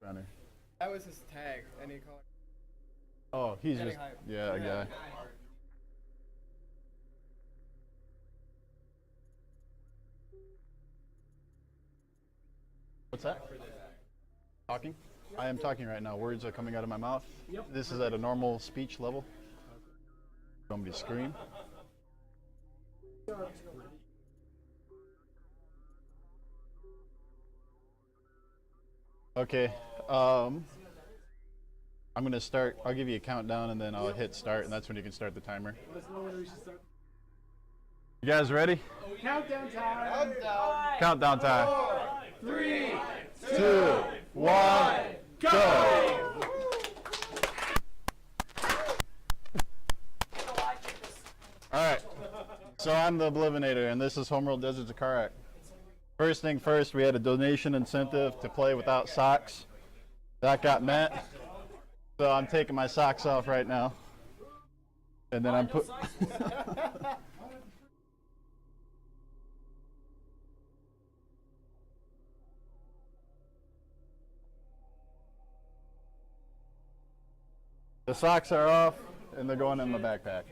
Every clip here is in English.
Runner. That was his tag, and he called. Oh, he's just Hype. yeah, a guy. What's that? Talking? I am talking right now. Words are coming out of my mouth. Yep. This is at a normal speech level. Don't be scream. Okay. I'm gonna start. I'll give you a countdown, and then I'll hit start, and that's when you can start the timer. You guys ready? Countdown time. Countdown time. 4, 3, 2, 1, go! Alright, so I'm the Oblivinator, and this is Homeworld Deserts of Kharak. First thing first, we had a donation incentive to play without socks. That got met, so I'm taking my socks off right now. And then I'm put. The socks are off, and they're going in my backpack.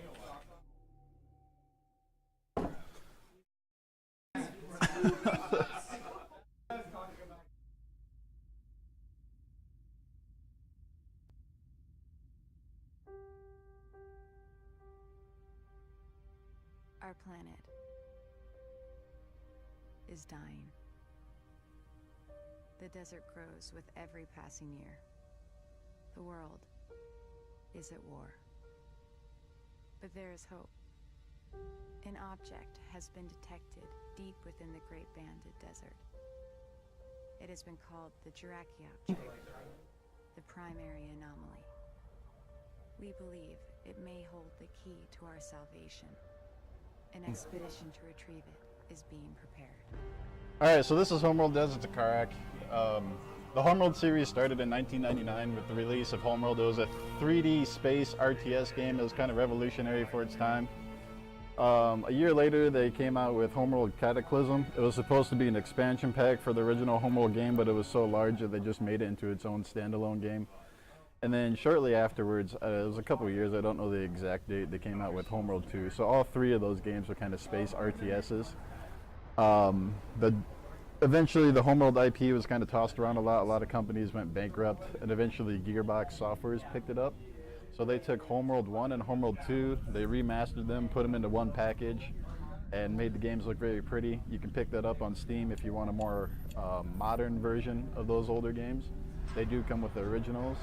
Our planet is dying. The desert grows with every passing year. The world is at war. But there is hope. An object has been detected deep within the Great Banded Desert. It has been called the Jiraki object, the primary anomaly. We believe it may hold the key to our salvation. An expedition to retrieve it is being prepared. Alright, so this is Homeworld Deserts of Kharak. The Homeworld series started in 1999 with the release of Homeworld. It was a 3D space RTS game. It was kind of revolutionary for its time. A year later, they came out with Homeworld Cataclysm. It was supposed to be an expansion pack for the original Homeworld game, but it was so large that they just made it into its own standalone game. And then shortly afterwards, it was a couple of years, I don't know the exact date, they came out with Homeworld 2. So all three of those games were kind of space RTSs. Eventually the Homeworld IP was kind of tossed around a lot. A lot of companies went bankrupt, and eventually Gearbox Softwares picked it up. So they took Homeworld 1 and Homeworld 2, they remastered them, put them into one package, and made the games look very pretty. You can pick that up on Steam if you want a more modern version of those older games. They do come with the originals.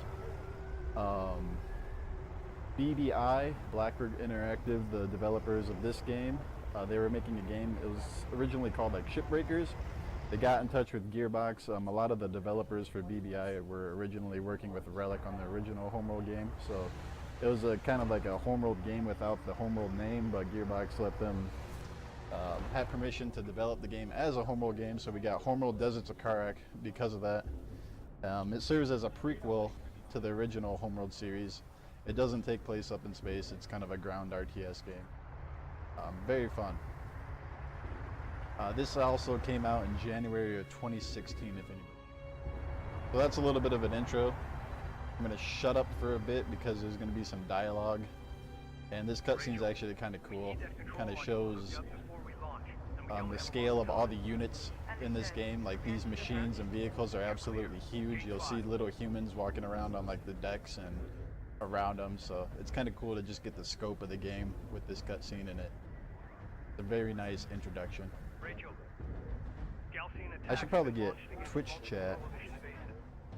BBI, Blackbird Interactive, the developers of this game, they were making a game. It was originally called like Shipbreakers. They got in touch with Gearbox. A lot of the developers for BBI were originally working with Relic on the original Homeworld game. So it was a kind of like a Homeworld game without the Homeworld name, but Gearbox let them have permission to develop the game as a Homeworld game. So we got Homeworld Deserts of Kharak because of that. It serves as a prequel to the original Homeworld series. It doesn't take place up in space. It's kind of a ground RTS game. Very fun. This also came out in January of 2016, if anybody. So that's a little bit of an intro. I'm going to shut up for a bit because there's going to be some dialogue. And this cutscene is actually kind of cool. It kind of shows the scale of all the units in this game. Like, these machines and vehicles are absolutely huge. You'll see little humans walking around on like the decks and around them. So it's kind of cool to just get the scope of the game with this cutscene in it. It's a very nice introduction. I should probably get Twitch chat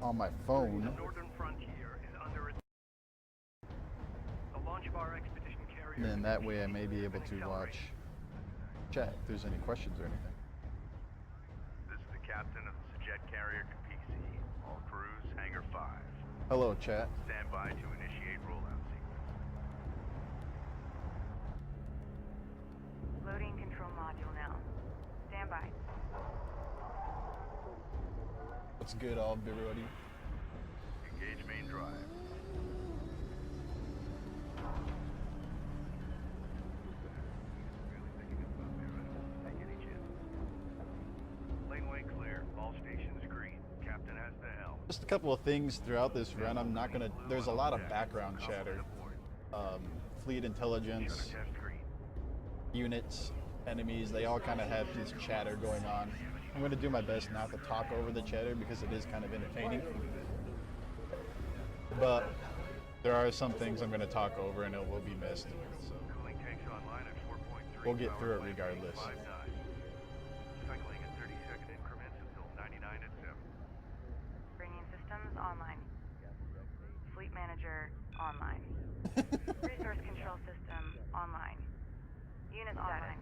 on my phone. And then that way I may be able to watch chat if there's any questions or anything. This is the captain of the jet carrier PC. All crews, hangar 5. Hello, chat. Stand by to initiate rollout sequence. Loading control module now. Stand by. What's good, everybody? Engage main drive. Take any chance. Laneway clear. All stations green. Captain has the helm. Just a couple of things throughout this run. I'm not gonna. There's a lot of background chatter. Fleet intelligence, units, enemies. They all kind of have this chatter going on. I'm gonna do my best not to talk over the chatter because it is kind of entertaining. But there are some things I'm gonna talk over and it will be missed. So we'll get through it regardless. Cycling in 30-second increments until 99 at 7. Bringing systems online. Fleet manager online. Resource control system online. Unit online.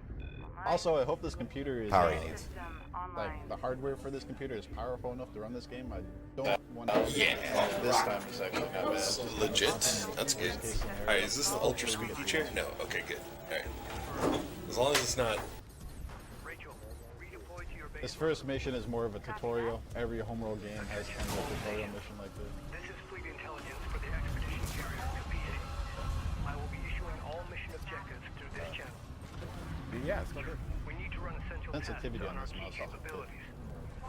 Also, I hope this computer is Power needs. System like online. the hardware for this computer is powerful enough to run this game. I don't want to. Yeah. This time it's actually not bad. Legit. That's good. Alright, is this the ultra squeaky chair? No. Okay, good. Alright. As long as it's not. Rachel, redeploy to your base. This first mission is more of a tutorial. Every Homeworld game has kind of a tutorial mission like this. This is fleet intelligence for the expedition carrier PC. I will be issuing all mission objectives through this channel. Yeah, it's not good. We need to run essential Sensitivity tests on on our this key mouse off. capabilities.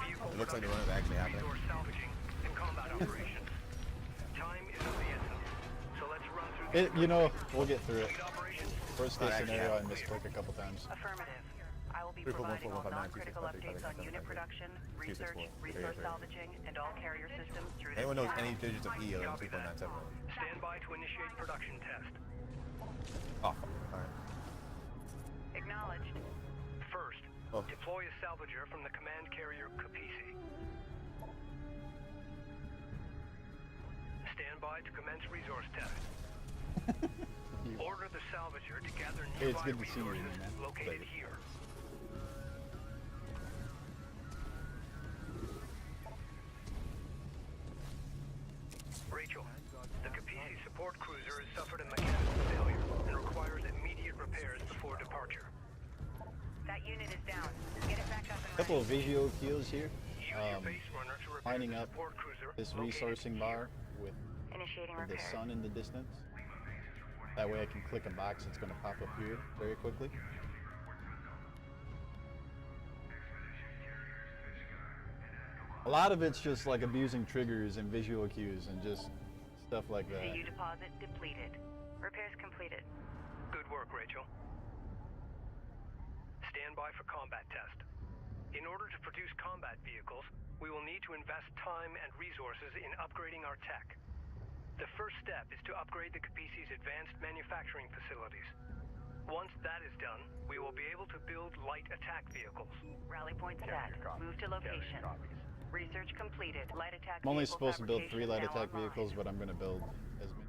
Vehicle It looks like the production, run is actually happening. resource salvaging, and combat operations. Time is of the essence. So let's run through You know, we'll get through it. fleet operations. Worst case Actually, scenario, I yeah. misclick a couple times. Affirmative. I will be 341, providing all 459, non-critical 265, updates on 357, unit production, 264, research, resource 383. salvaging, and all carrier systems through this Anyone knows channel. any digits of E other than 2.97? Stand by to initiate production test. Oh, alright. Acknowledged. First, Oh. deploy a salvager from the command carrier Capisi. Stand by to commence resource test. Order the salvager to gather Hey, it's nearby good to see you resources again, man. located here. Rachel, the Capisi support cruiser has suffered a mechanical failure and requires immediate repairs before departure. That unit is down. Get it back up and Couple of visual cues here. Use your base runner to repair Lining the up support cruiser this located resourcing here. bar with initiating the repairs. sun in the distance. That way I can click a box that's going to pop up here very quickly. A lot of it's just like abusing triggers and visual cues and just stuff like that. CU deposit depleted. Repairs completed. Good work, Rachel. Stand by for combat test. In order to produce combat vehicles, we will need to invest time and resources in upgrading our tech. The first step is to upgrade the Capisi's advanced manufacturing facilities. Once that is done, we will be able to build light attack vehicles. Rally point set. Move to location. Research completed. Light attack I'm only vehicle supposed to build 3 fabrication light now attack online. vehicles, but I'm going to build as many.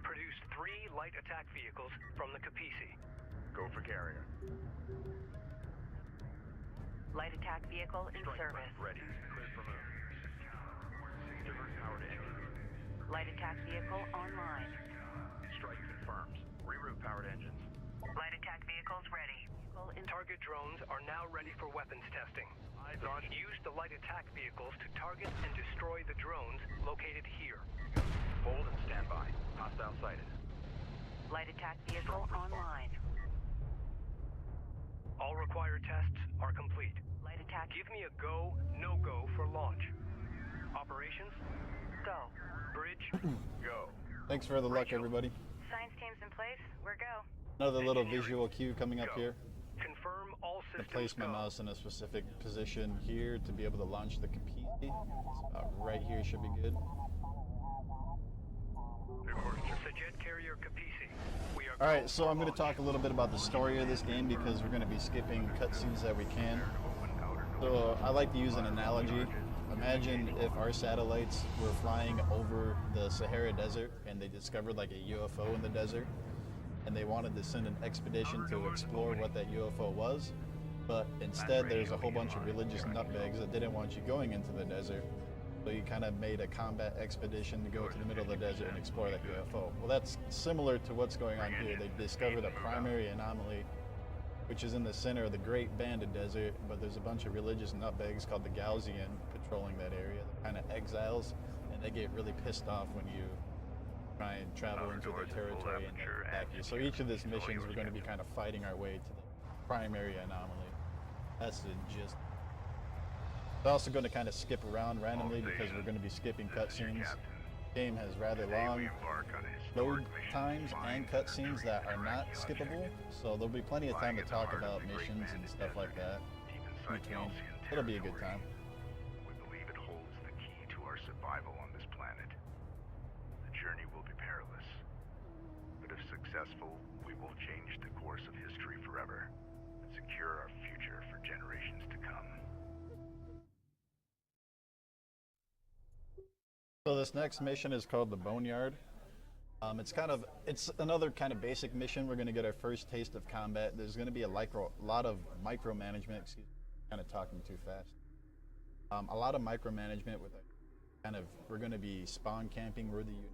Produce 3 light attack vehicles from the Capisi. Go for carrier. Light attack vehicle in service. Ready. Clear for move. Divert power to engine. Light attack vehicle online. Strike confirms. Reroute powered engines. Light attack vehicles ready. Vehicle in Target drones are now ready for weapons testing. Eyes on. Use the light attack vehicles to target and destroy the drones located here. Hold and stand by. Hostile sighted. light attack vehicle online. All required tests are complete. Light attack. Give me a go, no-go for launch. Operations, Go. bridge, Go. Thanks for the luck, everybody. Science team's in place. We're go. Another little visual cue coming up here. confirm all I systems place my go. mouse in a specific position here to be able to launch the Capisi. It's about right here should be good. The jet carrier Capisi. We are Alright, go so for I'm going to launch. talk a little bit about the story of this game because we're going to be skipping cutscenes that we can. So I like to use an analogy. Imagine if our satellites were flying over the Sahara Desert and they discovered like a UFO in the desert and they wanted to send an expedition to explore what that UFO was, but instead there's a whole bunch of religious nutbags that didn't want you going into the desert. So you kind of made a combat expedition to go to the middle of the desert and explore that UFO. Well, that's similar to what's going on here. They discovered a primary anomaly, which is in the center of the Great Banded Desert, but there's a bunch of religious nutbags called the Gaussian patrolling that area. They're kind of exiles, and they get really pissed off when you try and travel into their territory and they attack you. So each of these missions, we're going to be kind of fighting our way to the primary anomaly. That's the gist. It's also going to kind of skip around randomly because we're going to be skipping cutscenes. The game has rather long load times and cutscenes that are not skippable, so there'll be plenty of time to talk about missions and stuff like that in between. It'll be a good time. We believe it holds the key to our survival on this planet. The journey will be perilous, but if successful, we will change the course of history forever and secure our future for generations to come. So this next mission is called the Boneyard. It's another kind of basic mission. We're going to get our first taste of combat. There's going to be a lot of micromanagement. Excuse me, kind of talking too fast. A lot of micromanagement with we're going to be spawn camping where the unit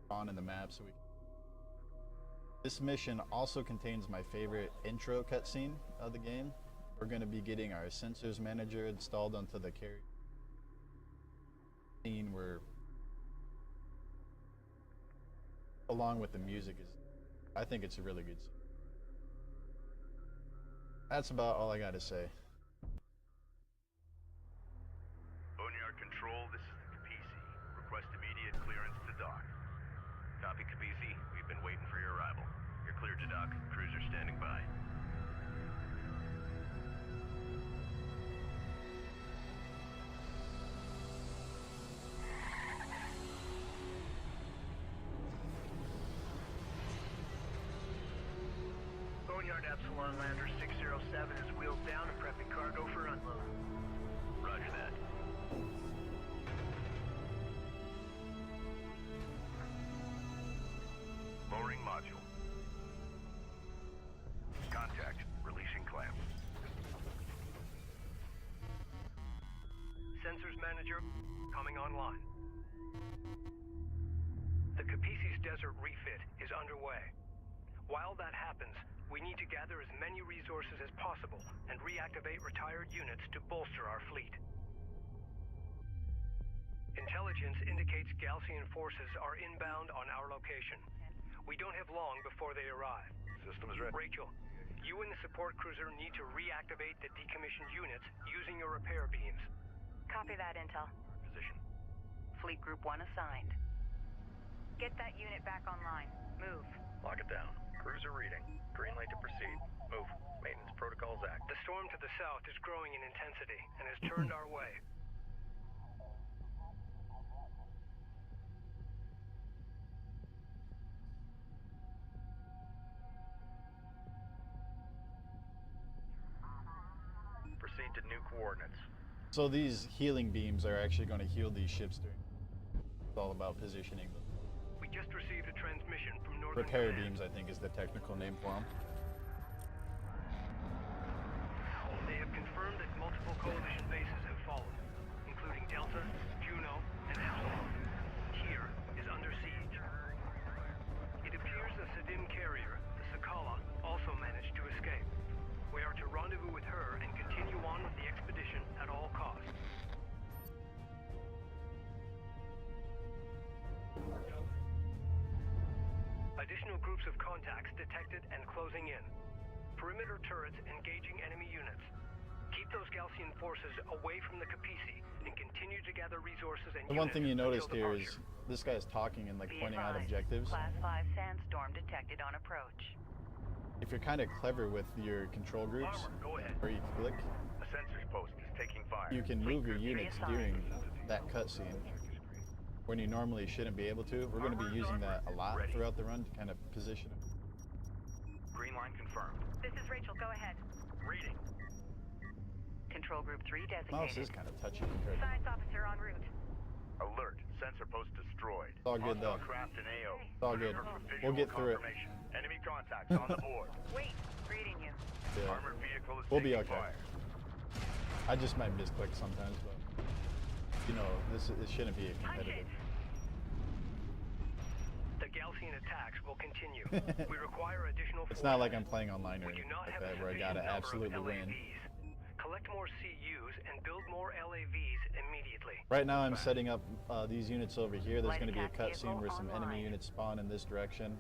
spawn in the map. This mission also contains my favorite intro cutscene of the game. We're going to be getting our sensors manager installed onto the carrier. Scene where, along with the music, I think it's a really good scene. That's about all I got to say. Boneyard Control, this is the Capisi. Request immediate clearance to dock. Copy, Capisi. We've been waiting for your arrival. You're cleared to dock. Cruiser standing by. Boneyard Epsilon Lander 607 is wheeled down and prepping cargo for unload. Roger that. Lowering module. Contact. Releasing clamp. Sensors manager coming online. The Capisi's desert refit is underway. While that happens, we need to gather as many resources as possible and reactivate retired units to bolster our fleet. Intelligence indicates Galcian forces are inbound on our location. We don't have long before they arrive. Systems ready. Rachel, you and the support cruiser need to reactivate the decommissioned units using your repair beams. Copy that, Intel. Position. Fleet Group 1 assigned. Get that unit back online. Move. Lock it down. Cruiser reading. Green light to proceed. Move. Maintenance protocols active. The storm to the south is growing in intensity and has turned our way. Proceed to new coordinates. So these healing beams are actually going to heal these ships during. It's all about positioning them. We just received a transmission from Northern Repair Command. beams, I think, is the technical name for them. They have confirmed that multiple coalition bases have fallen, including Delta, Juno, and Epsilon. Tyr is under siege. It appears the Sedim carrier, the Sakala, also managed to escape. We are to rendezvous with her and continue on with the expedition at all costs. Additional groups of contacts detected and closing in. Perimeter turrets engaging enemy units. Keep those Galcian forces away from the Capisi and continue to gather resources and The one thing you units noticed until here is departure. this guy's talking and like Be pointing out advised. objectives. Class 5 sandstorm detected on approach. If you're kind of clever with your control groups, Armor, go ahead. where you click, A sensors post is taking fire. you can move your Fleet units reassigned. during that cutscene when you normally shouldn't be able to. We're going to be using that a lot throughout the run to kind of position it. Green line confirmed. This is Rachel, go ahead. Reading. Control Group 3 Mouse is designated. kind of touchy compared to. Science officer en route. Alert. Sensor post destroyed. It's all good though. Hostile craft in AO. It's all good. Maneuver for We'll visual get through it. confirmation. Enemy contacts on the board. Wait, reading you. Yeah. Armored vehicle is We'll be taking okay. fire. I just might misclick sometimes, but you know, it shouldn't be competitive. The Galcian attacks will continue. We require additional It's not like forces. I'm playing online or We do anything not like have a that where I sufficient gotta number of absolutely win. LAVs. Collect more CUs and build more LAVs immediately. Right now I'm setting up these units over here. There's Light going to be a attack cutscene vehicle where some enemy online. units spawn in this direction.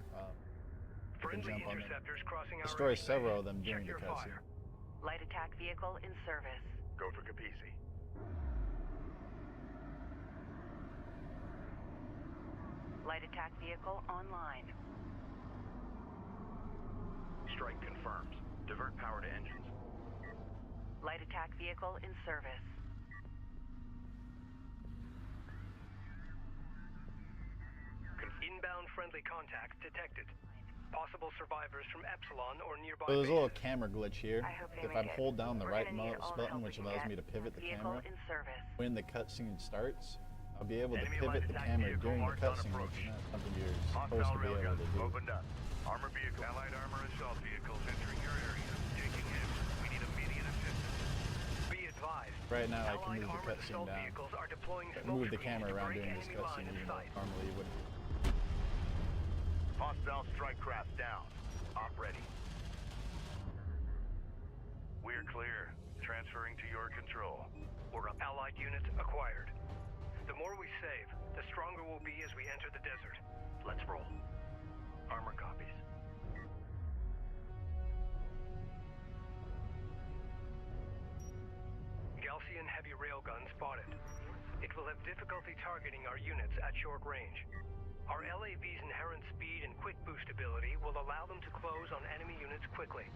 Friendly jump on them. interceptors crossing our Destroy airspace. several of them Check during the your cutscene. fire. Light attack vehicle in service. Go for Capisi. Light attack vehicle online. Strike confirmed. Divert power to engines. Light attack vehicle in service. Inbound friendly contacts detected. Possible survivors from Epsilon or nearby So there's a little bases. camera glitch here. I hope they If make I it. hold down the We're right gonna need mouse all the button, help which we allows can me to get. pivot the Vehicle camera, in service. when the cutscene starts, I'll be able to Enemy pivot light the attack camera vehicle during the marked on cutscene, approach. which is not something you're supposed Hostile to be able railgun to do. opened up. Armor vehicle. Allied armor assault vehicles entering your area. Taking hit. We need immediate assistance. Be advised. Right now, I can Allied move the armored cutscene assault down. vehicles are deploying But smoke move the screens camera to around break during this enemy line cutscene, of even though sight. normally you wouldn't. Hostile strike craft down. Op ready. We're clear. Transferring to your control. We're up. Allied units acquired. The more we save, the stronger we'll be as we enter the desert. Let's roll. Armor copies. Galcian heavy railgun spotted. It will have difficulty targeting our units at short range. Our LAV's inherent speed and quick boost ability will allow them to close on enemy units quickly.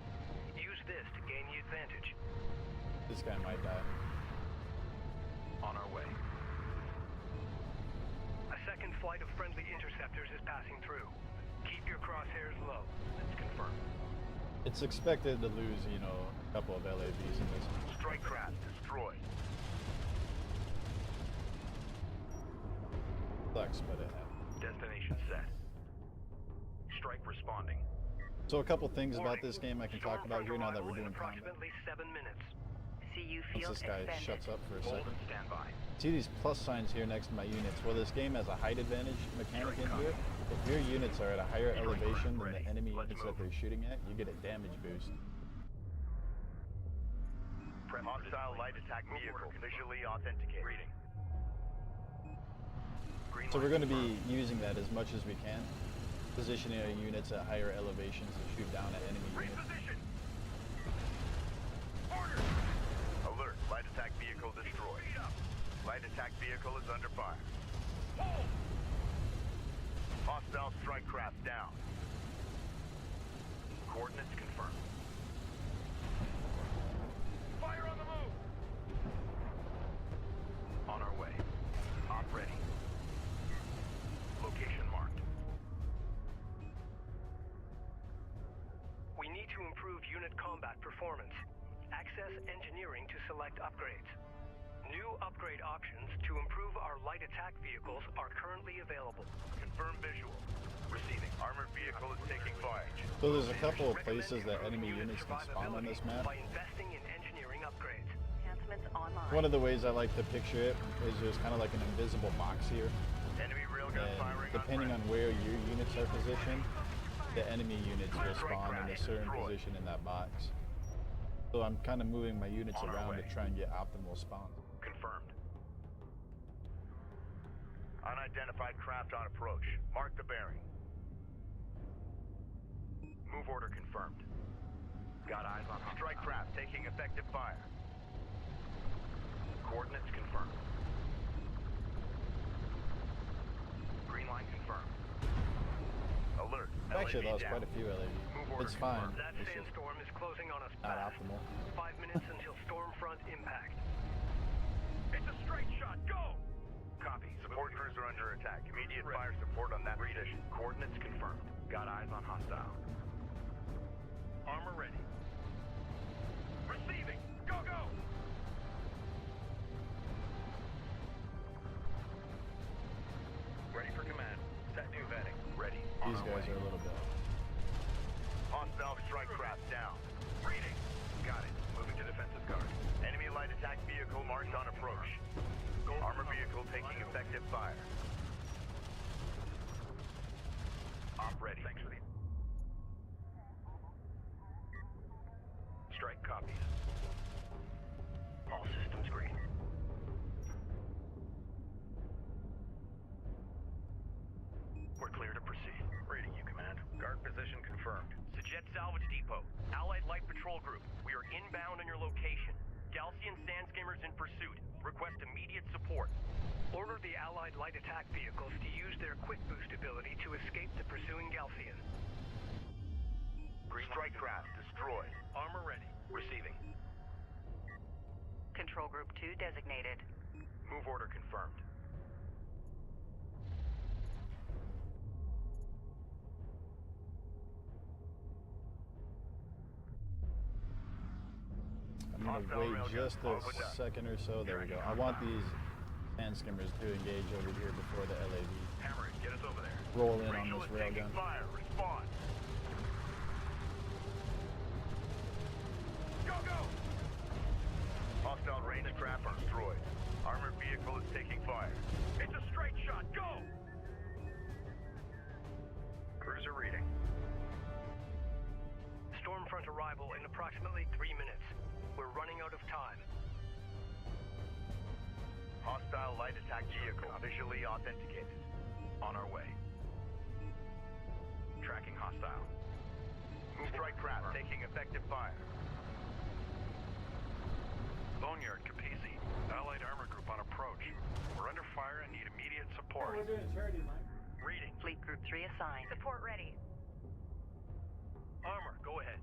Use this to gain the advantage. This guy might die. On our way. A second flight of friendly interceptors is passing through. Keep your crosshairs low. Let's confirm. It's expected to lose, you know, a couple of LAVs in this. Strike craft destroyed. Sucks, but it happens. Destination set. Strike responding. So a couple things about Warning. this game I can Storm talk about front here now that arrival we're in doing combat. approximately 7 minutes. CU Once field this guy extended. shuts up for a Hold second. and stand by. See these plus signs here next to my units? Well, this game has a height advantage mechanic in here. If your units are at a higher elevation than the enemy units that they're shooting at, you get a damage boost. Prep Hostile light attack vehicle visually authenticated. Reading. Green So light we're going to confirmed. be using that as much as we can, positioning our units at higher elevations to shoot down at enemy units. Reposition. Order. Alert. Light attack vehicle destroyed. Light attack vehicle is under fire. Hold. Hostile strike craft down. Coordinates confirmed. Fire on the move. On our way. Op ready. Location marked. We need to improve unit combat performance. Access engineering to select upgrades. New upgrade options to improve our light attack vehicles are currently available. Confirm visual. Receiving. Armored vehicle is taking fire. So there's a couple of Recommend places that improving enemy unit units can spawn on this survivability map. by investing in engineering upgrades. Enhancements online. One of the ways I like to picture it is there's kind of like an invisible box here. Enemy railgun And firing depending on where your units are positioned, the enemy units will spawn in a certain position in that box. So I'm kind of moving my units On our around way. to try and get optimal spawns. Confirmed. Unidentified craft on approach. Mark the bearing. Move order confirmed. Got eyes on hostile. Strike craft taking effective fire. Coordinates confirmed. Green line confirmed. Alert. I actually LAV lost down. quite a few LAVs. Move order It's fine. confirmed. That It's just sandstorm is closing on us not fast. optimal. 5 minutes until storm front impact. It's a straight shot. Go! Copy. Support crews are under attack. Immediate fire support on that position. Coordinates confirmed. Got eyes on hostile. Armor ready. Receiving. Go, go! Ready for command. Set new vetting. Ready. These guys are a little bit. Hostile strike craft down. Reading. Got it. Moving to defensive guard. Enemy light attack vehicle marked on approach. Armor vehicle taking effective fire. Op ready. Thanks for the... Strike copies. All systems green. We're clear to proceed. Reading you, Command. Guard position confirmed. Jet Salvage Depot. Allied Light Patrol Group. We are inbound on your location. Galcian Sandskimmers in pursuit. Request immediate support. Order the Allied light attack vehicles to use their quick boost ability to escape the pursuing Galcian. Strike craft destroyed. Armor ready. Receiving. Control Group 2 designated. Move order confirmed. I'm gonna wait just a second or so. There we go. I want these hand skimmers to engage over here before the LAV Hammer it. Get us over there. roll in on Rachel this is taking railgun. fire. Respond. Go, go! Hostile range craft destroyed. Armored vehicle is taking fire. It's a straight shot. Go! Cruiser reading. Stormfront arrival in approximately 3 minutes. We're running out of time. Hostile light attack vehicle visually authenticated. On our way. Tracking hostile. Strike craft taking effective fire. Boneyard, Capisi. Allied armor group on approach. We're under fire and need immediate support. We're doing charity, Mike. Reading. Fleet Group 3 assigned. Support ready. Armor, go ahead.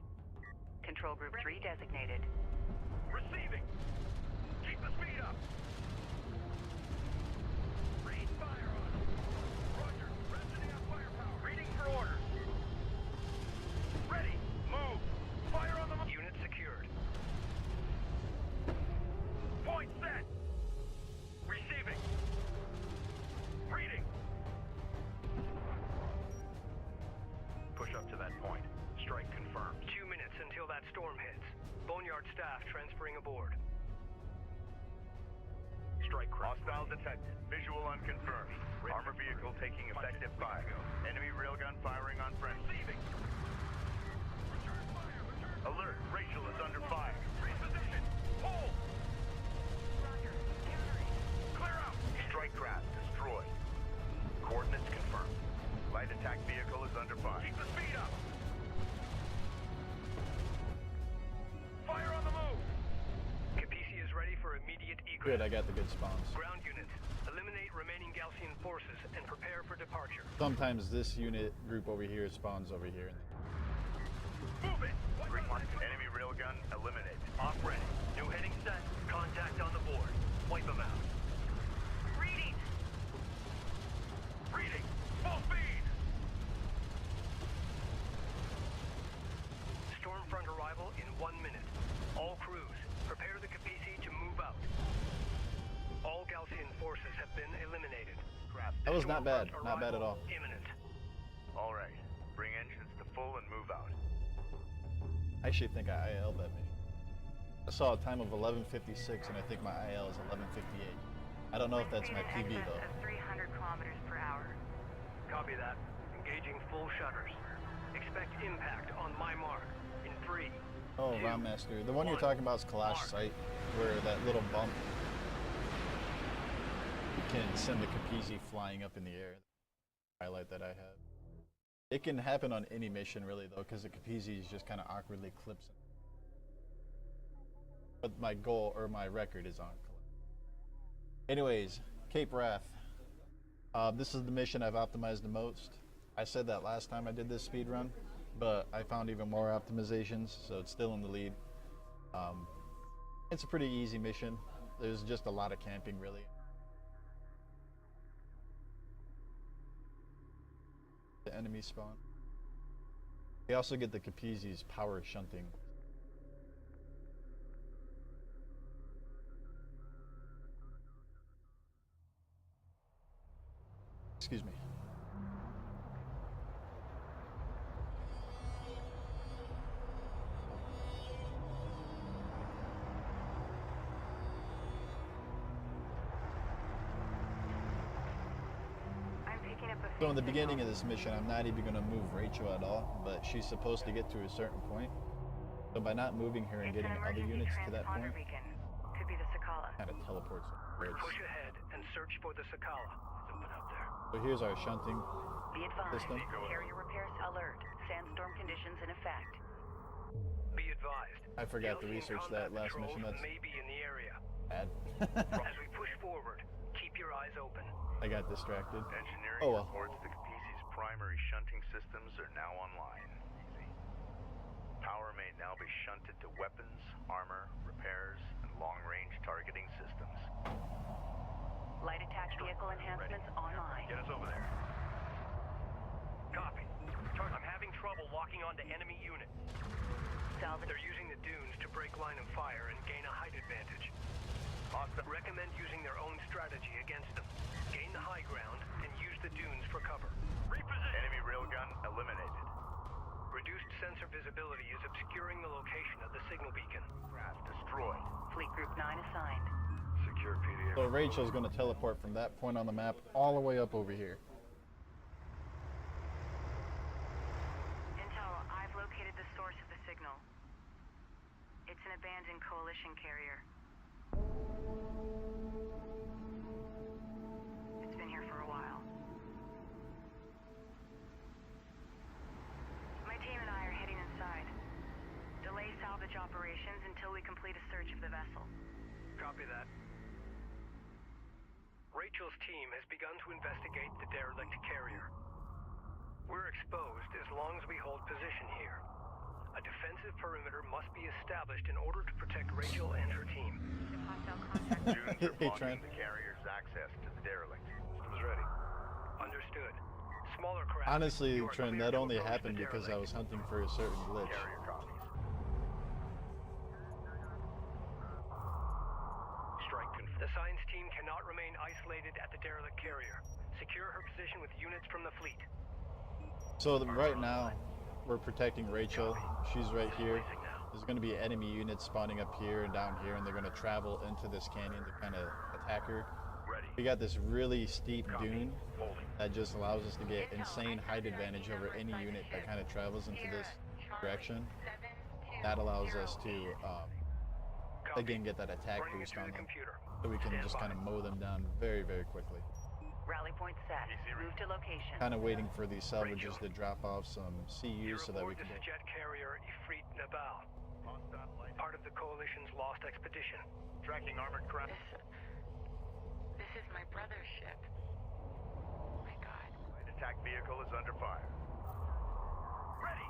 Control Group 3 designated. Receiving. Keep the speed up. Read fire on them. Roger. Resting on firepower. Reading for orders. Ready. Move. Fire on them. Unit secured. Point set. Receiving. Reading. Push up to that point. Strike confirmed. 2 minutes until that storm hits. Boneyard staff transferring aboard. Strike craft. Hostile detected. Visual unconfirmed. Armor vehicle taking effective fire. Enemy railgun firing on friendly. Receiving. Return fire. Return. Alert. Rachel is under fire. Reposition. Hold. Roger. Countering. Clear out. Strike craft destroyed. Coordinates confirmed. Light attack vehicle is under fire. Keep the speed up. Fire on the move. Capisi is ready for immediate egress. Good, I got the good spawns. Ground units, eliminate remaining Galcian forces and prepare for departure. Sometimes this unit group over here spawns over here. Move it. Enemy railgun eliminated. Off ready. New heading set. Contact on the board. Wipe them out. Reading. Reading. Full speed. Stormfront arrival in 1 minute. All crews, prepare the Capisi to move out. All Galcian forces have been eliminated. That was not bad. Not bad at all. Imminent. All right. Bring engines to full and move out. I actually think I IL'd that mission. I saw a time of 11:56 and I think my IL is 11:58. I don't know if that's my PB though. Of 300 kilometers per hour. Copy that. Engaging full shutters. Expect impact on my mark in 3. Oh, Rom Master. The one you're talking about is Kalash site, where that little bump can send the Capisi flying up in the air. Highlight that I have. It can happen on any mission really though, because the Capisi just kind of awkwardly clips it. But my goal or my record is on. Anyways, Cape Wrath. This is the mission I've optimized the most. I said that last time I did this speed run, but I found even more optimizations, so it's still in the lead. It's a pretty easy mission. There's just a lot of camping really. The enemy spawn. We also get the Capisi's power shunting. Excuse me. So in the beginning of this mission, I'm not even going to move Rachel at all, but she's supposed to get to a certain point. So by not moving her and getting other units to that point, Could be the Sakala. kind of teleports her. Where it's- Push ahead and search for the Sakala. It's open out there. So here's our shunting Be advised. system. Carrier repairs alert. Sandstorm conditions in effect. Be advised. I forgot to Galcian research combat that last patrols mission. That's may be in the area. Bad. As we push forward, keep your eyes open. I got distracted. Engineering Oh well. reports the Capesi's primary shunting systems are now online. Power may now be shunted to weapons, armor, repairs, and long-range targeting systems. Light attack vehicle enhancements online. Get us over there. Copy. I'm having trouble locking onto enemy units. Salvage. They're using the dunes to break line of fire and gain a height advantage. Recommend using their own strategy against them. Gain the high ground and use the dunes for cover. Reposition. Enemy railgun eliminated. Reduced sensor visibility is obscuring the location of the signal beacon. Craft destroyed. Fleet Group 9 assigned. Secure PDA. So Rachel's going to teleport from that point on the map all the way up over here. Intel, I've located the source of the signal. It's an abandoned coalition carrier. It's been here for a while. My team and I are heading inside. Delay salvage operations until we complete a search of the vessel. Copy that. Rachel's team has begun to investigate the derelict carrier. We're exposed as long as we hold position here. A defensive perimeter must be established in order to protect Rachel and her team. Hostile contact. Dunes are Hey, blocking Trent. the carrier's access to the derelict. Systems ready. Understood. Smaller craft. Honestly, you are Trent, clear that to only approach happened the because I derelict. was hunting for a certain glitch. Carrier copies. Strike confirmed. The science team cannot remain isolated at the derelict carrier. Secure her position with units from the fleet. So right now, we're protecting Rachel. She's right here. There's going to be enemy units spawning up here and down here, and they're going to travel into this canyon to kind of attack her. Ready. We got this really steep dune Holding. that just allows us to get insane height advantage over any unit that kind of travels into this direction. That allows us to, again, get that attack Running it boost through on the them, computer. so we can just kind of mow them down very, very quickly. Rally point set. Move to location. Kind of waiting for these salvages to drop off some CUs so that we This can. is jet carrier Ifrit Nabal, part of the coalition's lost expedition. Tracking armored craft. This is my brother's ship. My God. Attack vehicle is under fire. Ready.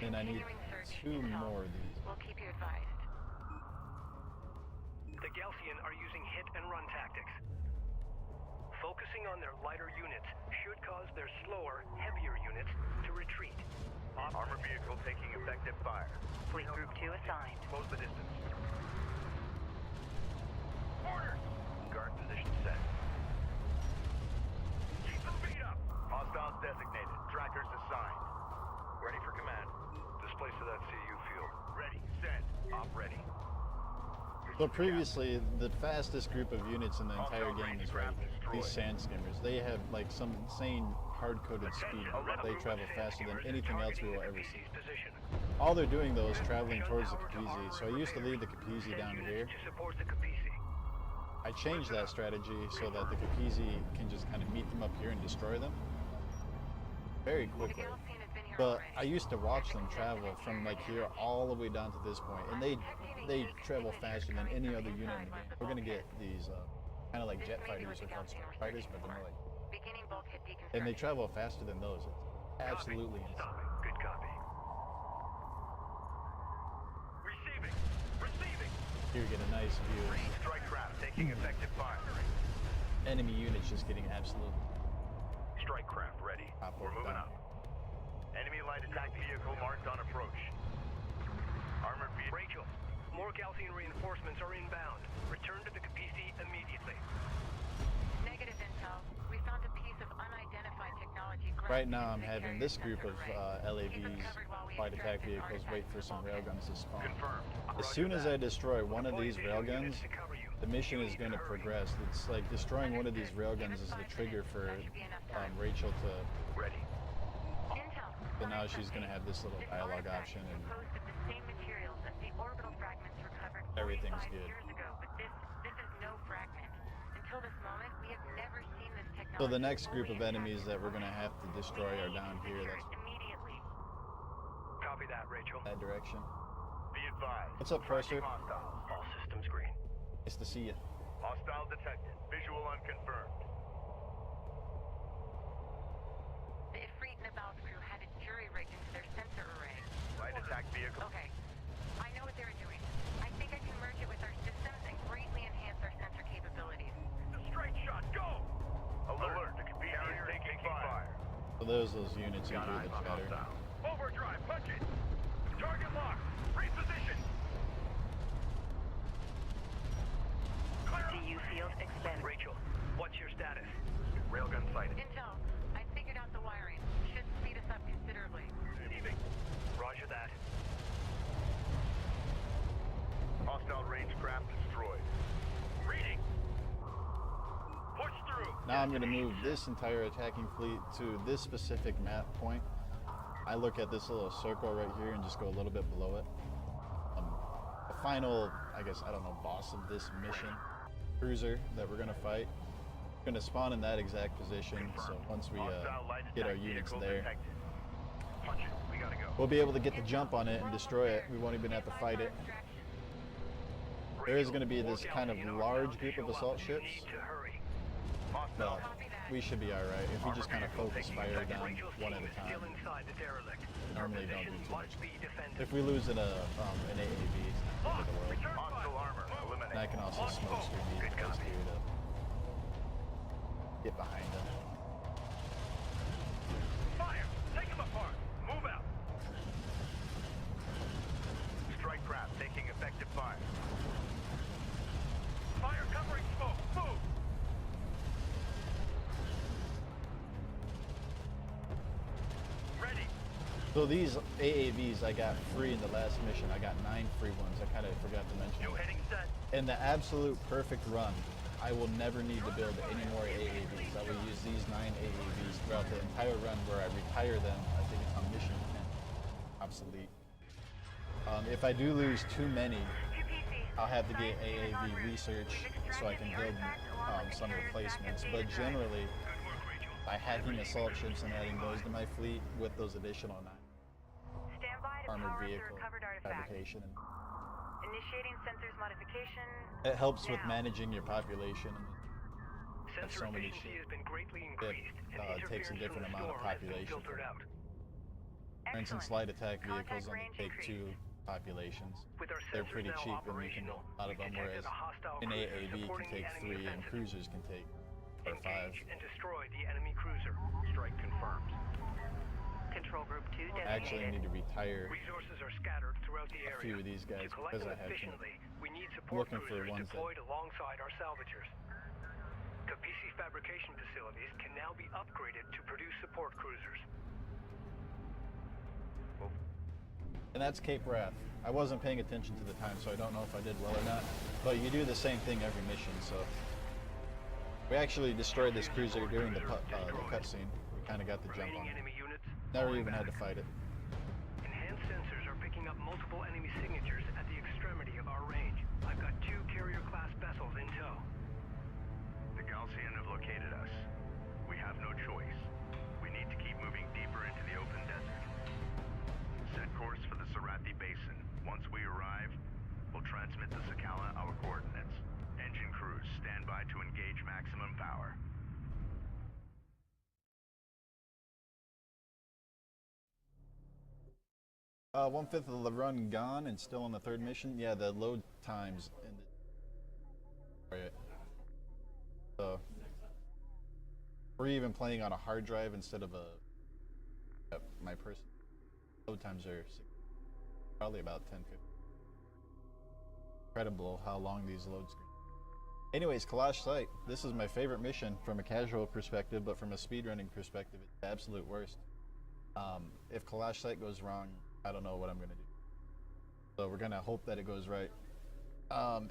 And I need Continuing search. 2 Intel. more of these. We'll keep you advised. The Gelsian are using hit and run tactics. Focusing on their lighter units should cause their slower, heavier units to retreat. Armor vehicle taking effective fire. Fleet Group 2 assigned. Close the distance. Orders! Guard position set. Keep the speed up. Hostiles designated. Trackers assigned. Ready for command. Displace to that CU field. Ready. Send. Op ready. So previously, the fastest group of units in the entire game is right here. These sand skimmers. They have like some insane hard-coded speed. They travel faster than anything else we will ever see. Position. All they're doing though is traveling towards the Capesi. So I used to leave the Capesi down here. To support the Capesi. I changed that strategy so that the Capesi can just kind of meet them up here and destroy them very quickly. But I used to watch them travel from like here all the way down to this point, and they travel faster than any other unit in the game. We're gonna get these kind of like jet fighters or called strike fighters, but they're more like, Beginning bulkhead deconstruction. and they travel faster than those. It's absolutely insane. Stopping. Good copy. Receiving. Receiving. Here we get a nice view of Strike craft taking effective fire. enemy units just getting absolutely Strike craft ready. We're toppled moving down. up. Enemy light attack vehicle marked on approach. Armored vehicle. Rachel, more Galcian reinforcements are inbound. Return to the Capesi immediately. Negative intel. We found a piece of unidentified technology. Right now I'm having this group of LAVs, light attack vehicles, wait for some railguns to spawn. Confirmed. As soon as I destroy one of these railguns, the mission is going to progress. It's like destroying one of these railguns is the trigger for Rachel to. Ready. Intel. But now she's going to have this little dialogue option, and Composed of the same materials as the orbital fragments recovered everything's 45 good. years ago, but this is no fragment. Until this moment, we have never seen this technology. So the next group of fully enemies that we're going to have to destroy are down here. That's immediately. Copy that, Rachel. that direction. Be advised. What's up, Pressure? Hostiles. All systems green. Nice to see you. Hostile detected. Visual unconfirmed. The Ifrit and Nabal's crew had a jury rigged into their sensor array. Light attack vehicle. Okay. I know what they were doing. I think I can merge it with our systems and greatly enhance our sensor capabilities. The straight shot, go! Alert. The carrier is taking fire. So there's those units you hear the chatter. Overdrive, punch it! Target locked! Reposition! DU field expanded. Rachel, what's your status? Railgun sighted. Intel, I figured out the wiring. Should speed us up considerably. Receiving. Roger that. Hostile range craft destroyed. Reading. Push through. Now I'm going to move this entire attacking fleet to this specific map point. I look at this little circle right here and just go a little bit below it. The final, I guess, I don't know, boss of this mission, cruiser that we're going to fight, going to spawn in that exact position. So once we get our units there, Punch it. We gotta go. we'll be able to get the jump on it and destroy it. We won't even have to fight it. There is going to be this kind of large group of assault ships, but we should be alright if we just kind of focus fire down one at a time. Normally don't do too much. If we lose an AAV, it's not the end of the world. Hostile armor. Eliminate. And I can also smoke screen these guys too to get behind them. Fire! Take him apart! Move out! Strike craft taking effective fire. Fire covering smoke! Move! Ready! So these AAVs I got free in the last mission. I got 9 free ones. I kind of forgot to mention New that. heading set. In the absolute perfect run, I will never need to build any more AAVs. I will use these 9 AAVs throughout the entire run where I retire them. I think it's on mission 10. Obsolete. If I do lose too many, I'll have to get AAV research so I can build some replacements. But generally, by hacking assault ships and adding those to my fleet with those additional Stand by to armored power up the vehicle recovered artifact. fabrication, Initiating sensors modification. it helps with now. managing your population. Have Sensor so many efficiency has ships. been greatly increased, and takes a interference different from the amount of storm has been population. filtered out. For instance, Excellent. light attack vehicles Contact only range take increased. 2 populations. With our They're sensors pretty now cheap and you can operational, get out of we've them, detected whereas a hostile an cruiser AAV can supporting the take enemy 3 and offensive. cruisers can take 4 or 5. Engage and destroy the enemy cruiser. Strike confirmed. Control group 2 designated. Actually, I need to retire Resources are scattered throughout the a area. few of these guys To collect because them I have some. efficiently, we need support looking for cruisers ones that- deployed alongside our salvagers. Kapisi fabrication facilities can now be upgraded to produce support cruisers. And that's Cape Wrath. I wasn't paying attention to the time, so I don't know if I did well or not. But you do the same thing every mission, so. We actually destroyed this cruiser during the cutscene. We kind of got the jump on Remaining it. enemy units. Never even had to fight it. Enhanced sensors are picking up multiple enemy signatures at the extremity of our range. I've got 2 carrier-class vessels in tow. The Galcian have located us. We have no choice. We need to keep moving deeper into the open desert. Set course for the Sarathi Basin. Once we arrive, we'll transmit to Sakala our coordinates. Engine crews, stand by to engage maximum power. One-fifth of the run gone and still on the 3rd mission. Yeah, the load times in the... Right. So we're even playing on a hard drive instead of my person. Load times are probably about 10-15. Incredible how long these load screens. Anyways, Kalash Site. This is my favorite mission from a casual perspective, but from a speedrunning perspective, it's the absolute worst. If Kalash Site goes wrong, I don't know what I'm gonna do. So we're gonna hope that it goes right.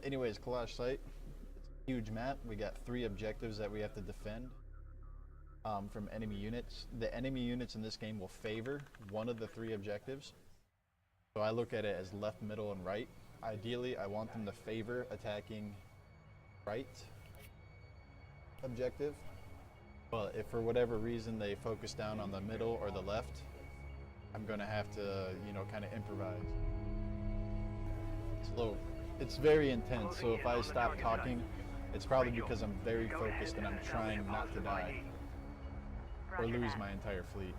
Anyways, Kalash Site. It's a huge map. We got 3 objectives that we have to defend from enemy units. The enemy units in this game will favor one of the 3 objectives. So I look at it as left, middle, and right. Ideally, I want them to favor attacking right objective. But if for whatever reason they focus down on the middle or the left, I'm gonna have to, you know, kind of improvise. It's a little it's very intense. So if I stop talking, it's probably because I'm very focused and I'm trying not to die or lose my entire fleet.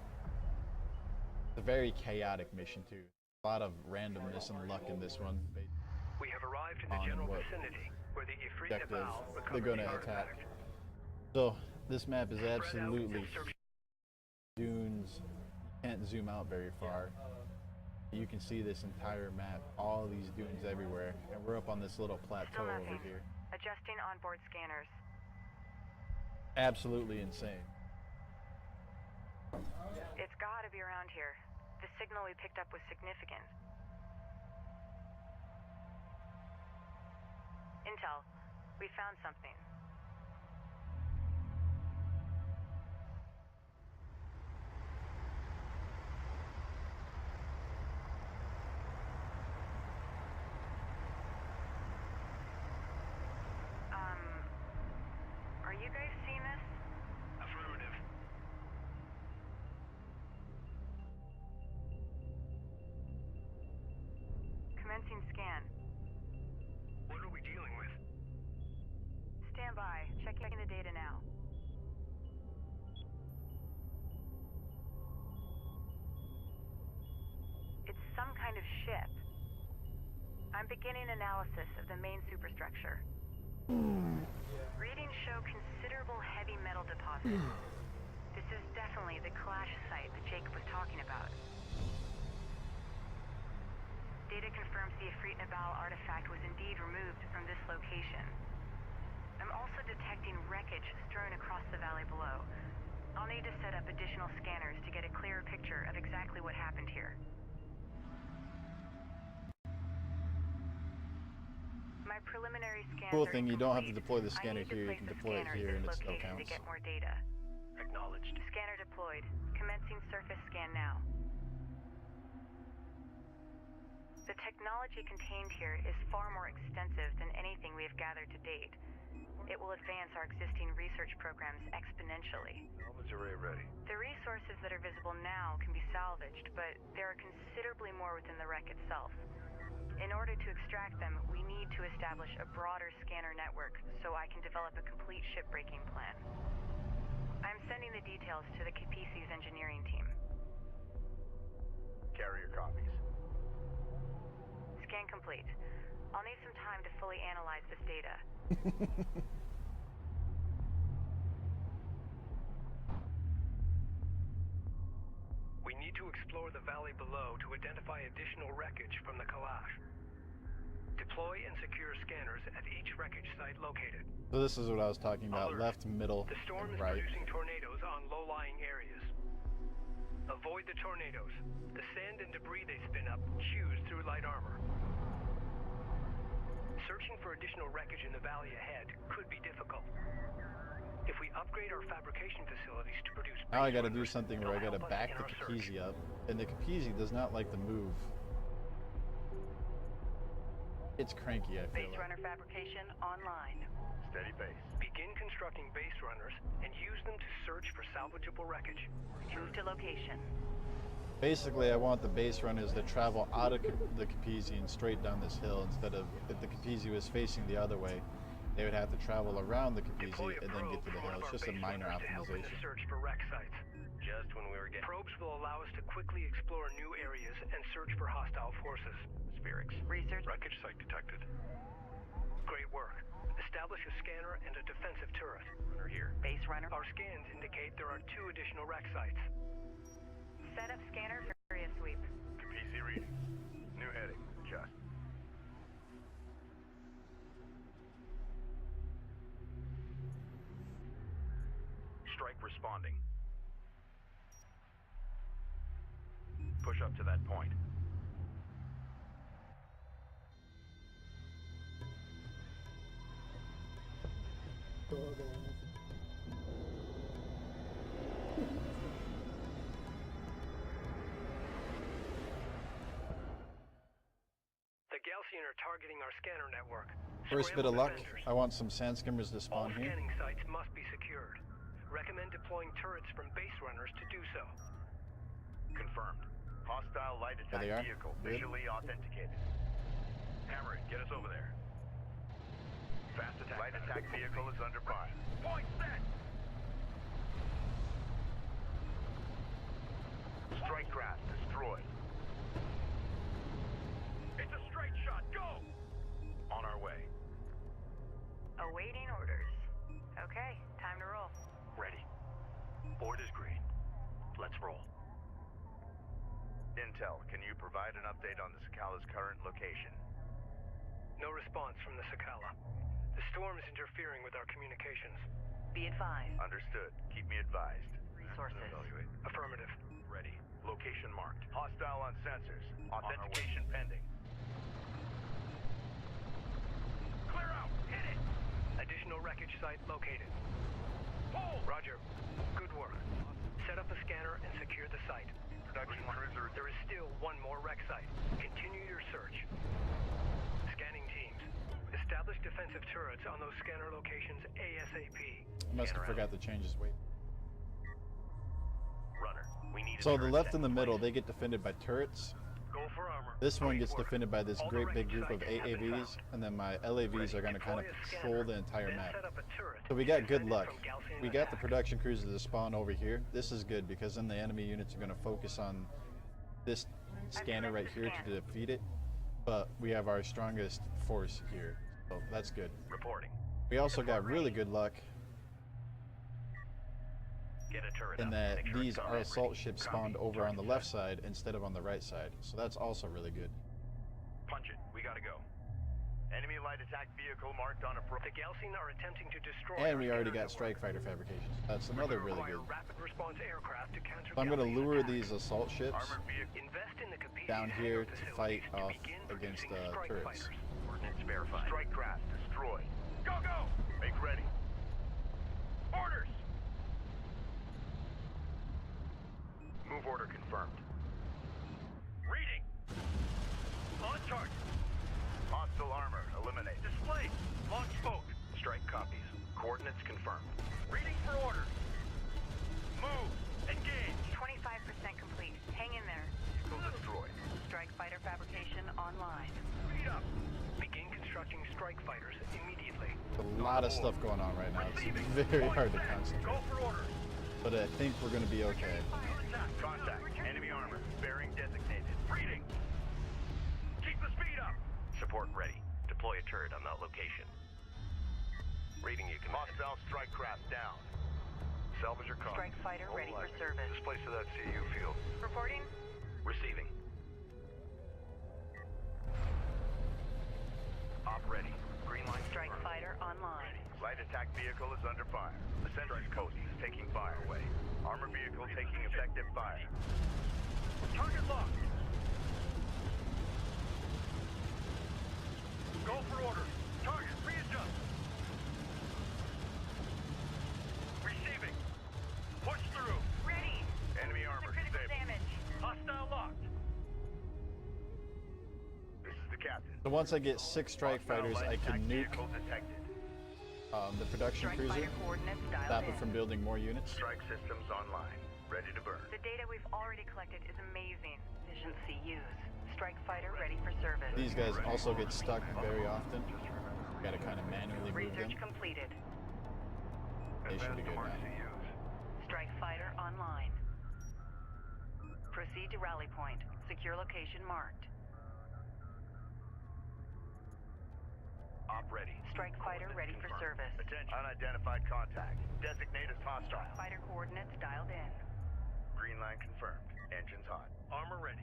It's a very chaotic mission too. A lot of randomness and luck in this one. We have arrived in the general vicinity where the Ifrit Objective Nabal they're recovered going the to attack. artifact. So this map is absolutely dunes. You can't zoom out very far. You can see this entire map, all these dunes everywhere, and we're up on this little plateau over here. Adjusting onboard scanners. Absolutely insane. It's gotta be around here. The signal we picked up was significant. Intel, we found something. Are you guys seeing this? Affirmative. Commencing scan. What are we dealing with? Stand by. Checking the data now. It's some kind of ship. I'm beginning analysis of the main superstructure. Readings show considerable heavy metal deposits. This is definitely the clash site that Jacob was talking about. Data confirms the Ifrit Nabal artifact was indeed removed from this location. I'm also detecting wreckage strewn across the valley below. I'll need to set up additional scanners to get a clearer picture of exactly what happened here. My preliminary scans Cool are thing, you don't have to complete. deploy the scanner I need to here, you place can the deploy it scanner here in and this it still location to counts. get more data. Acknowledged. Scanner deployed. Commencing surface scan now. The technology contained here is far more extensive than anything we have gathered to date. It will advance our existing research programs exponentially. Salvage array ready. The resources that are visible now can be salvaged, but there are considerably more within the wreck itself. In order to extract them, we need to establish a broader scanner network so I can develop a complete shipbreaking plan. I'm sending the details to the Capisi's engineering team. Carrier copies. Scan complete. I'll need some time to fully analyze this data. We need to explore the valley below to identify additional wreckage from the Kalash. Deploy and secure scanners at each wreckage site located. So this is what I was talking about, Alert. left, middle, The storm and is right. producing tornadoes on low-lying areas. Avoid the tornadoes. The sand and debris they spin up chews through light armor. Searching for additional wreckage in the valley ahead could be difficult. If we upgrade our fabrication facilities to produce Now I gotta base do runners, something where I it'll gotta help us back in the our search. Capisi up, and the Capisi does not like to move. It's cranky, I feel Base like. runner fabrication online. Steady pace. Begin constructing base runners and use them to search for salvageable wreckage. Move to location. Basically, I want the base runners to travel out of the Capisi and straight down this hill instead of if the Capisi was facing the other way, they would have to travel around the Deploy Capisi a and then get probe to the from one hill. of It's our just a base minor runners to help in the optimization. search for wreck sites. Just when we were getting Probes will allow us to quickly explore new areas and search for hostile forces. spherics. Research. Wreckage site detected. Great work. Establish a scanner and a defensive turret. Runner here. Base runner. Our scans indicate there are 2 additional wreck sites. Set up scanner for area sweep. Capisi reading. New heading. Adjust. Strike responding. Push up to that point. The Galcian are targeting our scanner network. First bit of Scramble luck, defenders. I want some sand skimmers to All spawn here. scanning sites must be secured. Recommend deploying turrets from base runners to do so. Confirmed. Hostile light There they attack are. vehicle Good. visually authenticated. Hammer it. Get us over there. Fast attack. Light attack vehicle is under fire. Point set. Strike craft destroyed. It's a straight shot. Go. On our way. Awaiting orders. Okay, time to roll. Ready. Board is green. Let's roll. Intel, can you provide an update on the Sakala's current location? No response from the Sakala. The storm is interfering with our communications. Be advised. Understood. Keep me advised. Resources. Evaluate. Affirmative. Ready. Location marked. Hostile on sensors. Authentication pending. Clear out. Hit it. Additional wreckage site located. Hold. Roger. Good work. Set up a scanner and secure the site. Production cruiser. There is still one more wreck site. Continue your search. Scanning teams. Establish defensive turrets on those scanner locations ASAP. I must have forgot to change his weight. Runner. We need. So the left and the middle, they get defended by turrets. Go for armor. This one Await gets order. defended by this All great the big wreckage group of sites have been AAVs, found. and then my LAVs are going to kind of Deploy a patrol scanner, the entire then map. set up a turret So we got good defended luck. from Gaussian We got the attack. production cruiser to spawn over here. This is good because then the enemy units are going to focus on this scanner right here to defeat it. But we have our strongest force here, so that's good. Reporting. We also got really good luck Get a turret in up. that Make sure these it's our combat assault ready. ships Copy. spawned over on the Target left set. side instead of on the right side. So that's also really good. Punch it. We gotta go. Enemy light attack vehicle marked on approach. The Gaussian are attempting to destroy And our we already scanner got strike network. fighter fabrications. That's We another will really require good. rapid response aircraft to counter So I'm going to Gaussian lure attacks. these assault ships Armored vehicle. Invest in the Capesi's down hangar here to facilities fight to off begin against producing strike turrets. fighters. Coordinates verified. Strike craft destroyed. Go, go! Make ready. Orders! Move order confirmed. Reading! On target. Hostile armor eliminated. Display. Launch spoke. Strike copies. Coordinates confirmed. Reading for orders. Move. Engage. 25% complete. Hang in there. Vehicle destroyed. Strike fighter fabrication online. Speed up. Begin constructing strike fighters immediately. A lot of stuff going on right now. It's very hard to concentrate. Go for orders. But I think we're going to be okay. Attack. Contact. Enemy armor. Bearing designated. Reading. Keep the speed up. Support ready. Deploy a turret on that location. Reading you, command. Hostile strike craft down. Salvage your comm. Strike fighter ready for service. Displace to that CU field. Reporting. Receiving. Op ready. Green line. Strike confirmed. fighter online. Light attack vehicle is under fire. The sentry post is taking fire. Away. Armor vehicle taking effective fire. Target locked. Go for orders. Target readjust. Receiving. Push through. Ready. Enemy The armor critical stable. damage. Hostile locked. This is the captain. So once I get 6 strike Hostile fighters, light I attack can nuke vehicle detected. the production Strike cruiser, fighter coordinates dialed stop in. it from building more units. Strike systems online. Ready to burn. The data we've already collected is amazing. Efficiency used. Strike fighter ready for service. These guys also get stuck very often. Got to kind of manually move them. Research completed. They should be good now. Strike fighter online. Proceed to rally point. Secure location marked. Op ready. Strike fighter ready for service. Attention. Unidentified contact. Designate as hostile. Fighter coordinates dialed in. Green line confirmed. Engines hot. Armor ready.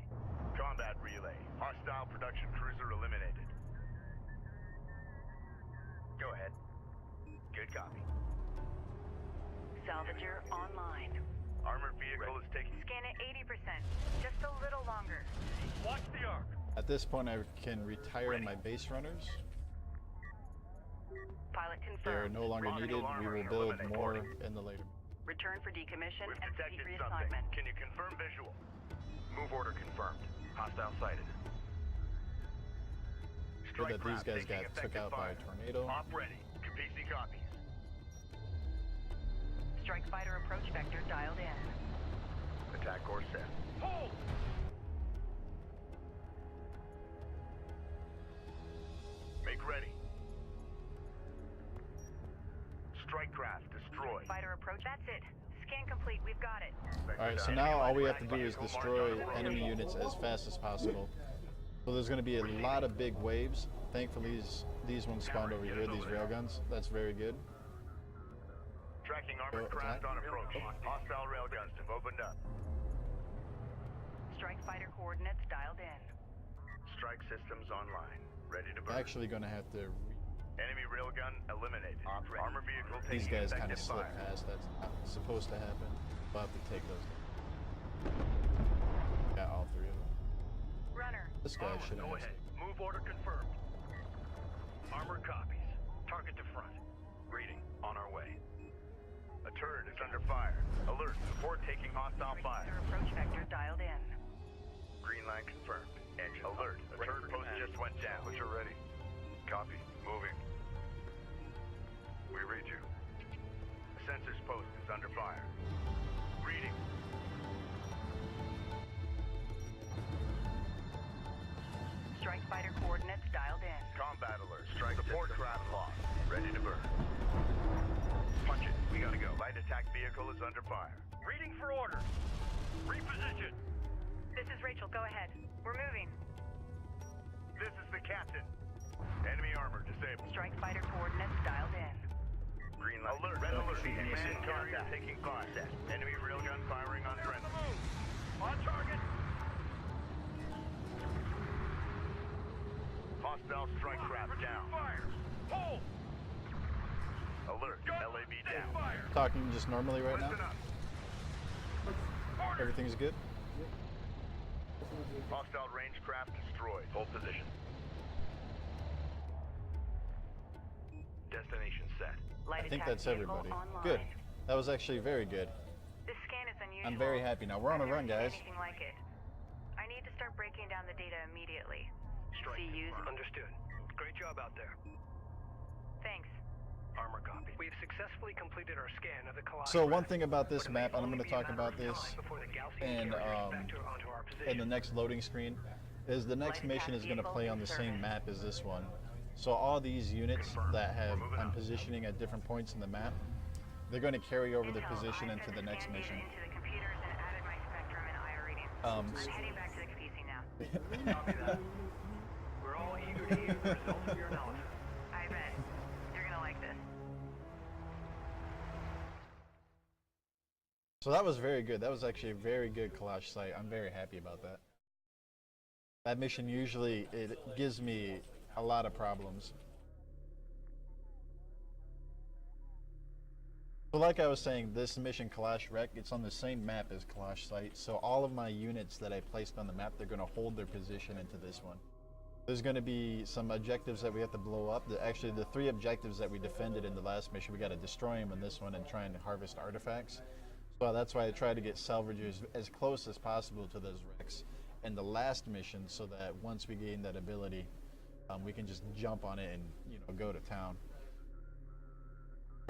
Combat relay. Hostile production cruiser eliminated. Go ahead. Good copy. Salvager online. Armored vehicle is taking... Scan at 80%. Just a little longer. Watch the arc. At this point, I can retire my base runners. Pilot They are confirmed. no longer needed. We will build more in the later. Return for decommission We've and detected fleet something. reassignment. Can you confirm visual? Move order confirmed. Hostile sighted. Good that these craft guys taking got took effective out by a fire. tornado. Op ready. Capesi copies. Strike fighter approach vector dialed in. Attack course set. Hold! strike craft destroyed. Fighter approach. That's it. Scan complete. We've got it. Alright, so now all we have to do is destroy enemy units as fast as possible. So there's going to be a lot of big waves. Thankfully, these ones spawned over here, these railguns. That's very good. Tracking armored craft on approach. Hostile railguns have opened up. Strike fighter coordinates dialed in. Strike systems online. Ready to burn. Actually going to have to... Enemy railgun eliminated. Armor vehicle These taking guys kind of effective slip fire. past. That's not supposed to happen. We'll have to take those down. Got all three of them. Runner. This guy should Go have... ahead. Move order confirmed. Armor copies. Target to front. Reading. On our way. A turret is under fire. Alert. Support taking hostile fire. Fighter approach vector dialed in. Green line confirmed. Engine alert. A turret post just went down. Butcher ready. Copy. Moving. We read you. The sensors post is under fire. Reading. Strike fighter coordinates dialed in. Combat alert. Strike support craft lost. Ready to burn. Punch it. We gotta go. Light attack vehicle is under fire. Reading for orders. Reposition. This is Rachel. Go ahead. We're moving. This is the captain. Enemy armor disabled. Strike fighter coordinates dialed in. Green light. Alert. Red alert. Man carrier taking fire. Enemy railgun firing on friendly. On target. Hostile strike craft down. Fire. Hold. Alert. LAB down. Fire. Talking just normally right now. Listen up. Everything's good. Hostile range craft destroyed. Hold position. Destination set. Light I think attack that's vehicle everybody. online. Good. That was actually very good. This scan is unusual. I'm very happy now. We're on a I've never run, seen guys. Anything like it. I need to start breaking down the data immediately. CUs. Understood. Great job out there. Thanks. Armor copy. We've successfully completed our scan of the Kharak. So one thing about this map, and I'm going to talk about this in in the next loading screen, is the next mission is going to play on the same map as this one. So all these units that have I'm positioning at different points in the map, they're going to carry over the position into the next mission. Into the computers and added my spectrum and IR readings. I'm heading back to the PC now. Copy that. We're all eager to hear the results of your analysis. I bet. You're gonna like this. So that was very good. That was actually a very good collage site. I'm very happy about that. That mission usually, it gives me a lot of problems. So like I was saying, this mission Kalash Rec, it's on the same map as Kalash Site, so all of my units that I placed on the map, they're going to hold their position into this one. There's going to be some objectives that we have to blow up. Actually, the 3 objectives that we defended in the last mission, we got to destroy them in this one and try and harvest artifacts. So that's why I try to get salvagers as close as possible to those wrecks in the last mission, so that once we gain that ability, we can just jump on it and go to town.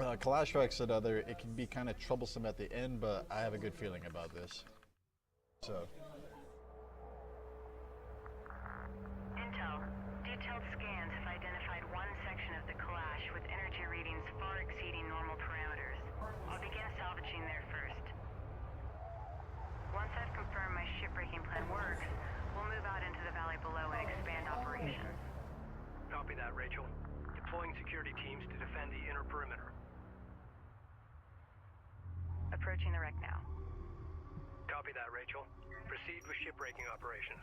Kalash Rec said it can be kind of troublesome at the end, but I have a good feeling about this. So. Intel. Detailed scans have identified one section of the Kalash with energy readings far exceeding normal parameters. I'll begin salvaging there first. Once I've confirmed my shipbreaking plan works, we'll move out into the valley below and expand operations. Copy that, Rachel. Deploying security teams to defend the inner perimeter. Approaching the wreck now. Copy that, Rachel. Proceed with shipbreaking operations.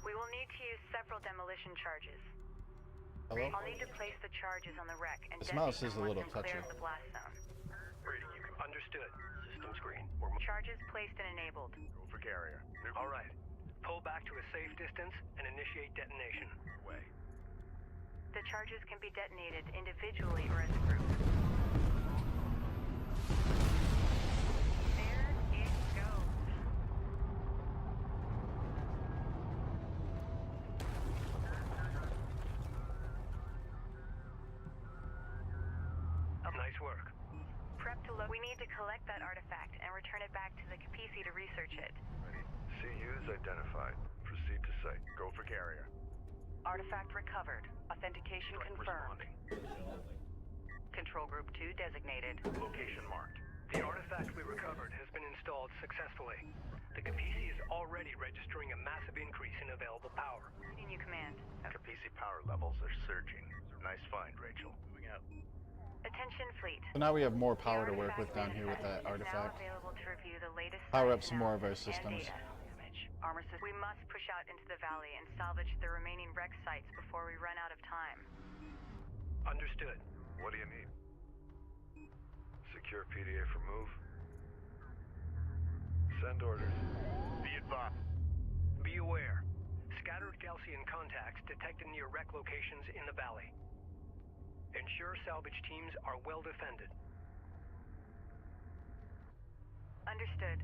We will need to use several demolition charges. Hello? I'll need to place the charges on the wreck and This detonate mouse is them a little once I'm clear touchy. of the blast zone. Understood. System screen. Charges placed and enabled. Go for carrier. All right. Pull back to a safe distance and initiate detonation. Way. The charges can be detonated individually or as a group. There it goes. Nice work. Prep to look. We need to collect that artifact and return it back to the PC to research it. Ready. CUs identified. Proceed to site. Go for carrier. Artifact recovered. Authentication confirmed. Responding. Control Group 2 designated. Location marked. The artifact we recovered has been installed successfully. The Capisi is already registering a massive increase in available power. Reading you, Command. Capisi power levels are surging. Nice find, Rachel. Moving out. Attention, Fleet. So now we have more power to The work with down here with that artifact is artifact. now available to review the latest Power up science some more of our analysis and systems. data. Armor system. We must push out into the valley and salvage the remaining wreck sites before we run out of time. Understood. What do you need? Secure PDA for move. Send orders. Be advised. Be aware. Scattered Gaussian contacts detected near wreck locations in the valley. Ensure salvage teams are well defended. Understood.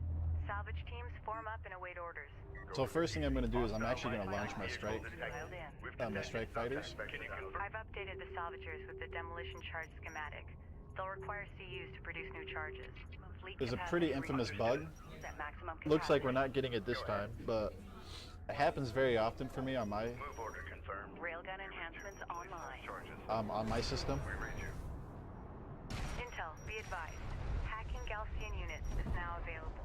Salvage teams form up and await orders. So first thing I'm going to do is I'm actually going to launch my strike fighters. I've updated the salvagers with the demolition charge schematic. They'll require CUs to produce new charges. Fleet There's a capacity pretty infamous bug. is at maximum Looks like we're capacity. not getting it this time, but it happens very often for me on my Move order confirmed. Railgun enhancements online. on my system. We read you. Intel, be advised. Hacking Gaussian units is now available.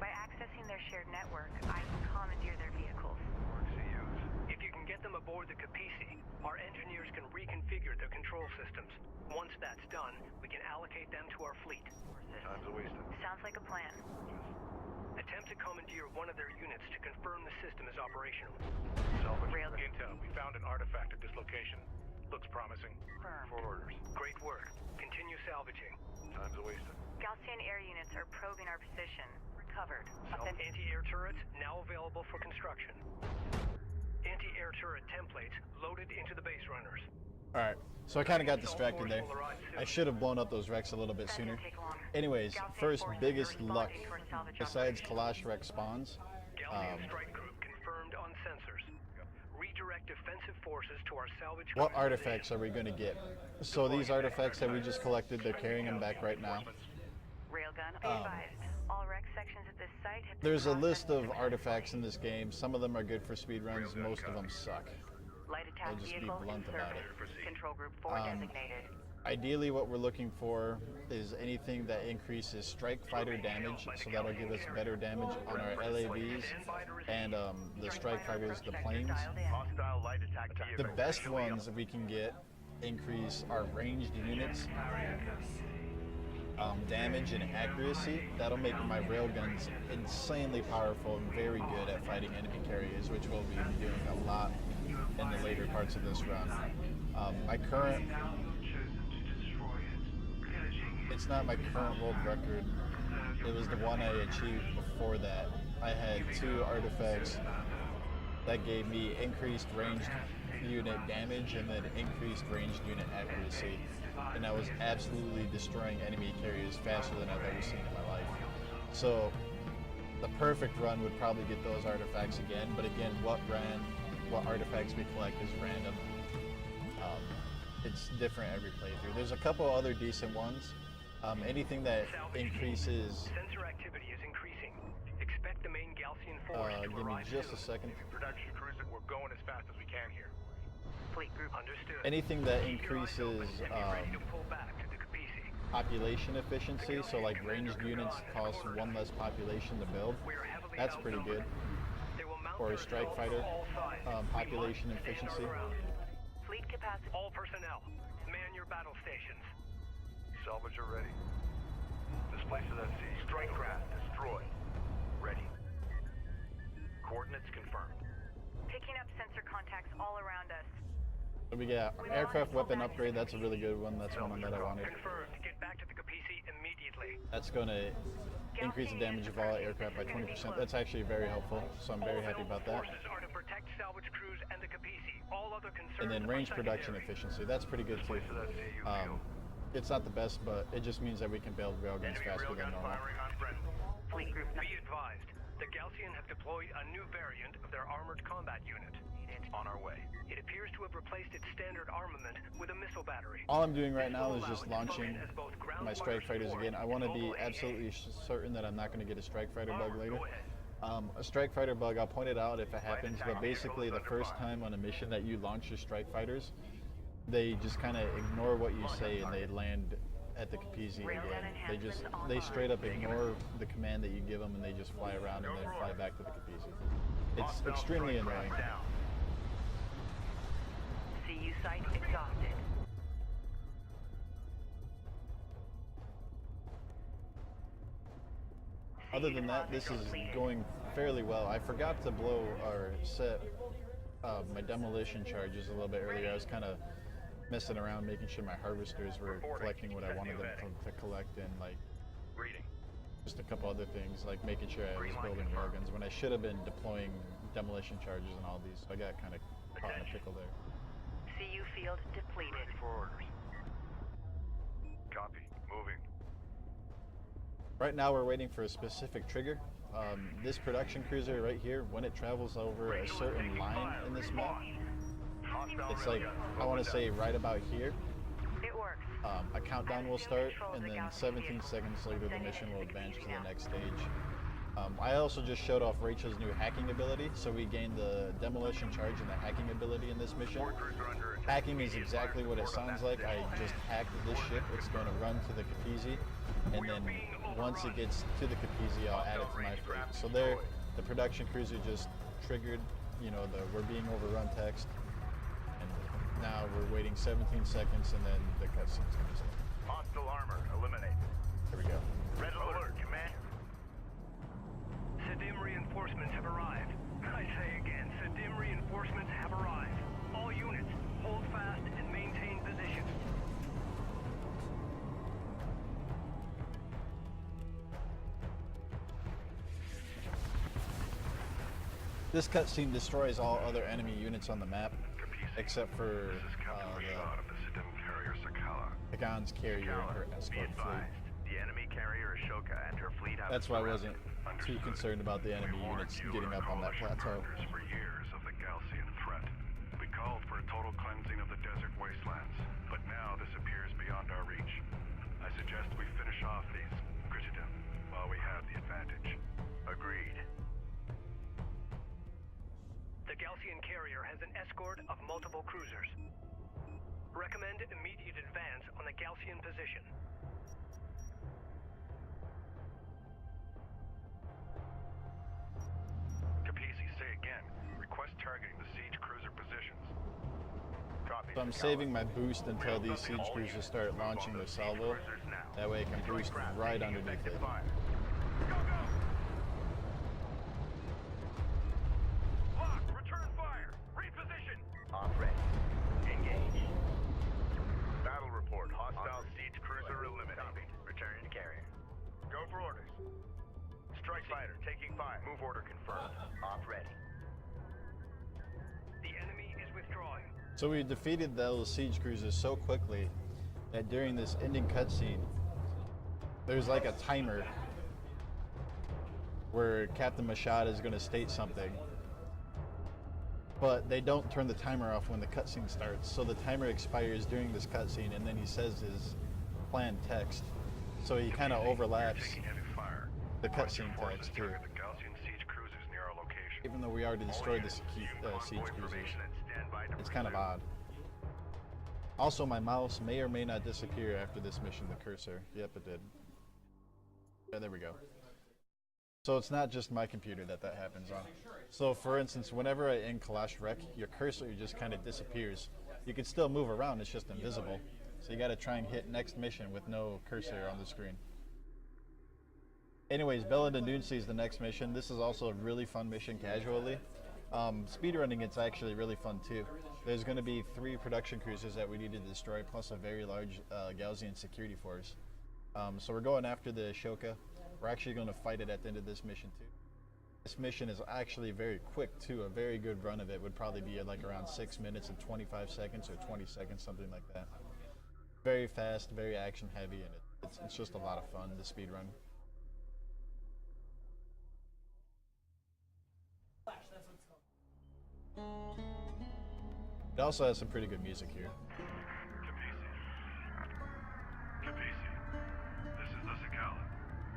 By accessing their shared network, I can commandeer their vehicles. Mark CUs. If you can get them aboard the Capisi, our engineers can reconfigure their control systems. Once that's done, we can allocate them to our fleet. Time's a wasted. Sounds like a plan. Attempt to commandeer one of their units to confirm the system is operational. Salvage. Railgun. Intel. We found an artifact at this location. Looks promising. Confirmed. For orders. Great work. Continue salvaging. Time's a wasted. Gaussian air units are probing our position. Recovered. Anti-air turrets now available for construction. Anti-air turret templates loaded into the base runners. Alright, so I kind of got distracted there. I should have blown up those wrecks a little bit That sooner. didn't take long. Anyways, Gaussian first forces are biggest luck, responding to our salvage besides operation. Kalash wreck spawns, Gaussian strike group confirmed on sensors. Redirect defensive forces to our salvage. what artifacts are we going to get? So these artifacts that we just collected, they're carrying them back right now. Railgun, be advised. All wreck sections at this site have been There's a processed list of and artifacts in this game. Some of them are good for speedruns, most of them suck. Light attack I'll just be vehicle blunt in about service. it. Control Group 4 designated. Ideally, what we're looking for is anything that increases strike fighter damage, so that'll give us better damage on our LAVs and the strike fighters, the planes. Hostile light attack The vehicle. best ones we can get increase our ranged units, damage and accuracy. That'll make my railguns insanely powerful and very good at fighting enemy carriers, which we'll be doing a lot in the later parts of this run. My current, it's not my current world record, it was the one I achieved before that. I had 2 artifacts that gave me increased ranged unit damage and then increased ranged unit accuracy. And I was absolutely destroying enemy carriers faster than I've ever seen in my life. So the perfect run would probably get those artifacts again, but again, what artifacts we collect is random. It's different every playthrough. There's a couple other decent ones. Anything that increases, Sensor activity is increasing. Expect the main Gaussian force to give me arrive just a soon. second. Production crews, we're going as fast as we can here. Fleet group understood. Anything that Keep your eyes open increases and be ready to pull back to the Capisi. population efficiency, so like ranged units cost 1 less population to build. We are heavily That's pretty good. outnumbered. They will mount For a their strike assault fighter, from all sides. We population must stand our efficiency. ground. Fleet capacity. All personnel, man your battle stations. Salvage are ready. Displacer that sea. Strike craft destroyed. Ready. Coordinates confirmed. Picking up sensor contacts all around us. So we got aircraft weapon upgrade. That's a really good one. That's one that I wanted. Confirmed. Get back to the Capisi immediately. That's going to increase the damage of all aircraft by 20%. That's actually very helpful, so I'm very happy about that. Forces are to protect salvage crews and the Capisi. All other concerns And then are range production secondary. efficiency. That's pretty good too. Displacer that CU field. It's not the best, but it just means that we can build railguns Enemy faster than railgun normal. firing on friendly. Fleet Group Be advised, the Gaussian have deployed a new variant of their armored combat unit. On our way. It appears to have replaced its standard armament with a missile battery. All I'm doing right This now will is allow just it to function launching as both ground my strike fire fighters support again. I want to and be mobile absolutely certain that I'm not going to get a strike fighter bug later. Go ahead. A strike fighter bug, I'll point it out if it happens, but basically the first time on a mission that you launch your strike fighters, they just kind of ignore what you say and they land at the Capizzi again. They straight up ignore the command that you give them and they just fly around and then fly back to the Capizzi. It's extremely annoying. CU site exhausted. Other than that, this is going fairly well. I forgot to blow or set my demolition charges a little bit earlier. I was kind of messing around, making sure my harvesters were collecting what I wanted them to collect, and like just a couple other things, like making sure I was building railguns when I should have been deploying demolition charges and all these. So I got kind of caught in a pickle there. CU field depleted. Ready for orders. Copy. Moving. Right now we're waiting for a specific trigger. This production cruiser right here, when it travels over a certain line in this map, it's like, I want to say right about here, It works. a countdown will start, and then 17 seconds later the mission will advance to the next stage. I also just showed off Rachel's new hacking ability, so we gained the demolition charge and the hacking ability in this mission. Hacking is exactly what it sounds like. I just hacked this ship. It's going to run to the Capizzi, and then once it gets to the Capizzi, I'll add it to my fleet. So there, the production cruiser just triggered, you know, the "we're being overrun" text, and now we're waiting 17 seconds, and then the cutscene's going to start. Hostile armor. Eliminate. There we go. Red alert, command. Sedim reinforcements have arrived. I say again, Sedim reinforcements have arrived. All units, hold fast and maintain position. This cutscene destroys all other enemy units on the map, except for the Pagan's carrier and her escort fleet. The enemy carrier Ashoka and her fleet have That's why I wasn't too concerned about the enemy units getting up on that plateau. For years of the Galcian threat. We called for a total cleansing of the desert wastelands, but now this appears beyond our reach. I suggest we finish off these Gritidim while we have the advantage. Agreed. The Galcian carrier has an escort of multiple cruisers. Recommend immediate advance on the Galcian position. Capizzi, say again. Request targeting the siege cruiser positions. Copy. So I'm saving my boost until these siege cruisers start launching their salvo. That way I can boost right underneath it. Go, go! Lock! Return fire! Reposition! Off ready. Engage. Battle report. Hostile siege cruiser eliminated. Return to carrier. Go for orders. Strike fighter taking fire. Move order confirmed. Off ready. The enemy is withdrawing. So we defeated those siege cruisers so quickly that during this ending cutscene, there's like a timer where Captain Mashad is going to state something, but they don't turn the timer off when the cutscene starts. So the timer expires during this cutscene, and then he says his planned text. So he kind of overlaps the cutscene text too. Even though we already destroyed the siege cruisers, it's kind of odd. Also, my mouse may or may not disappear after this mission, the cursor. Yep, it did. Yeah, there we go. So it's not just my computer that happens on. So for instance, whenever I end Kalash Rec, your cursor just kind of disappears. You can still move around, it's just invisible. So you gotta try and hit next mission with no cursor on the screen. Anyways, Bella Dundunsey is the next mission. This is also a really fun mission casually. Speedrunning, it's actually really fun too. There's going to be 3 production cruisers that we need to destroy, plus a very large Galcian security force. So we're going after the Ashoka. We're actually going to fight it at the end of this mission too. This mission is actually very quick too. A very good run of it would probably be like around 6 minutes and 25 seconds or 20 seconds, something like that. Very fast, very action heavy, and it's just a lot of fun to speedrun. It also has some pretty good music here. Capizzi, this is the Sakala.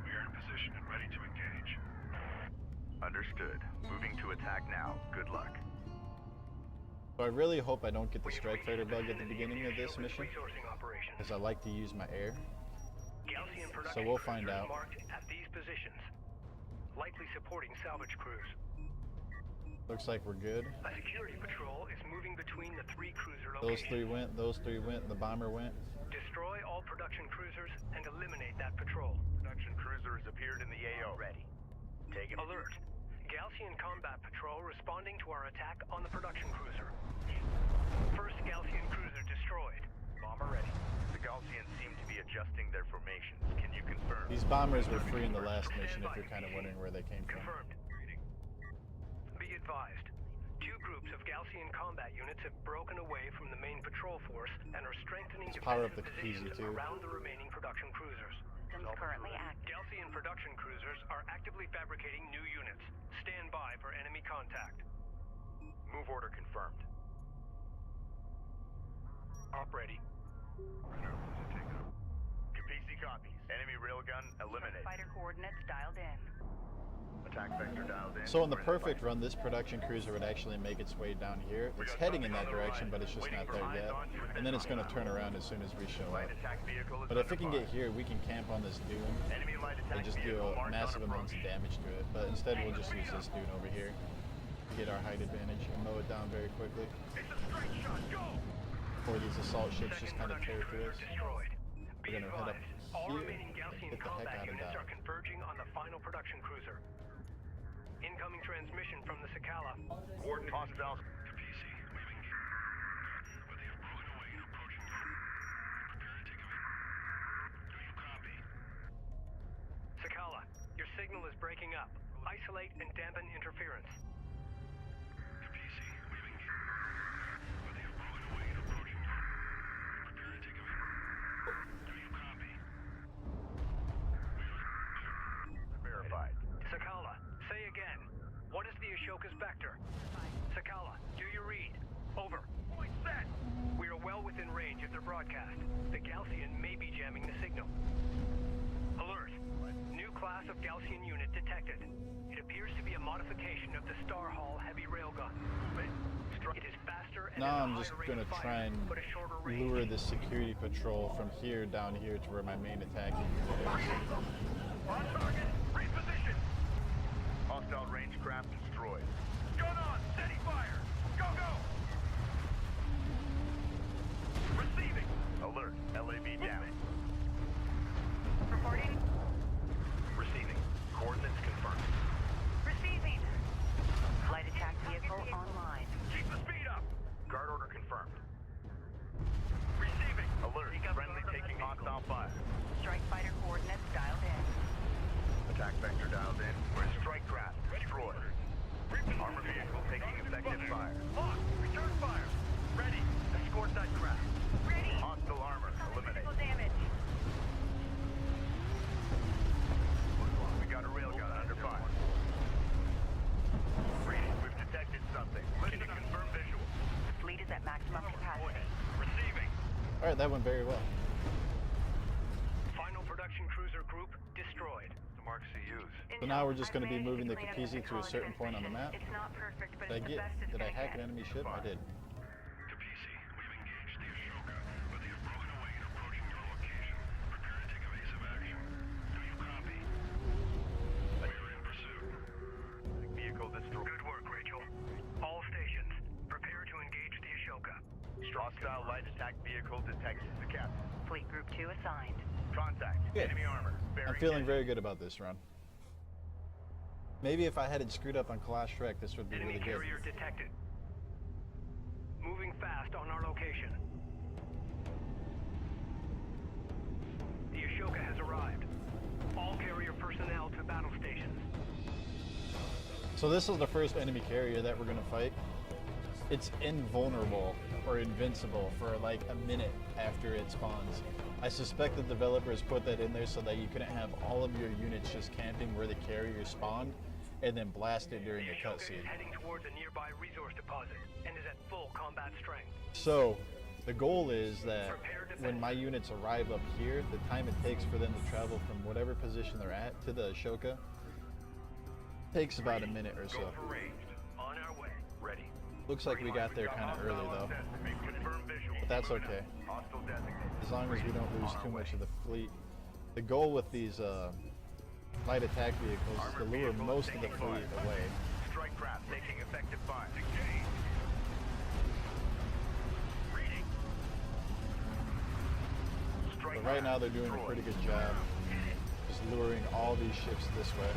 We are in position and ready to engage. Understood. Moving to attack now. Good luck. So I really hope I don't get the strike fighter bug at the beginning of this mission, because I like to use my air. So we'll find out. Marked at these positions, likely supporting salvage crews. Looks like we're good. A security patrol is moving between the 3 cruiser Those locations. those three went, the bomber went. Destroy all production cruisers and eliminate that patrol. Production cruiser has appeared in the AO. Ready. Take it. Alert. Galcian combat patrol responding to our attack on the production cruiser. First Galcian cruiser destroyed. Bomber ready. The Galcians seem to be adjusting their formations. Can you confirm? These bombers were free in the last mission if you're kind of wondering where they came from. Confirmed. Be advised. 2 groups of Galcian combat units have broken away from the main patrol force and are strengthening Let's power up defensive the Kapisi positions too. around the remaining production cruisers. Systems currently active. Galcian production cruisers are actively fabricating new units. Stand by for enemy contact. Move order confirmed. Op ready. Kapisi copies. Enemy railgun eliminated. Fighter coordinates dialed in. Attack vector dialed in. So in the perfect run, this production cruiser would actually make its way down here. It's heading in that direction, but it's just not there yet. And then it's going to turn around as soon as we show up. But if we can get here, we can camp on this dune Enemy light attack and just do vehicle marked massive on amounts of approach. damage to it. But instead, we'll just use this dune over here to get our height advantage and mow it down very quickly. It's a straight shot. Go! Before these assault ships just kind of tear through us. Destroyed. Be We're going to head up advised. All here remaining and Galcian get the heck combat out of units that. are converging on the final production cruiser. Incoming transmission from the Sakala. Coordinate hostiles. Sakala, your signal is breaking up. Isolate and dampen interference. Verified. Sakala, say again. What is the Ashoka's vector? Sakala, do you read? Over. Point set! We are well within range of their broadcast. The Galcian may be jamming the signal. Alert. New class of Galcian unit detected. It appears to be a modification of the Star Hall heavy railgun. It is faster and Now has a I'm just higher going rate to of try fire, and but a shorter range. lure the security patrol from here down here to where my main attacking unit is. On target. Reposition. Hostile range craft destroyed. Gun on. Steady fire. Go, go. Receiving. Alert. LAV damage. Reporting. Receiving. Coordinates confirmed. Receiving. Light attack vehicle online. Keep the speed up. Guard order confirmed. Receiving. Alert. Friendly taking hostile fire. Strike fighter coordinates dialed in. Attack vector dialed in. We're strike craft. Destroyed. Armor vehicle taking effective fire. Lock. Return fire. Ready. Escort that craft. Ready. Hostile armor. Eliminate. Critical damage. We got a railgun under fire. Reading. We've detected something. Can you confirm visual? Fleet is at maximum capacity. Receiving. All right, that went very well. Final production cruiser group destroyed. The marks to use. So now we're just going to be I've moving the managed to clean up Kapisi to a the certain point on the map. It's not perfect, but Did I it's the best it's did I gonna hack get. an enemy ship? I did. Kapisi, we've engaged the Ashoka, but they have broken away and approaching your location. Prepare to take evasive action. Do you copy? We are in pursuit. Vehicle destroyed. Good work, Rachel. All stations, prepare to engage the Ashoka. Hostile light attack vehicle detected. The captain. Fleet Group 2 assigned. Contact. Good. Enemy armor. I'm feeling very good about this run. Maybe if I hadn't screwed up on Clash Shrek, this would be Enemy really good. carrier detected. Moving fast on our location. The Ashoka has arrived. All carrier personnel to battle stations. So this is the first enemy carrier that we're going to fight. It's invulnerable or invincible for like a minute after it spawns. I suspect the developers put that in there so that you couldn't have all of your units just camping where the carrier spawned and then blast it during a The Ashoka cutscene. is heading towards a nearby resource deposit and is at full combat strength. So the goal is that when my units arrive up here, the time it takes for them to travel from whatever position they're at to the Ashoka takes about a minute or so. Go for ranged. On our way. Ready. Looks like we got there kind of early though, but that's okay. As long as we don't lose too much of the fleet. The goal with these light attack vehicles is to lure most of the fleet away. Strike craft taking effective fire. But right now they're doing a pretty good job just luring all these ships this way.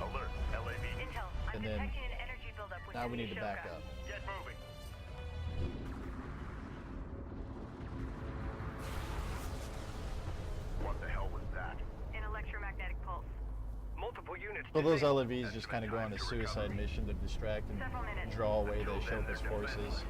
Alert, LAV. Intel, I'm And then detecting an energy buildup within now we the need to back Ashoka. up. Get moving. What the hell was that? An electromagnetic pulse. Multiple units. Well, those LAVs just kind of go on a suicide mission to distract and draw away the Ashoka's forces.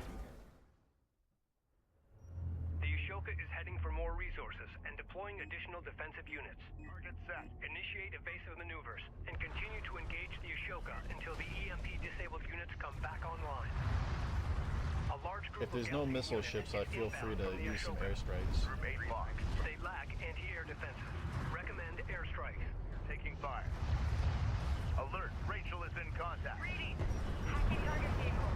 The Ashoka is heading for more resources and deploying additional defensive units. Target set. Initiate evasive maneuvers and continue to engage the Ashoka until the EMP disabled units come back online. A large group If there's of no Galaxy missile units ships, is I feel inbound free to from the use some Ashoka. airstrikes. Group 8 locked. They lack anti-air defenses. Recommend airstrikes. Taking fire. Alert, Rachel is in contact. Reading. Hacking target vehicle.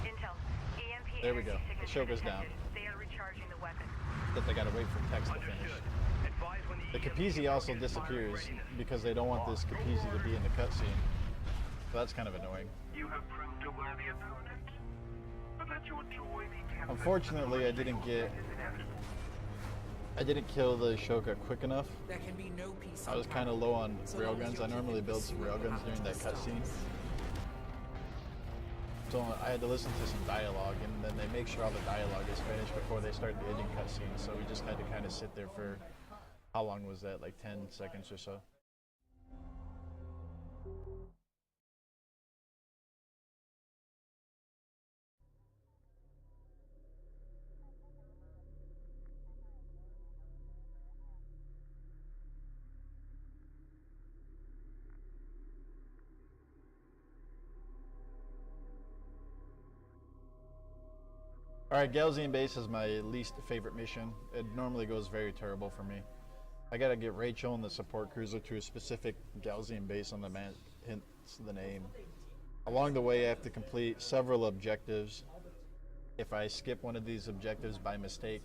Intel, EMP There we go. energy The signature Ashoka's down. detected. They are recharging the weapon. That they gotta wait for text to finish. Understood. Advise when The EMP Capizzi also target is firing disappears readiness. because they don't want this Capizzi to be in the cutscene. So that's kind of annoying. You have proved a worthy opponent. But let your joy be tempered. Unfortunately, I didn't kill the Ashoka quick enough. There can be no peace. I was kind of low on railguns. I normally build some railguns during that cutscene. So I had to listen to some dialogue, and then they make sure all the dialogue is finished before they start the ending cutscene. So we just had to kind of sit there for, how long was that? Like 10 seconds or so. Alright, Galzian Base is my least favorite mission. It normally goes very terrible for me. I gotta get Rachel and the support cruiser to a specific Galzian Base on the map, hence the name. Along the way I have to complete several objectives. If I skip one of these objectives by mistake,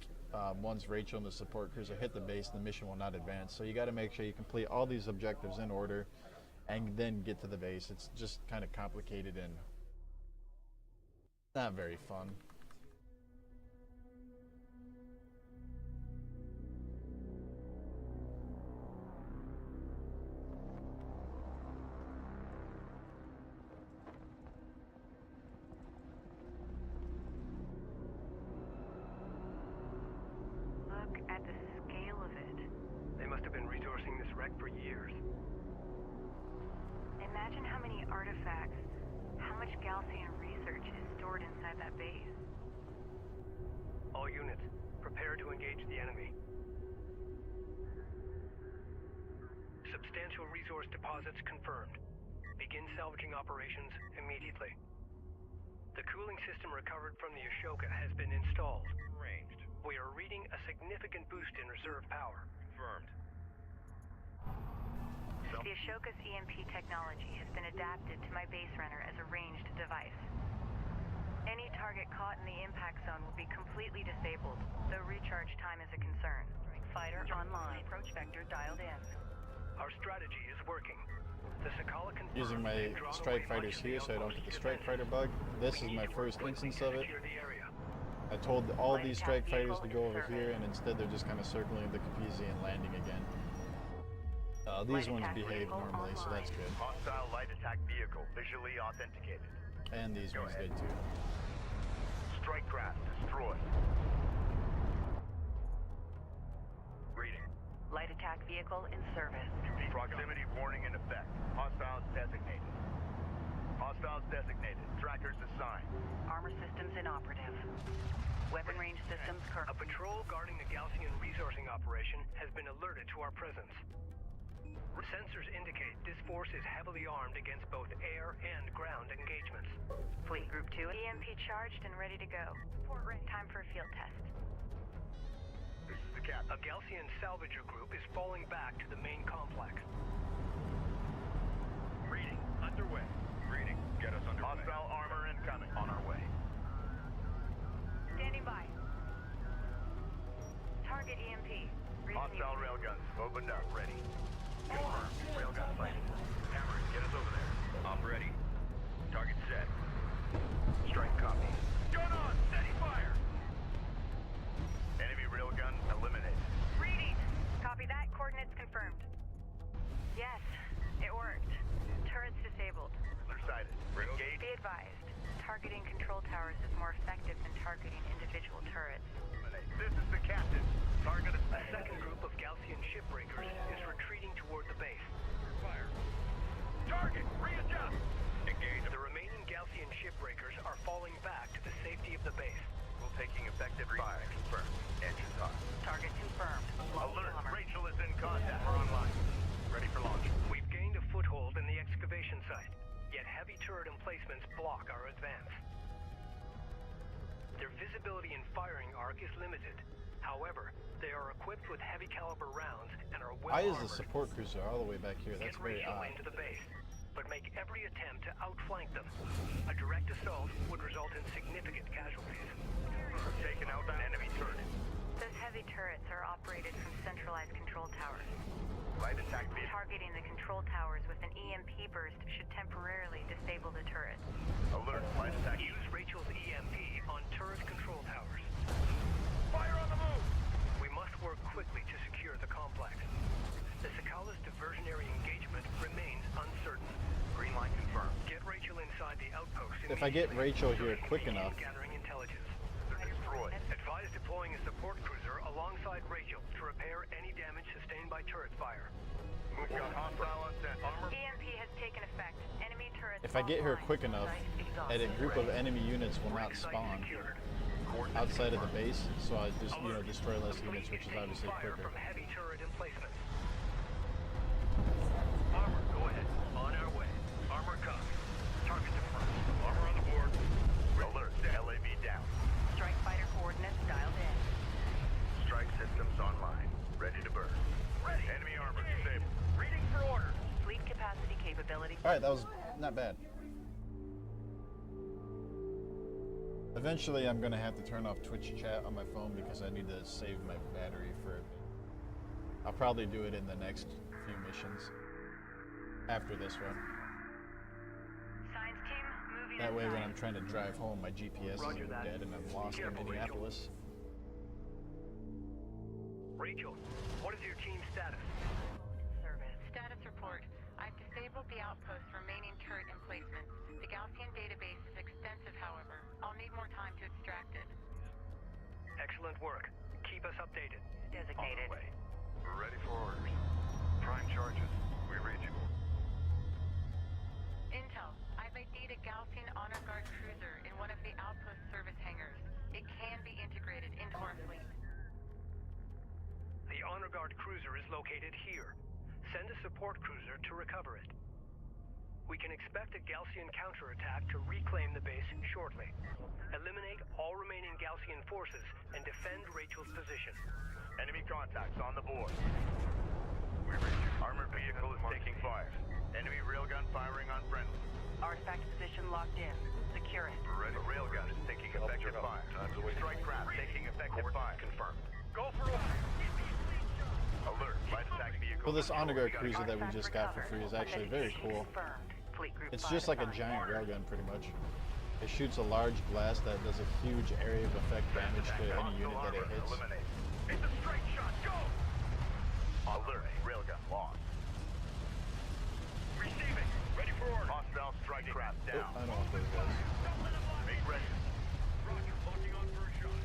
once Rachel and the support cruiser hit the base, the mission will not advance. So you gotta make sure you complete all these objectives in order and then get to the base. It's just kind of complicated and not very fun. Look at the scale of it. They must have been resourcing this wreck for years. Imagine how many artifacts, how much Galcian research is stored inside that base. All units, prepare to engage the enemy. Substantial resource deposits confirmed. Begin salvaging operations immediately. The cooling system recovered from the Ashoka has been installed. Ranged. We are reading a significant boost in reserve power. Confirmed. The Ashoka's EMP technology has been adapted to my base runner as a ranged device. Any target caught in the impact zone will be completely disabled, though recharge time is a concern. Fighter online. Approach vector dialed in. Our strategy is working. The Sakala confirmed Using my they've drawn strike away fighters much of the here so I don't get the outpost strike defenses. fighter bug. This is We my need to first work quickly instance of to it. secure the area. I told all Light these attack strike fighters to vehicle go in over here, service. and instead they're just kind of circling the Capizzi and landing again. These Light ones attack behave vehicle normally, so that's good. Hostile light attack vehicle visually authenticated. And these ones did too. Strike craft destroyed. Reading. Light attack vehicle in service. Proximity warning in effect. Hostiles designated. Hostiles designated. Trackers assigned. Armor systems inoperative. Weapon range systems A patrol guarding the Galcian resourcing operation has been alerted to our presence. Sensors indicate this force is heavily armed against both air and ground engagements. Fleet Group 2 EMP charged and ready to go. Time for a field test. This is the captain. A Galcian salvager group is falling back to the main complex. Reading. Underway. reading. Get us under hostile armor incoming. On our way. Standing by. Target EMP. Hostile railguns opened up. Ready. Confirmed. Railgun sighted. Hammer, get us over there. I'm ready. Target set. Strike copy. Gun on! Steady fire! Enemy railgun eliminated. Reading. Copy that. Coordinates confirmed. Yes, it worked. Turrets disabled. They're sighted. Engage. Be advised. Targeting control towers is more effective than targeting individual turrets. This is the captain. Target A second group of Gaussian shipbreakers is retreating toward the base. fire. Target! Readjust! Engage. The remaining Gaussian shipbreakers are falling back to the safety of the base. We're taking effective fire. Confirmed. Engines on. Target confirmed. Alert! Rachel is in contact. We're online. Ready for launch. We've gained a foothold in the excavation site, yet heavy turret emplacements block our advance. Their visibility and firing arc is limited. However, they are equipped with heavy caliber rounds and are well Why is armored. the support cruiser all the way back here? That's Get very Rachel odd. into the base, but make every attempt to outflank them. A direct assault would result in significant casualties. Taking out an enemy turret. Those heavy turrets are operated from centralized control towers. Light attack vehicle. Targeting the control towers with an EMP burst should temporarily disable the turrets. Alert! Light attack. Use Rachel's EMP on turret control towers. Fire on the move! We must work quickly to secure the complex. The Sakala's diversionary engagement remains uncertain. Green light confirmed. Get Rachel inside the outpost If I get immediately Rachel so here we can quick begin enough. gathering intelligence. They're destroyed. Advise deploying a support cruiser alongside Rachel to repair any damage sustained by turret fire. We've got hostile on scent. Armor. EMP has taken effect. Enemy turrets If I get her offline. quick enough, Site and a exhausted. group of enemy units will not Ring site spawn secured. outside of the base, so I just, you know, Alert. destroy less The units, fleet which is taking obviously fire quicker. from heavy turret emplacements. Armor, go ahead. On our way. Armor comes. Target confirmed. Armor on the board. Alert. LAV down. Strike fighter coordinates dialed in. Strike systems online. Ready to burn. Ready. Enemy armor disabled. Reading for order. Fleet capacity capability. Alright, that was not bad. Eventually I'm gonna have to turn off Twitch chat on my phone because I need to save my battery for a bit. I'll probably do it in the next few missions. After this one. Science team moving That way when inside. I'm trying to drive home, my GPS Roger isn't that. dead and I'm lost in Careful, Rachel. Minneapolis. Rachel, what is your team's status? Service. Status report. I've disabled the outpost's remaining turret emplacements. The Gaussian database is extensive, however. I'll need more time to extract it. Excellent work. Keep us updated. Designated. On the way. We're ready for orders. Prime charges. We read you. Intel. I've ID'd a Gaussian honor guard cruiser in one of the outpost service hangars. It can be integrated into our fleet. The Honor Guard cruiser is located here. Send a support cruiser to recover it. We can expect a Gaussian counterattack to reclaim the base shortly. Eliminate all remaining Gaussian forces and defend Rachel's position. Enemy contacts on the board. We read you. Armored vehicle is taking fire. Enemy railgun firing on friendly. Artifact position locked in. Secure it. Ready. The railgun is taking effective fire. Strike craft taking effective fire. Confirmed. Go for order. Alert. Light attack vehicle. Well, this Honor Guard control. cruiser that we just got for free is actually very cool. It's just like a giant railgun, pretty much. It shoots a large blast that does a huge area of effect damage to any unit that it hits. Eliminate. It's a straight shot. Go. Alert. Railgun lost. Receiving. Ready for order. Hostile strike craft Oh, down. I don't want those guys. Make ready. Roger. Launching on first shot.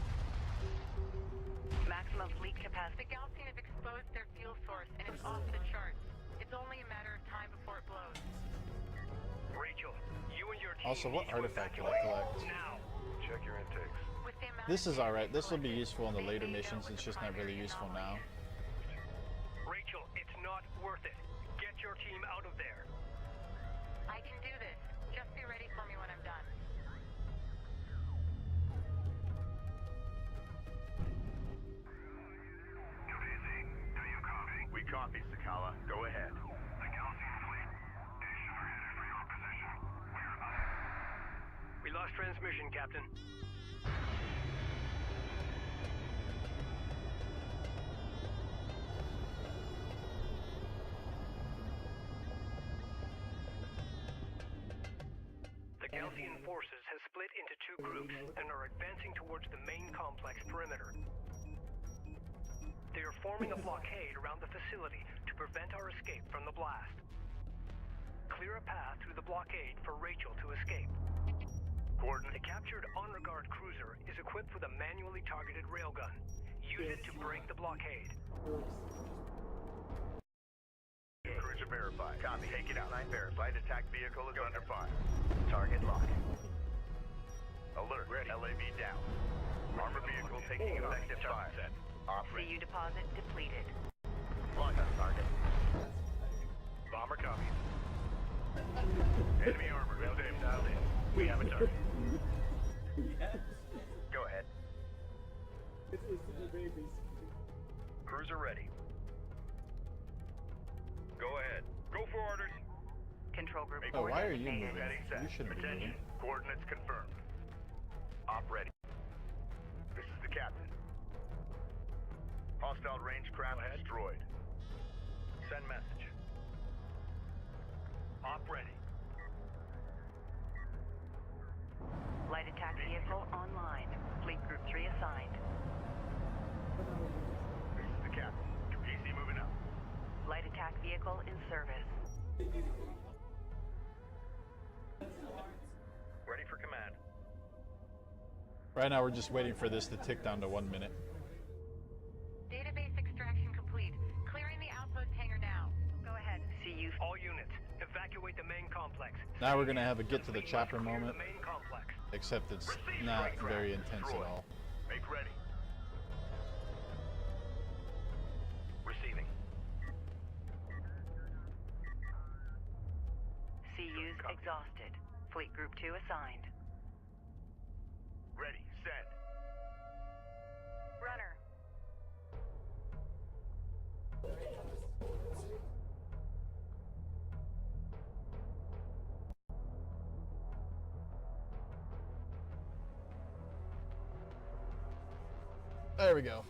Maximum fleet capacity. The Gaussian have exposed their fuel source and it's off the charts. It's only a matter of time before it blows. Rachel, you and your team Also, what need to artifact did I evacuate collect? now. Check your intakes. With the amount This of is alright. damage This will be collected, useful in the they later may know missions. what It's the just not really primary useful anomaly now. is. Rachel, it's not worth it. Get your team out of there. I can do this. Just be ready for me when I'm done. We copy, Sakala. Go ahead. The Gaussian fleet. Nation are headed for your position. We transmission, Captain. The Galcian forces have split into two groups and are advancing towards the main complex perimeter. They are forming a blockade around the facility to prevent our escape from the blast. Clear a path through the blockade for Rachel to escape. The captured honor guard cruiser is equipped with a manually targeted railgun. Use it to break the blockade. Cruiser verified. Copy. Take it out. Line verified. Attack vehicle is under fire. Target locked. Alert. Ready. LAV down. Armor vehicle taking effective fire. CU deposit depleted. Lock on target. Bomber copies. Enemy armor. Rail team dialed in. We have a target. Go ahead. Cruiser ready. Go ahead. Go for orders. Control group. Oh, why are you coordinates moving? Heading set. You shouldn't be Attention. moving. Coordinates confirmed. Op ready. This is the captain. Hostile range craft destroyed. Send message. Op ready. Light attack vehicle online. Fleet group 3 assigned. This is the captain. PC moving up. Light attack vehicle in service. Ready for command. Right now we're just waiting for this to tick down to 1 minute. Database extraction complete. Clearing the outpost hangar now. Go ahead. CU. All units, evacuate the main complex. Now we're gonna have a get to the chopper Clear moment, the main complex. except it's not very intense at all. Make ready. Receiving. CU's exhausted. Fleet group 2 assigned. Ready. Send. Runner. There we go.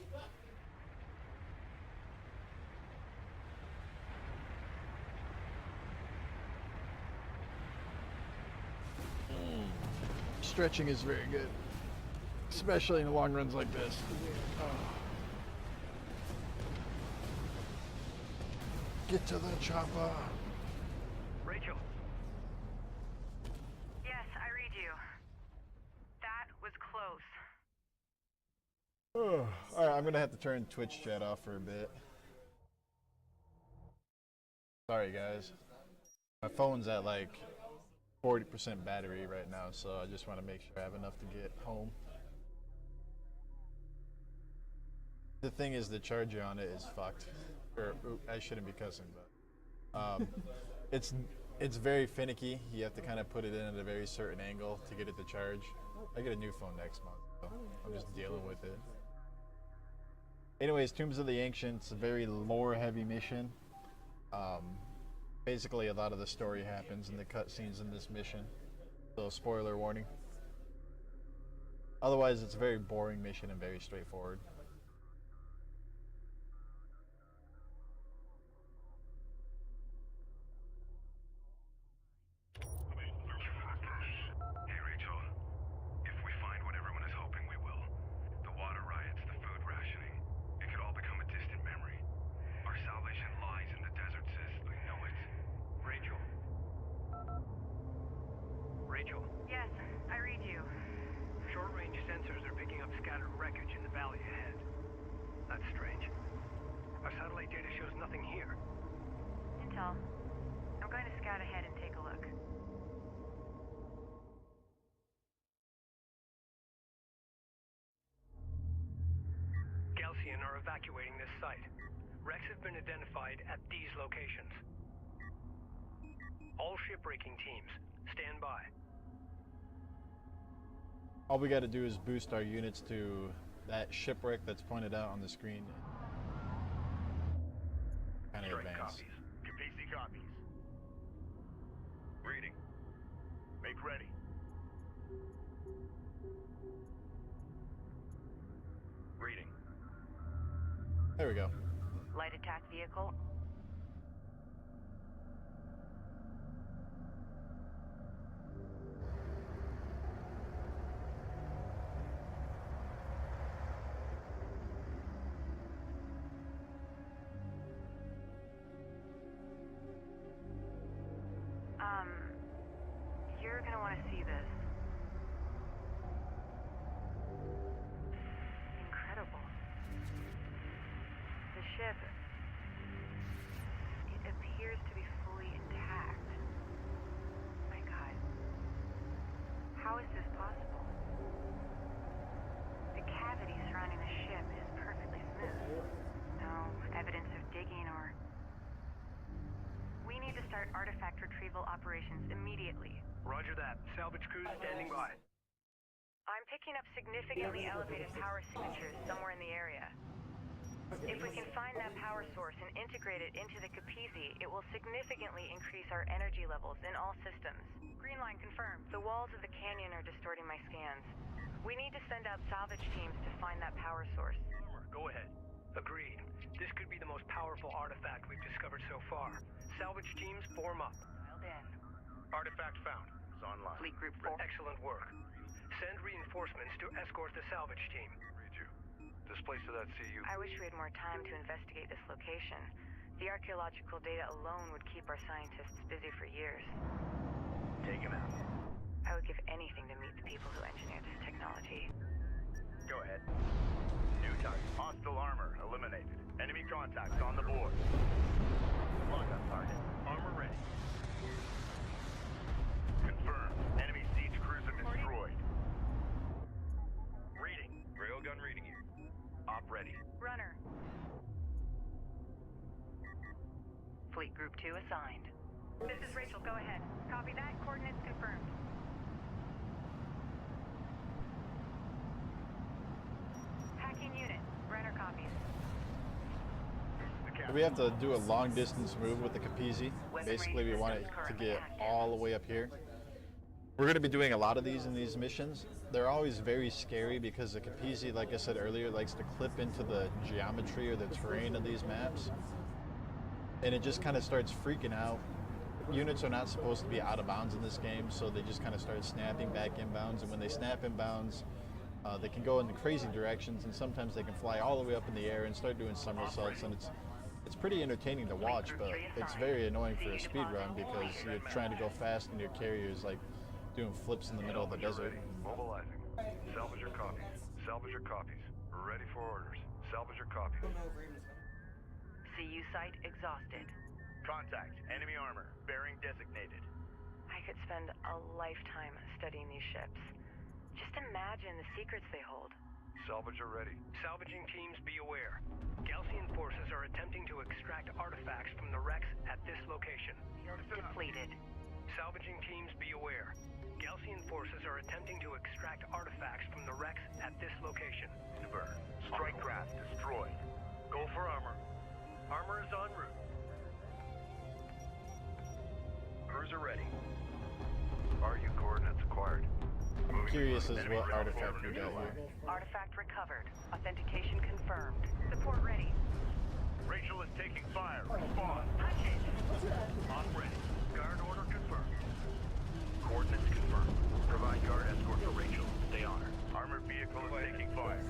Stretching is very good, especially in long runs like this. Get to the chopper. Rachel, Yes, I read you. That was close. Alright, I'm gonna have to turn Twitch chat off for a bit. Sorry guys. My phone's at like 40% battery right now, so I just want to make sure I have enough to get home. The thing is, the charger on it is fucked. Or, I shouldn't be cussing, but it's very finicky. You have to kind of put it in at a very certain angle to get it to charge. I get a new phone next month, so I'm just dealing with it. Anyways, Tombs of the Ancients, a very lore-heavy mission. Basically, a lot of the story happens in the cutscenes in this mission. So, spoiler warning. Otherwise, it's a very boring mission and very straightforward. Hey Rachel, if we find what everyone is hoping we will, the water riots, the food rationing, it could all become a distant memory. Our salvation lies in the desert, sis. I know it. Rachel. Rachel, Yes, I read you. short-range sensors are picking up scattered wreckage in the valley ahead. That's strange. Our satellite data shows nothing here. Intel. I'm going to scout ahead and take a look. Galcian are evacuating this site. Wrecks have been identified at these locations. All shipbreaking teams, stand by. All we got to do is boost our units to that shipwreck that's pointed out on the screen. Kind of Strike advance. copies. PC copies. Reading. Make ready. Reading. There we go. Light attack vehicle. You're gonna want to see this. Incredible. The ship, it appears to be fully intact. My God. How is this possible? The cavity surrounding the ship is perfectly smooth. No evidence of digging or... We need to start artifact retrieval operations immediately. Roger that. Salvage crews standing by. I'm picking up significantly elevated power signatures somewhere in the area. If we can find that power source and integrate it into the Capizzi, it will significantly increase our energy levels in all systems. Green line confirmed. The walls of the canyon are distorting my scans. We need to send out salvage teams to find that power source. Go ahead. Agreed. This could be the most powerful artifact we've discovered so far. Salvage teams form up. Dialed in. Artifact found. It's online. Fleet Group 4. Excellent work. Send reinforcements to escort the salvage team. Read you. Displace to that CU. I wish we had more time to investigate this location. The archaeological data alone would keep our scientists busy for years. Take him out. I would give anything to meet the people who engineered this technology. Go ahead. New target. Hostile armor eliminated. Enemy contacts on the board. Lock up target. Armor ready. Confirmed. Enemy siege cruiser destroyed. Reading. Railgun reading you. Op ready. Runner. Fleet Group 2 assigned. This is Rachel, go ahead. Copy that, coordinates confirmed. Hacking unit. Runner copies. We have to do a long distance move with the Capizzi. Basically, we want it to get all the way up here. We're going to be doing a lot of these in these missions. They're always very scary because the Capizzi, like I said earlier, likes to clip into the geometry or the terrain of these maps. And it just kind of starts freaking out. Units are not supposed to be out of bounds in this game, so they just kind of start snapping back inbounds. And when they snap inbounds, they can go in the crazy directions, and sometimes they can fly all the way up in the air and start doing somersaults. And it's pretty entertaining to watch, but it's very annoying for a speed run because you're trying to go fast and your carrier is like doing flips in the middle of the desert. Mobilizing. Salvage your copies. Salvage your copies. Ready for orders. Salvage your copies. CU site exhausted. Contact. Enemy armor. Bearing designated. I could spend a lifetime studying these ships. Just imagine the secrets they hold. Salvager ready. Salvaging teams, be aware. Galcian forces are attempting to extract artifacts from the wrecks at this location. Field depleted. Salvaging teams, be aware. Galcian forces are attempting to extract artifacts from the wrecks at this location. Strike craft destroyed. Go for armor. Armor is en route. Cruiser ready. RU coordinates acquired. I'm curious as what artifact we got here. Artifact recovered. Authentication confirmed. Support ready. Rachel is taking fire. Respond. On ready. Guard order confirmed. Coordinates confirmed. Provide guard escort for Rachel. Stay on her. Armored vehicle is taking fire.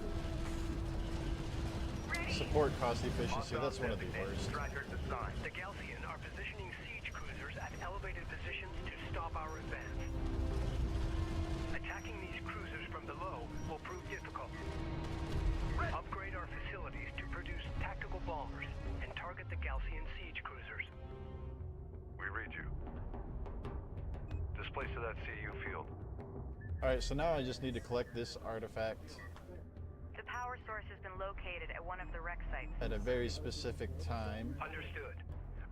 Support cost efficiency, that's one of the worst. Strikers assigned. The Galcian are positioning siege cruisers at elevated positions to stop our advance. Attacking these cruisers from below will prove difficult. Upgrade our facilities to produce tactical bombers and target the Galcian siege cruisers. We read you. Displace to that CU field. Alright, so now I just need to collect this artifact The power source has been located at one of the wreck sites. at a very specific time. Understood.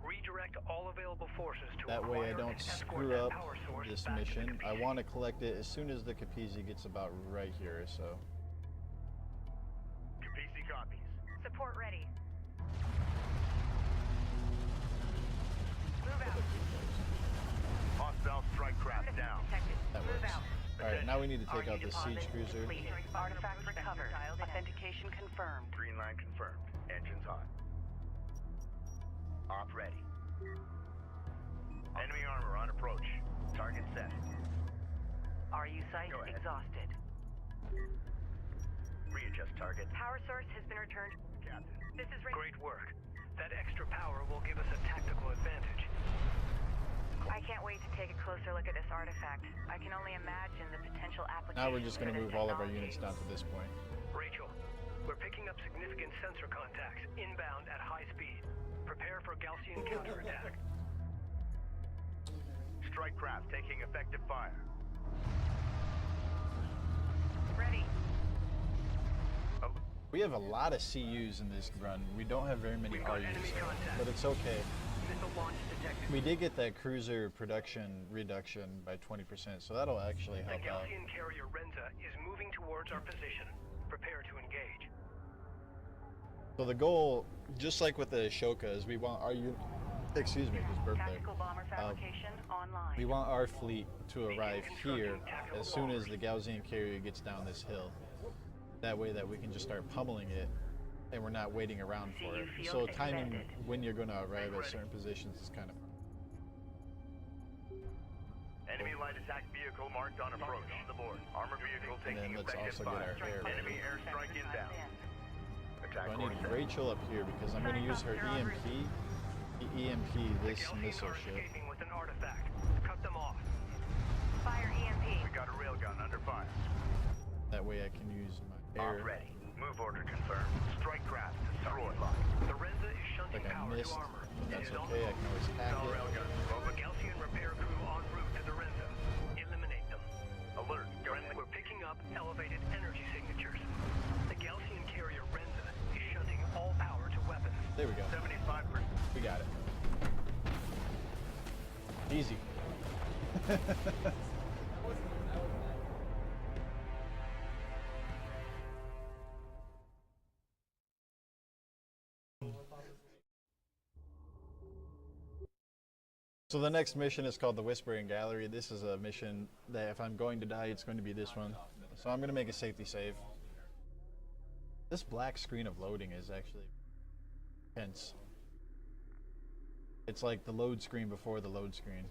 Redirect all available forces to That way I acquire don't and escort screw that up power source this back to the mission. I Capizzi. want to collect it as soon as the Capizzi gets about right here, so. Capizzi copies. Support ready. Move out. Hostile strike craft down. Detected. That Move works. out. Alright, now Now we need to take RE out the deposit siege cruiser. complete. Artifact recovered. Authentication confirmed. Green line confirmed. Engines hot. Op ready. Enemy armor on approach. Target set. RU site Go ahead. exhausted. Readjust target. Power source has been returned. Captain. This is Great work. That extra power will give us a tactical advantage. I can't wait to take a closer look at this artifact. I can only imagine the potential applications. Now we're just going to for this move all of our technology. units down to this point. Rachel, we're picking up significant sensor contacts inbound at high speed. Prepare for Gaussian counterattack. Strike craft taking effective fire. Ready. We have a lot of CUs in this run. We don't have very many We've got RUs, enemy contact. but it's okay. Missile launch detected. We did get that cruiser production reduction by 20%, so that'll actually The help out. Gaussian carrier Renza is moving towards our position. Prepare to engage. So the goal, just like with the Ashoka, is we want our excuse me, his birthday. Tactical bomber fabrication online. We want our fleet to arrive here as soon as the Gaussian carrier gets down this hill. That way that we can just start pummeling it and we're not waiting around for it. So timing when you're going to arrive at certain positions is kind of Enemy light attack vehicle marked on approach. The board. Armor vehicle And taking then let's effective also get fire. our air ready. Enemy airstrike inbound. Attack So I course need set. Rachel up here because I'm going to use her EMP. EMP this Gaussian missile are ship. escaping with an artifact. Cut them off. Fire EMP. We got a railgun under fire. That way I can use my air. Op ready. Move order confirmed. Strike craft destroyed. The Renza is shunting Like I power missed, to armor. but that's It is on okay. I can always hack Cell it. railgun. A Gaussian repair crew en route to the Renza. Eliminate them. Alert. We're picking up elevated energy signatures. The Gaussian carrier Renza is shunting all power to weapons. There we go. 75%. We got it. Easy. So the next mission is called the Whispering Gallery. This is a mission that if I'm going to die, it's going to be this one. So I'm going to make a safety save. This black screen of loading is actually tense. It's like the load screen before the load screen.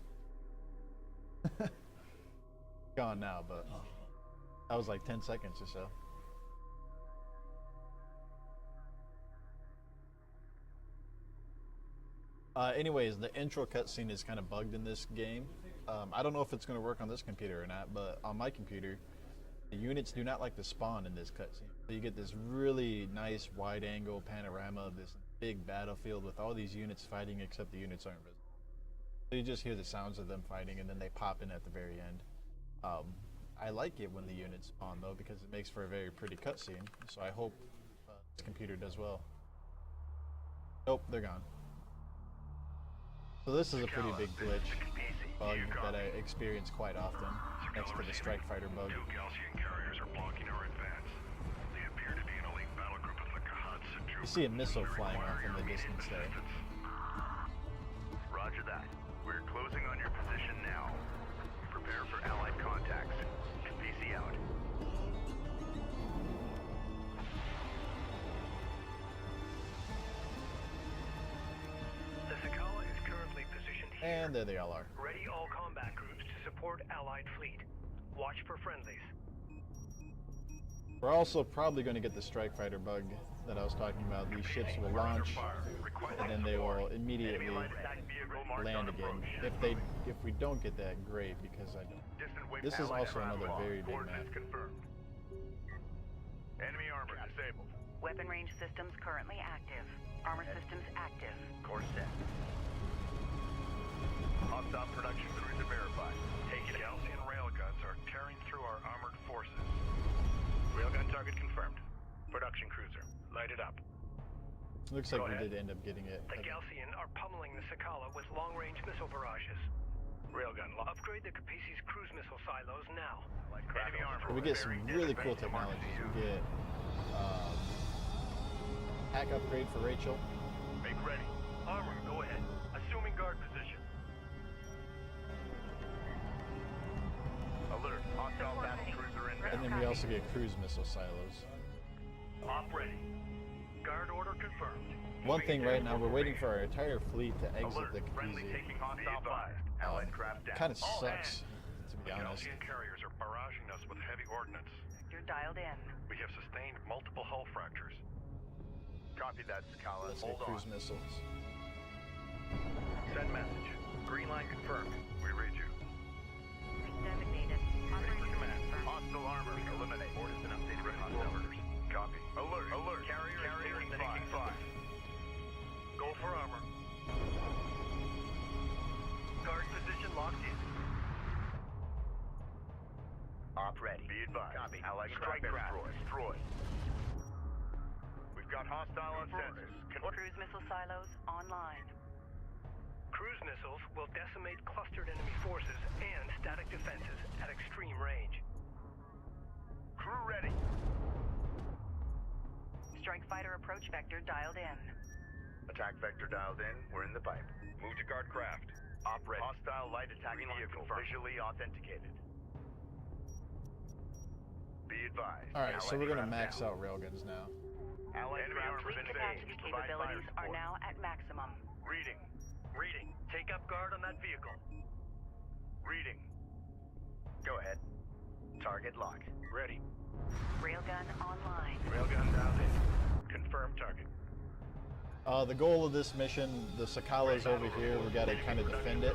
Gone now, but that was like 10 seconds or so. Anyways, the intro cutscene is kind of bugged in this game. I don't know if it's going to work on this computer or not, but on my computer, the units do not like to spawn in this cutscene. So you get this really nice wide-angle panorama of this big battlefield with all these units fighting, except the units aren't visible. So you just hear the sounds of them fighting, and then they pop in at the very end. I like it when the units spawn, though, because it makes for a very pretty cutscene. So I hope this computer does well. Nope, they're gone. So this is a pretty big glitch bug that I experience quite often, next to the Strike Fighter bug. Two Gaussian carriers are blocking our advance. They appear to be an elite battle group of the Kharak Speedrun. You see a missile flying off in the distance there. Roger that. We're closing on your position now. Prepare for allied contacts. PC out. The Sakala is currently positioned here. And there they all are. Ready all combat groups to support Allied fleet. Watch for friendlies. We're also probably going to get the Strike Fighter bug that I was talking about. These ships will launch, and then they will immediately land again. If we don't get that, great, because I don't. This is also another very big map. Enemy armor disabled. Weapon range systems currently active. Armor systems active. Course set. Hostile production cruiser verified. Take it out. Gaussian railguns are tearing through our armored forces. Railgun target confirmed. Production cruiser, light it up. Looks like we did end up getting it. The Gaussian are pummeling the Sakala with long-range missile barrages. Railgun Upgrade the Capisi's cruise missile silos now. Enemy armor. We get some really cool technologies. We get hack upgrade for Rachel. Make ready. Armor, go ahead. Assuming guard position. Alert. Hostile battle cruiser And we also get cruise missile silos. Op ready. Guard order confirmed. One thing right now, we're waiting for our entire fleet to exit Alert. the Friendly Kapisi. taking hostile fire. Allied craft down. Kind of All sucks, hands. to be honest. Gaussian carriers are barraging us with heavy ordnance. You're dialed in. We have sustained multiple hull fractures. Copy that, Scala. Let's get cruise missiles. Send message. Green line confirmed. We read you. Designated. Ready for Operator command. confirmed. Hostile armor. Eliminate. Board has been updated with hostile orders. Copy. Alert. Alert. Carrier is taking fire. Go for armor. Guard position locked in. Op ready. Be advised. Copy. Allied strike craft destroyed. We've got hostile on sensors. Cruise missile silos online. Cruise missiles will decimate clustered enemy forces and static defenses at extreme range. Crew ready. Strike fighter approach vector dialed in. Attack vector dialed in. We're in the pipe. Move to guard craft. Op ready. Hostile light attack vehicle visually authenticated. Be advised. Alright, so we're gonna Allied max craft out railguns now. down. Allied craft Fleet capacity capabilities are now at maximum. Reading. Reading. Take up guard on that vehicle. Reading. Go ahead. Target lock. Ready. Railgun online. Railgun dialed in. Confirm target. The goal of this mission, the Sakala's over here, we gotta kind of defend it.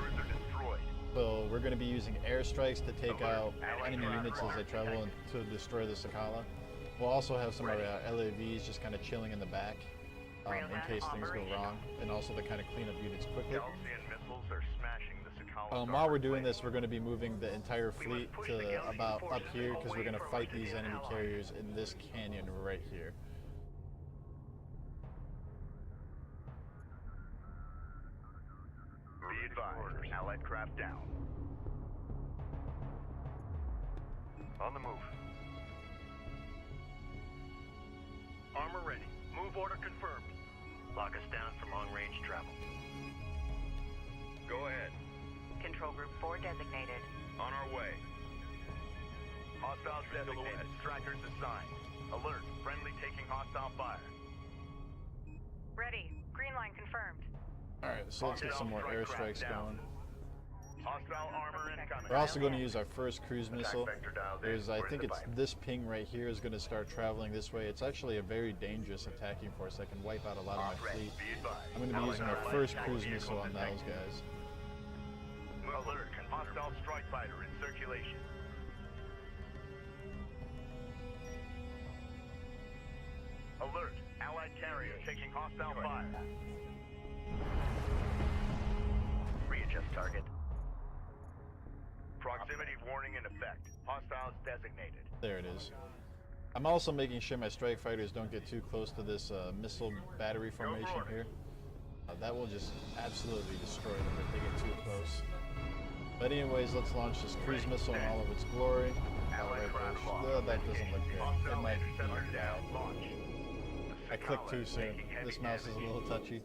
So we're gonna be using airstrikes to take out enemy units as they travel and to destroy the Sakala. We'll also have some of our LAVs just kind of chilling in the back in case things go wrong, and also to kind of clean up units quickly. Gaussian missiles are smashing the Sakala. While we're doing this, we're going to be moving the entire fleet to about up here because we're going to fight these enemy carriers in this canyon right here. Be advised. Allied craft down. On the move. Armor ready. Move order confirmed. Lock us down for long-range travel. Go ahead. Control group 4 designated. On our way. Hostiles designated. Strikers assigned. Alert. Friendly taking hostile fire. Ready. Green line confirmed. Alright, so let's get some more airstrikes going. Hostile armor incoming. We're also going to use our first cruise missile. I think it's this ping right here is going to start traveling this way. It's actually a very dangerous attacking force that can wipe out a lot of my fleet. I'm going to be using our first cruise missile on those guys. Alert. Hostile strike fighter in circulation. Alert. Allied carrier taking hostile fire. Readjust target. Proximity warning in effect. Hostiles designated. There it is. I'm also making sure my strike fighters don't get too close to this missile battery formation here. That will just absolutely destroy them if they get too close. But anyways, let's launch this cruise missile in all of its glory. Right there. That doesn't look good. It might be bad. I clicked too soon. This mouse is a little touchy.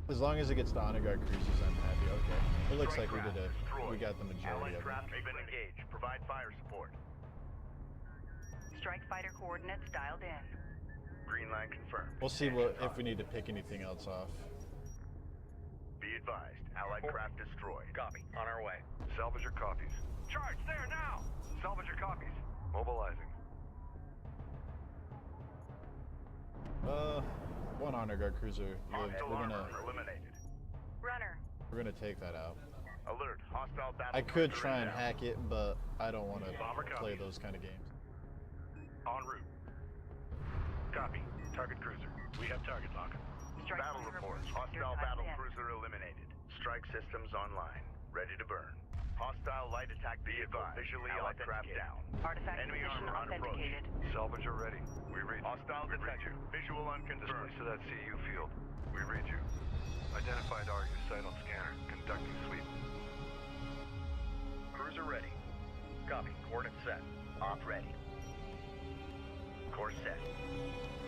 As long as it gets to honor guard cruisers, I'm happy. Okay. It looks like we got the majority of them. Been engaged. Provide fire support. Strike fighter coordinates dialed in. Green line confirmed. We'll see if we need to pick anything else off. Be advised. Allied craft destroyed. Copy. On our way. Salvage your copies. Charge there now! Salvage your copies. Mobilizing. One honor guard cruiser lived. We're gonna take that out. Alert. Hostile battle. I could try and hack it, but I don't want to play those kind of games. En route. Copy. Target cruiser. We have target lock. Strike Battle reports. Hostile battle cruiser eliminated. Strike systems online. Ready to burn. Hostile light attack vehicle visually authenticated. Down. Artifact Enemy position armor on approach. authenticated. Salvage are ready. We read. Hostile detected. Visual unconfirmed. Displace to that CU field. We read you. Identified RU site on scanner. Conducting sweep. Cruiser ready. Copy. Coordinate set. Op ready. Course set.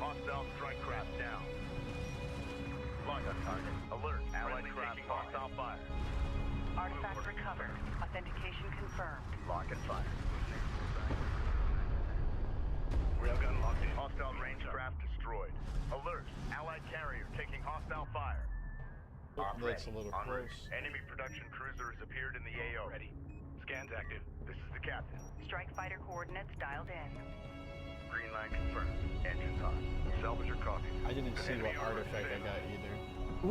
Hostile strike craft down. Lock on target. Alert. Allied craft hostile fire. Artifact recovered. Authentication confirmed. Lock and fire. Railgun locked in. Hostile range craft destroyed. Alert! Allied carrier taking hostile fire. That's a little En route. close. Enemy production cruiser has appeared in the AO. Ready. Scans active. This is the captain. Strike fighter coordinates dialed in. Green line confirmed. Engines on. Salvage your coffee. I didn't see what artifact I got either.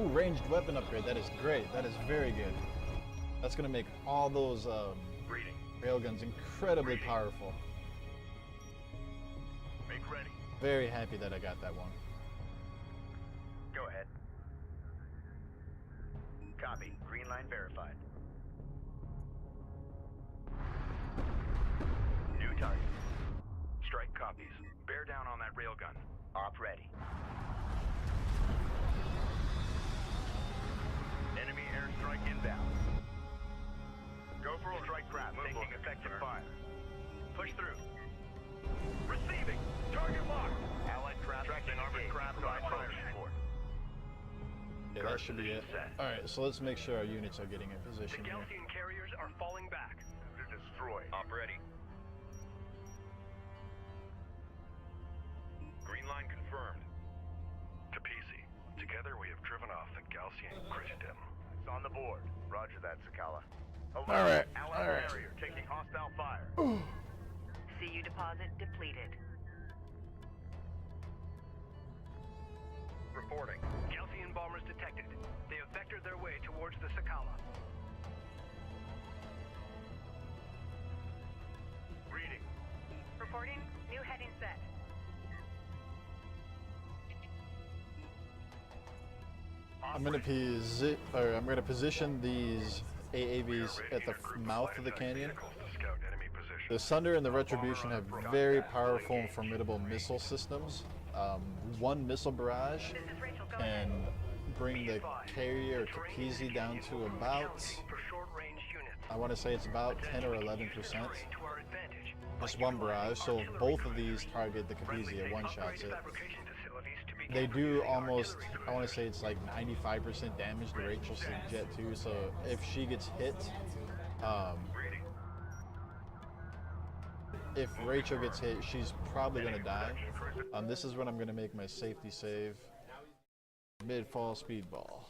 Ooh, ranged weapon upgrade. That is great. That is very good. That's gonna make all those Reading. railguns incredibly powerful. Make ready. Very happy that I got that one. Go ahead. Copy. Green line verified. New target. Strike copies. Bear down on that railgun. Op ready. Enemy airstrike inbound. Go for a strike craft taking effective fire. Push through. Receiving. Target locked. Allied craft tracking armored craft on fire support. Yeah, that should be it. Alright, so let's make sure our units are getting in position The here. Galcian carriers are falling back. To destroy. Op ready. Green line confirmed. Capisi. Together we have driven off the Galcian Christian. It's on the board. Roger that, Sakala. Alright, Allied alright. carrier taking hostile fire. CU deposit depleted. Reporting. Galcian bombers detected. They have vectored their way towards the Sakala. Reading. Reporting. New heading set. I'm gonna position these AAVs at the mouth of the canyon. The Sunder and the Retribution have very powerful and formidable missile systems. One missile barrage can bring the carrier Capisi down to about, I want to say it's about 10 or 11%. Just one barrage, so both of these target the Capisi at one shots it. They do almost, I want to say it's like 95% damage to Rachel's jet too, so if she gets hit, if Rachel gets hit, she's probably going to die. This is when I'm going to make my safety save. Midfall Speedball.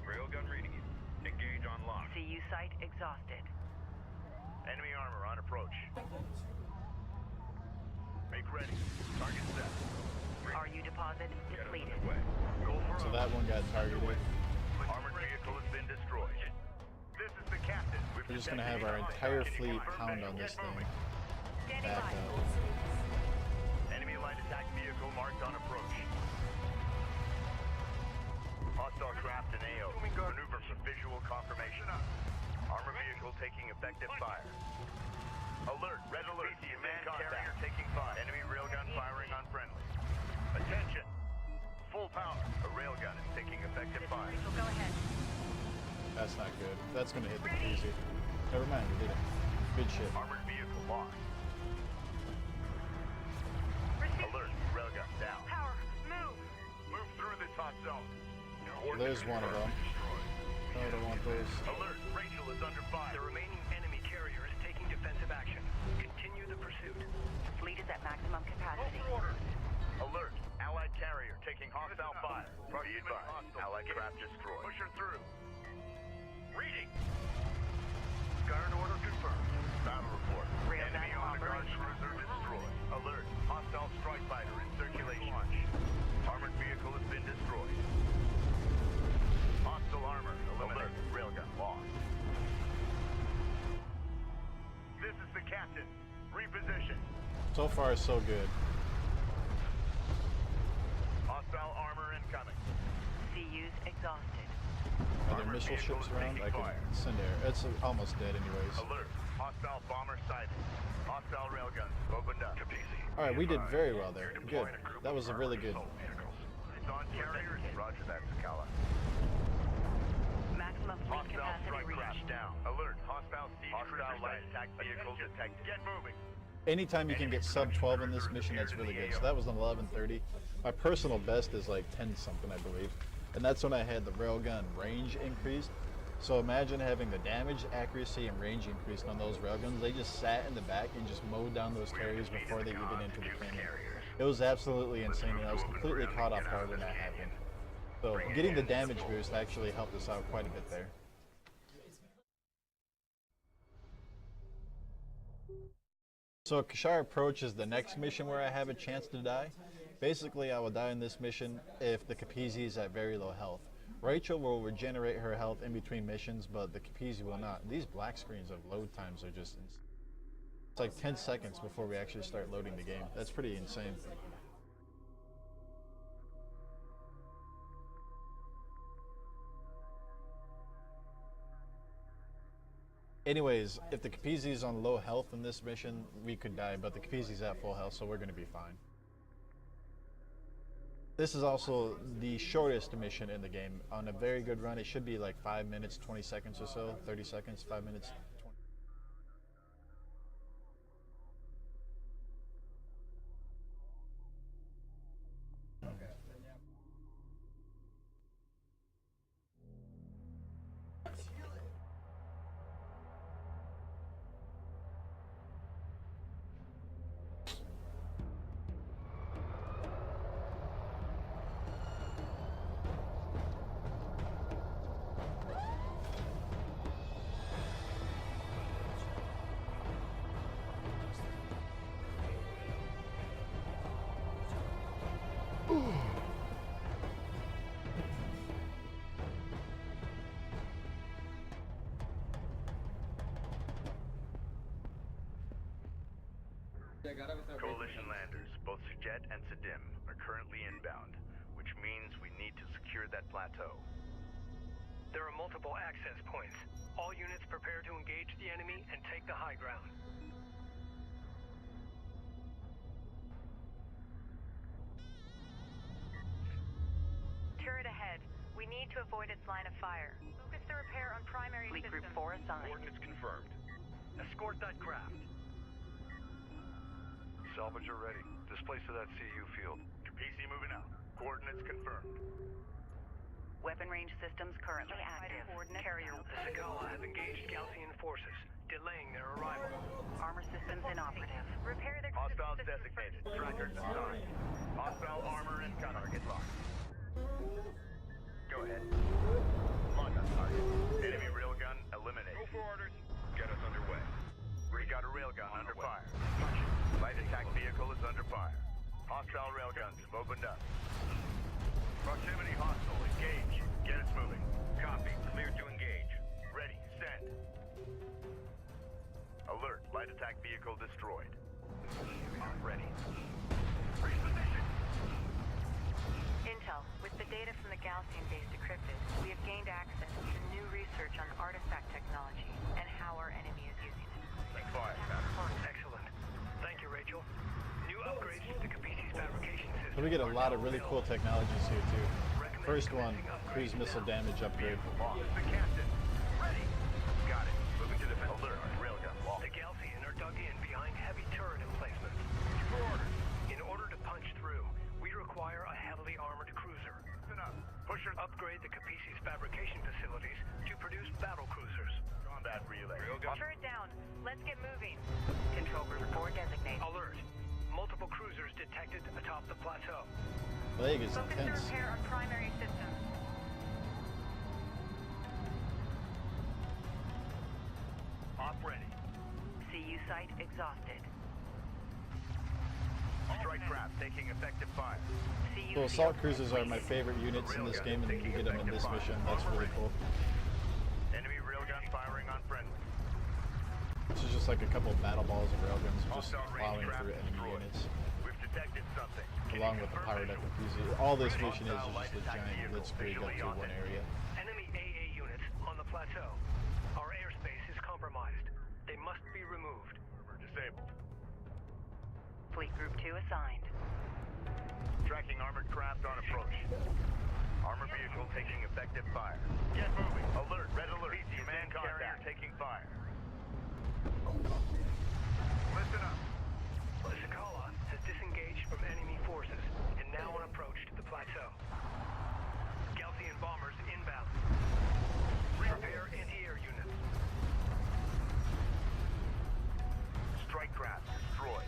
Railgun reading you. Engage on lock. CU site exhausted. Enemy armor on approach. Make ready. Target set. RU deposit depleted. So that one got targeted. Armored vehicle has been destroyed. This is the captain. We're just going to have our entire fleet pound on this thing. Back up. Enemy light attack vehicle marked on approach. Hostile craft in AO. Maneuver for visual confirmation. Armor vehicle taking effective fire. Alert, red alert. Man carrier taking fire. Enemy railgun firing on friendly. Attention. Full power. A railgun is taking effective fire. Rachel, go ahead. That's not good. That's going to hit the Capisi. Never mind, we did it. Good shit. Armored vehicle lost. Alert, railgun down. Power, move. Move through this hot zone. There's one of them. No, I don't want those. Alert, Rachel is under fire. The remaining enemy carrier is taking defensive action. Continue the pursuit. Fleet is at maximum capacity. Alert, allied carrier taking hostile fire. Be advised, allied craft destroyed. Push her through. Reading. Guard order confirmed. Battle report. Railgun Enemy on the guard operational. cruiser destroyed. Alert, hostile strike fighter in circulation. Armored vehicle has been destroyed. Hostile armor eliminated. Railgun lost. This is the captain. Reposition. So far, so good. Hostile armor incoming. CU's exhausted. Are there missile ships around? I can send air. It's almost dead anyways. Alert. Hostile bomber sighted. Hostile railguns opened up. Alright, we did very well there. Good. That was a really good. It's on carriers. Roger that, Sakala. Maximum fleet Hostile capacity strike craft reached. down. Alert. Hostile siege Hostile light attack vehicle detected. Get moving. Anytime you can get sub 12 in this mission, that's really good. So that was an 11:30. My personal best is like 10 something, I believe. And that's when I had the railgun range increased. So imagine having the damage, accuracy, and range increased on those railguns. They just sat in the back and just mowed down those carriers before they even entered the canyon. It was absolutely insane, and I was completely caught off guard when that happened. So getting the damage boost actually helped us out quite a bit there. So Kharak Approach is the next mission where I have a chance to die. Basically, I will die in this mission if the Capizzi is at very low health. Rachel will regenerate her health in between missions, but the Capizzi will not. These black screens of load times are just insane. It's like 10 seconds before we actually start loading the game. That's pretty insane. Anyways, if the Capizzi is on low health in this mission, we could die, but the Capizzi is at full health, so we're going to be fine. This is also the shortest mission in the game. On a very good run, it should be like 5 minutes, 20 seconds or so, 30 seconds, 5 minutes, 20. Coalition landers, both Sujet and Sadim, are currently inbound, which means we need to secure that plateau. There are multiple access points. All units prepare to engage the enemy and take the high ground. Turret ahead. We need to avoid its line of fire. Focus the repair on primary Fleet systems. Group 4 assigned. Coordinates confirmed. Escort that craft. Salvage are ready. Displace to that CU field. Capizzi moving out. Coordinates confirmed. Weapon range systems currently active. Carrier. The Sagala have engaged Galcian forces, delaying their arrival. Armor systems inoperative. Repair their Hostiles systems designated. Trackers assigned. Hostile armor and target locked. Go ahead. Lock on target. Enemy railgun eliminated. Go for orders. Get us underway. We got a railgun under fire. Light attack vehicle is under fire. Hostile railguns have opened up. Proximity hostile. Engage. Get us moving. Copy. Cleared to engage. Ready. Send. Alert. Light attack vehicle destroyed. Ready. Reposition. Intel. With the data from the Galcian base decrypted, we have gained access to new research on artifact technology and how our enemy is using it. Fire. Excellent. Thank you, Rachel. New upgrades to the Capizzi's fabrication system. So we get a lot of really cool technologies here too. First one, cruise missile damage upgrade. The captain. Ready. Got it. Moving to defense. Alert. Railgun locked. The Galcian are dug in behind heavy turret emplacements. For orders. In order to punch through, we require a heavily armored cruiser. Push her. Upgrade the Capizzi's fabrication facilities to produce battle cruisers. Combat relay. Turret down. Let's get moving. Control group 4 designated. Alert. Multiple cruisers detected atop the plateau. Leg is Focus the intense. repair on primary systems. Op ready. CU site exhausted. Strike craft taking effective fire. CU So assault cruisers are my favorite units in this game, and you get them in this mission. That's really cool. Enemy railgun firing on friendly. This is just like a couple of battle balls of railguns just plowing through enemy units, We've detected something. along with the power deck of Capizzi. All this mission is just a giant blitzkrieg up through one area. Enemy AA units on the plateau. Our airspace is compromised. They must be removed. Disabled. Fleet Group 2 assigned. Tracking armored craft on approach. Armor vehicle taking effective fire. Get moving. Alert. Red alert. Command carrier taking fire.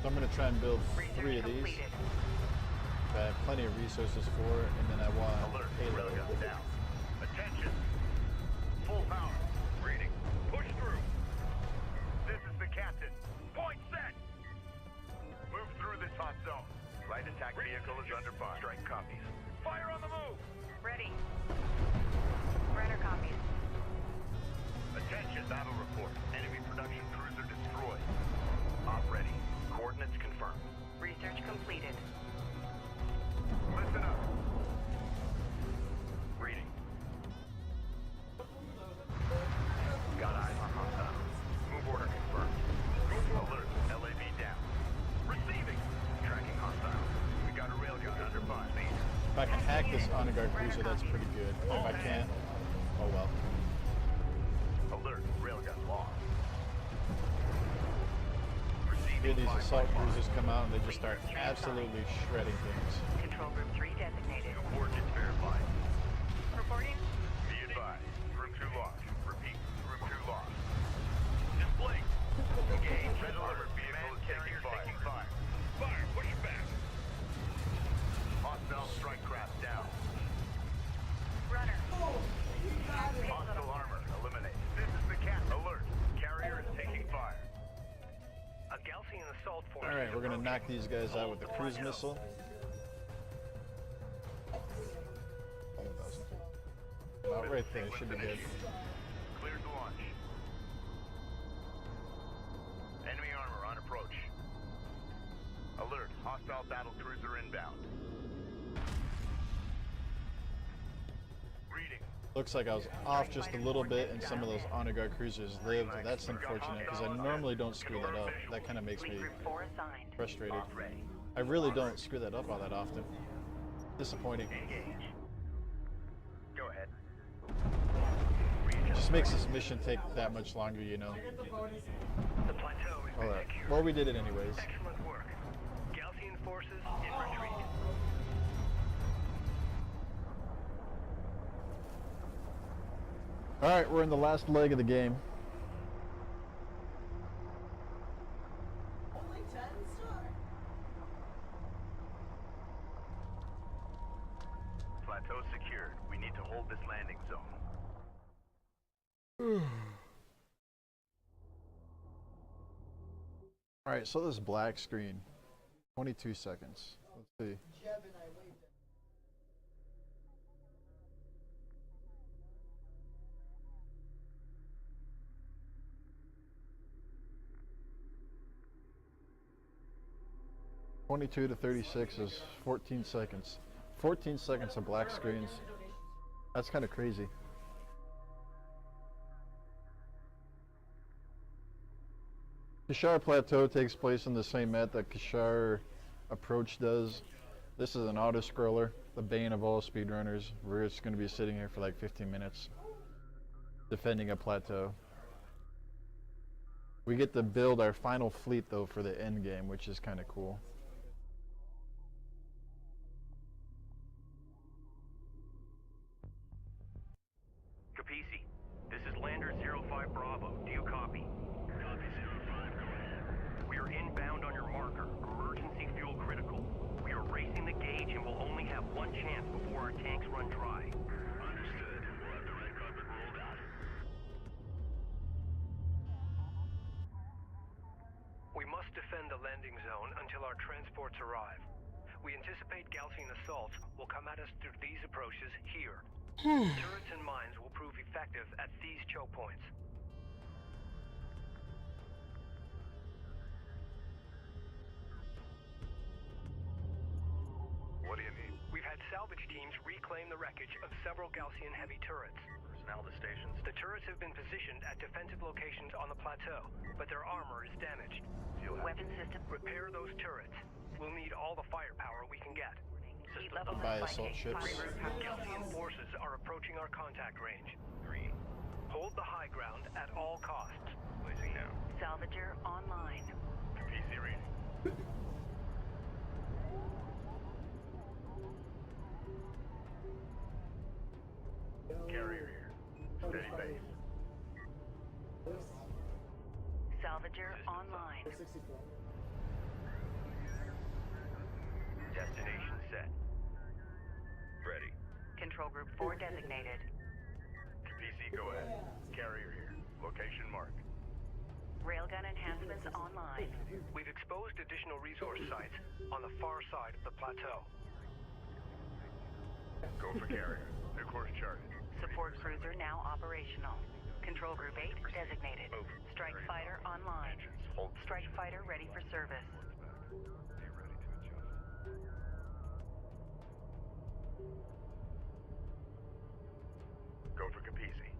So I'm going to try and build 3 of these. I have plenty of resources for it, and then I want Alert. payload. Railgun down. Attention. Full power. Reading. Push through. This is the captain. Point set. Move through this hot zone. Light attack vehicle is under fire. Strike copies. Fire on the move. Ready. Runner copies. Attention, battle report. Enemy production cruiser destroyed. Op ready. Coordinates confirmed. Research completed. Listen up. Reading. Got eyes on hostile. Move order confirmed. Alert. LAV down. Receiving. Tracking hostile. We got a railgun under fire. Speed. If I can hack this Onagard cruiser, that's pretty good. If I can't, oh well. Alert. Railgun lost. Here these assault cruisers come out and they just start absolutely shredding things. Control Group 3 designated. Coordinates verified. Reporting. Be advised. Room 2 locked. Repeat. Room 2 locked. Display. Engage. Red alert. Vehicle is taking fire. Fire. Push it back. Hostile strike craft down. Runner. Hostile armor eliminated. This is the cat. Alert. Carrier is taking fire. A Galcian assault force. Alright, we're going to knock these guys out with the cruise missile. About right there, should be good. Cleared to launch. Enemy armor on approach. Alert. Hostile battle cruiser inbound. Reading. Looks like I was off just a little bit and some of those Onagard cruisers lived. That's unfortunate because I normally don't screw that up. That kind of makes me Group 4 assigned. frustrated. Off ready. I really don't screw that up all that often. Disappointing. Engage. Go ahead. Just makes this mission take that much longer, you know. The plateau has been Alright, secured. well we did it anyways. Excellent work. Galcian forces in retreat. Alright, we're in the last leg of the game. Plateau secured. We need to hold this landing zone. Alright, so this black screen. 22 seconds. Let's see. (22 to 36) is 14 seconds. 14 seconds of black screens. That's kind of crazy. Kashar Plateau takes place on the same map that Kashar Approach does. This is an auto-scroller, the bane of all speedrunners. We're just going to be sitting here for like 15 minutes defending a plateau. We get to build our final fleet though for the end game, which is kind of cool. Capisi, this is Lander 05 Bravo. Do you copy? Copy 05, go ahead. We are inbound on your marker. Emergency fuel critical. We are racing the gauge and will only have one chance before our tanks run dry. Understood. We'll have the red carpet rolled out. We must defend the landing zone until our transports arrive. We anticipate Galcian assaults will come at us through these approaches here. Turrets and mines will prove effective at these choke points. What do you need? We've had salvage teams reclaim the wreckage of several Galcian heavy turrets. Personnel to stations. The turrets have been positioned at defensive locations on the plateau, but their armor is damaged. Weapon system. Repair those turrets. We'll need all the firepower we can get. Heat level By is assault spiking. ships. Galcian forces are approaching our contact range. 3. Hold the high ground at all costs. Placing now. Salvager online. PC reading. Carrier here. Steady base. Salvager online. Destination set. Ready. Control Group 4 designated. PC, go ahead. Carrier here. Location marked. Railgun enhancements online. We've exposed additional resource sites on the far side of the plateau. Go for carrier. New course charted. Support cruiser now operational. Control Group 8 designated. Move. Strike fighter online. Hold. Strike fighter ready for service. Be ready to adjust. Go for Capizzi.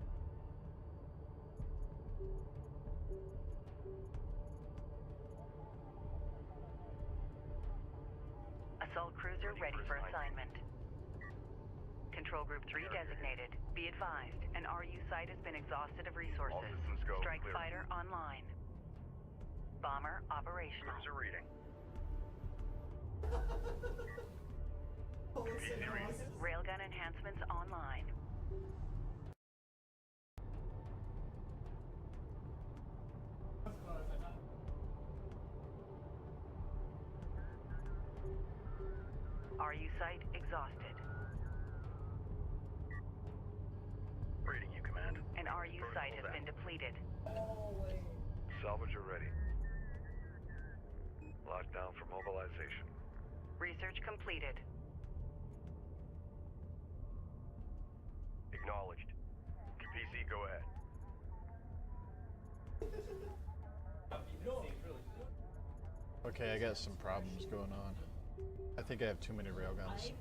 Assault cruiser ready for assignment. Control Group 3 designated. Be advised, an RU site has been exhausted of resources. All systems go. Strike Clear. fighter online. Bomber operational. Cruiser reading. Capizzi reading. Railgun enhancements online. RU site exhausted. Reading you, command. An RU site has been depleted. Salvage are ready. Lockdown for mobilization. Research completed. Acknowledged. Capizzi, go ahead. Okay, I got some problems going on. I think I have too many railguns.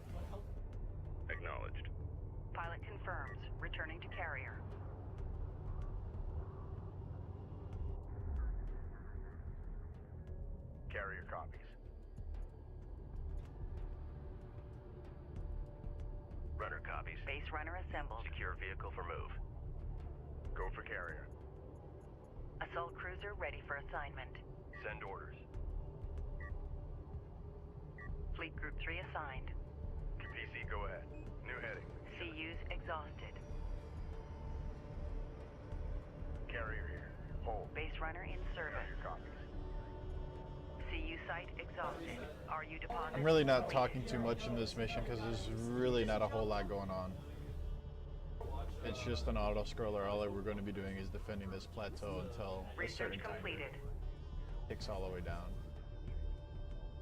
Acknowledged. Pilot confirms. Returning to carrier. Carrier copies. Runner copies. Base runner assembled. Secure vehicle for move. Go for carrier. Assault cruiser ready for assignment. Send orders. Fleet Group 3 assigned. Capizzi, go ahead. New heading. CUs exhausted. Carrier here. Hold. Base runner in service. Carrier copies. CU site exhausted. RU deposit. I'm really not talking too much in this mission because there's really not a whole lot going on. It's just an auto scroller. All we're going to be doing is defending this plateau until a Research certain time completed. kicks all the way down.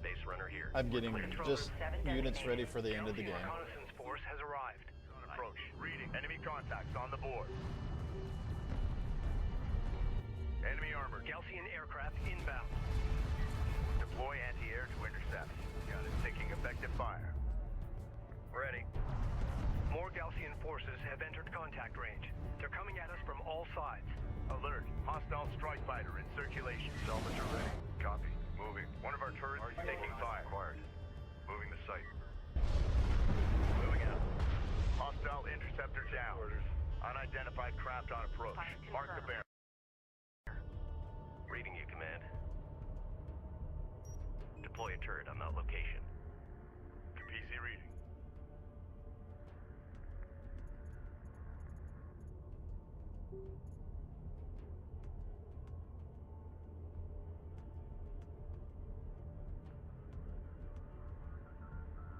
Base runner here. I'm getting just units ready for the end of the game. Reconnaissance force has arrived. Approach. Reading. Enemy contacts on the board. Enemy armored. Galcian aircraft inbound. Deploy anti-air to intercept. Got it. Taking effective fire. Ready. More Galcian forces have entered contact range. They're coming at us from all sides. Alert. Hostile strike fighter in circulation. Salvage are ready. Copy. Moving. One of our turrets is taking fire. Acquired. Moving the site. Moving out. Hostile interceptor down. Unidentified craft on approach. Mark the bear. Reading you, command. Deploy a turret on that location. Capizzi reading.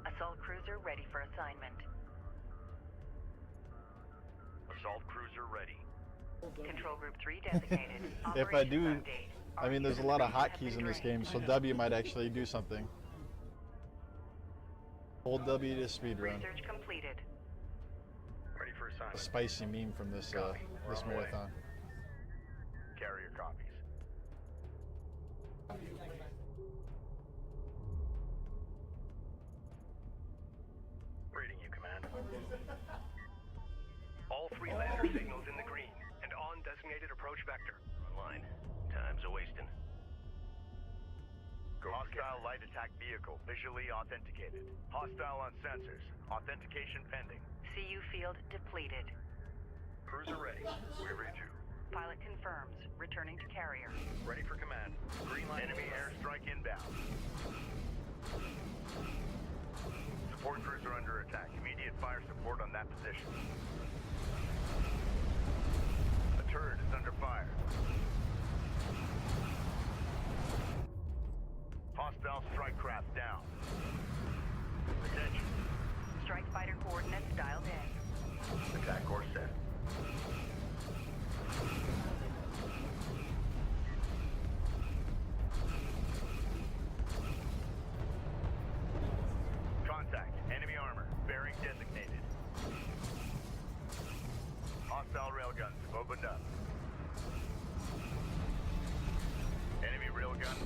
Assault cruiser ready for assignment. Assault cruiser ready. Control Group 3 designated. If I do, Operations update. I mean, there's a lot of hotkeys in this game, so W might actually do something. Hold W to speedrun. Research completed. Ready for A assignment. spicy meme from this this marathon. Carrier copies. Reading you, command. All three lander signals in the green and on designated approach vector. Online. Time's a wasting. Hostile light attack vehicle visually authenticated. Hostile on sensors. Authentication pending. CU field depleted. Cruiser ready. We read you. Pilot confirms. Returning to carrier. Ready for command. Green light. Enemy airstrike inbound. Support cruiser under attack. Immediate fire support on that position. The turret is under fire. Hostile strike craft down.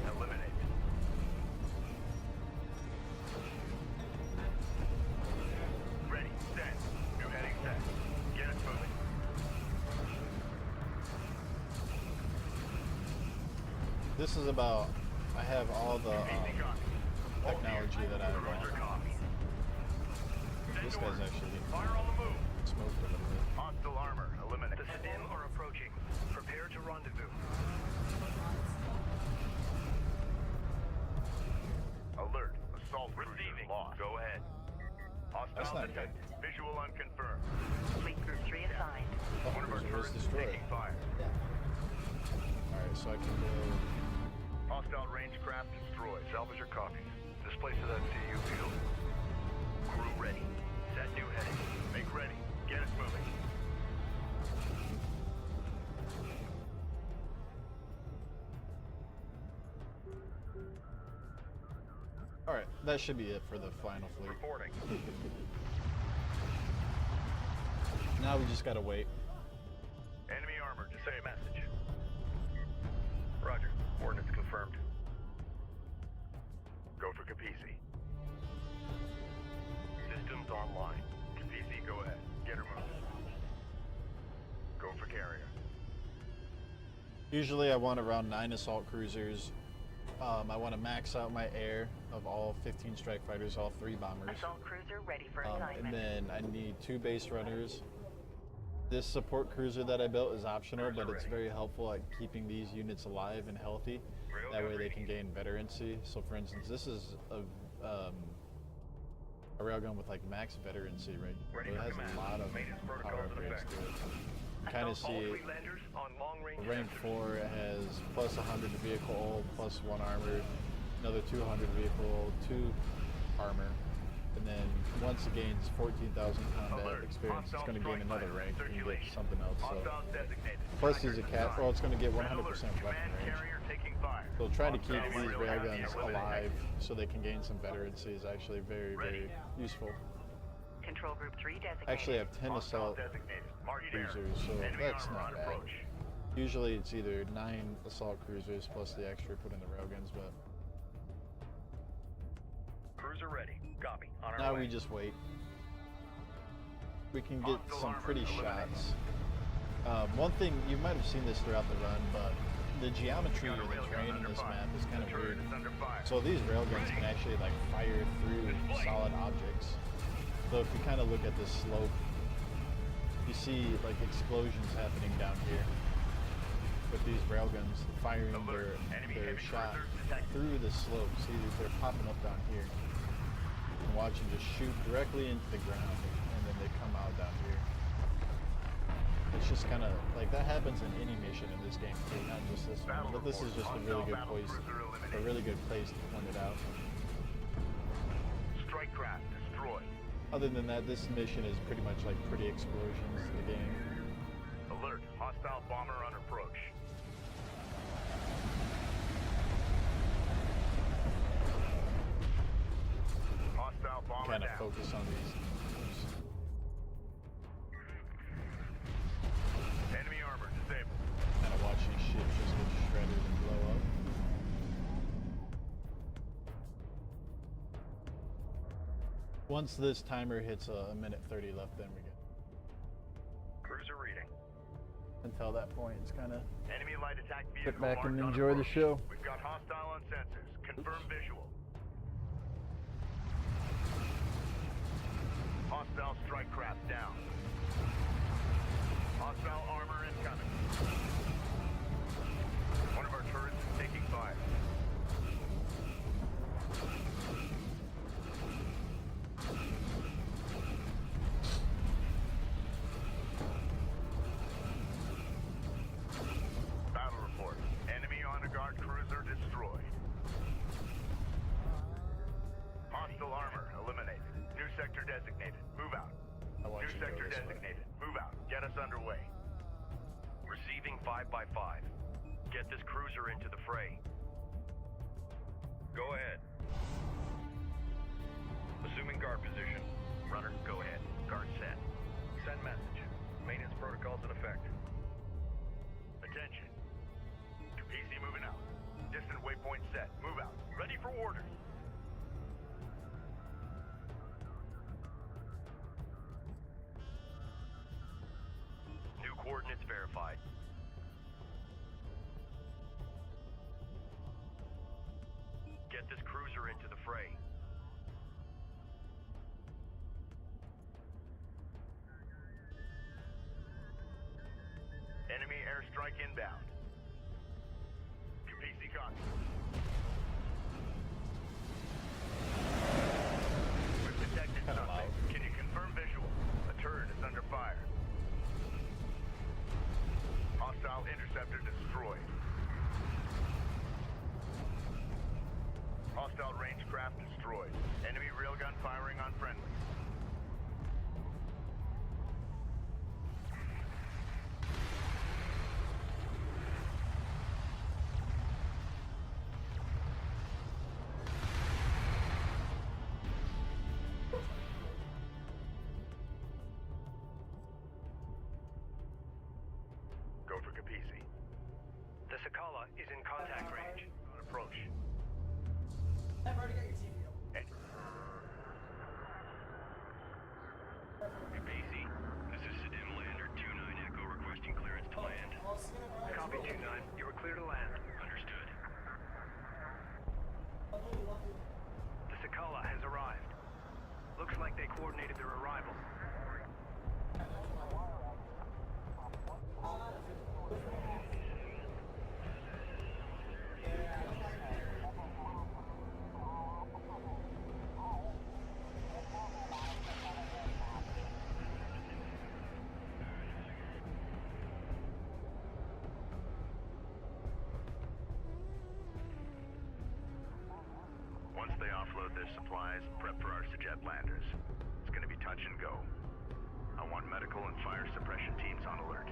eliminated. Ready, set. New heading set. Get us moving. This is about, I have all the Easy copy. technology that I Cruiser want. copy. This guy's actually Fire on the move. smoked a little bit. Hostile armor eliminated. The Stim are approaching. Prepare to rendezvous. Alert. Assault receiving. Lost. Go ahead. That's Hostile not good. detected. Visual unconfirmed. Fleet Group 3 assigned. Oh, One of our cruiser is turrets is destroyed. taking fire. Alright, so I can go. Hostile range craft destroyed. Salvage your copies. Display to that CU field. Crew ready. Set new heading. Make ready. Get us moving. Alright, that should be it for the final fleet. Reporting. Now we just gotta wait. Enemy armor. Just say a message. Roger. Coordinates confirmed. Go for Capisi. Systems online. Capisi, go ahead. Get her moving. Go for carrier. Usually I want around 9 assault cruisers. I want to max out my air of all 15 strike fighters, all 3 bombers. Assault cruiser ready for And assignment. then I need 2 base runners. This support cruiser that I built is optional, but it's very helpful at keeping these units alive and healthy. That way they can gain veterancy. So for instance, this is a railgun with like max veterancy, right? So it has a lot of power upgrades to it. You kind of see rank 4 has plus 100 vehicle, plus 1 armor, another 200 vehicle, 2 armor, and then once it gains 14,000 combat experience, it's going to gain another rank and get something else. So plus he's a cat. Well, it's going to get 100% weapon range. So trying to keep these railguns alive so they can gain some veterancy is actually very, very useful. Control Group 3 designated. I actually have 10 assault cruisers, so that's not bad. Usually it's either 9 assault cruisers plus the extra put in the railguns, but Cruiser ready. Copy. On our now way. we just wait. We can get some pretty shots. One thing, you might have seen this throughout the run, but the geometry of the terrain in this map is kind of weird. So these railguns can actually like fire through solid objects. So if you kind of look at this slope, you see like explosions happening down here with these railguns firing their shot through the slope. See, they're popping up down here. And watch them just shoot directly into the ground, and then they come out down here. It's just kind of like that happens in any mission in this game too, not just this one. But this is just a really good place to point it out. Strike craft destroyed. Other than that, this mission is pretty much like pretty explosions in the game. Alert. Hostile bomber on approach. Hostile bomber Kind of down. focus on these. Enemy armor disabled. Kind of watch these ships just get shredded and blow up. Once this timer hits a minute 30 left, then we get. Cruiser reading. Until that point, it's kind of Enemy light attack vehicle sit back and marked on enjoy the approach. show. We've got hostile on sensors. Confirm visual. Hostile strike craft down. Hostile armor incoming. One of our turrets is taking fire. Battle report. Enemy on a guard cruiser destroyed. Hostile armor eliminated. New sector designated. Move out. New sector designated. Move out. Get us underway. Receiving 5x5. Get this cruiser into the fray. Go ahead. Assuming guard position. Runner, go ahead. Guard set. Send message. Maintenance protocols in effect. Attention. Capisi moving out. Distant waypoint set. Move out. Ready for orders. New coordinates verified. Get this cruiser into the fray. Enemy airstrike inbound. PC copy. We've detected something. Can you confirm visual? A turret is under fire. Hostile interceptor destroyed. Hostile range craft destroyed. Enemy railgun firing on friendly. Go for Capisi. The Sakala is in contact range. On approach. I've already got your TV open. Hey. Capisi, this is Sedim Lander 2-9 Echo requesting clearance to land. Copy 2-9. You are clear to land. Understood. The Sakala has arrived. Looks like they coordinated their arrival. Once they offload their supplies, prep for our jet landers. It's gonna be touch and go. I want medical and fire suppression teams on alert.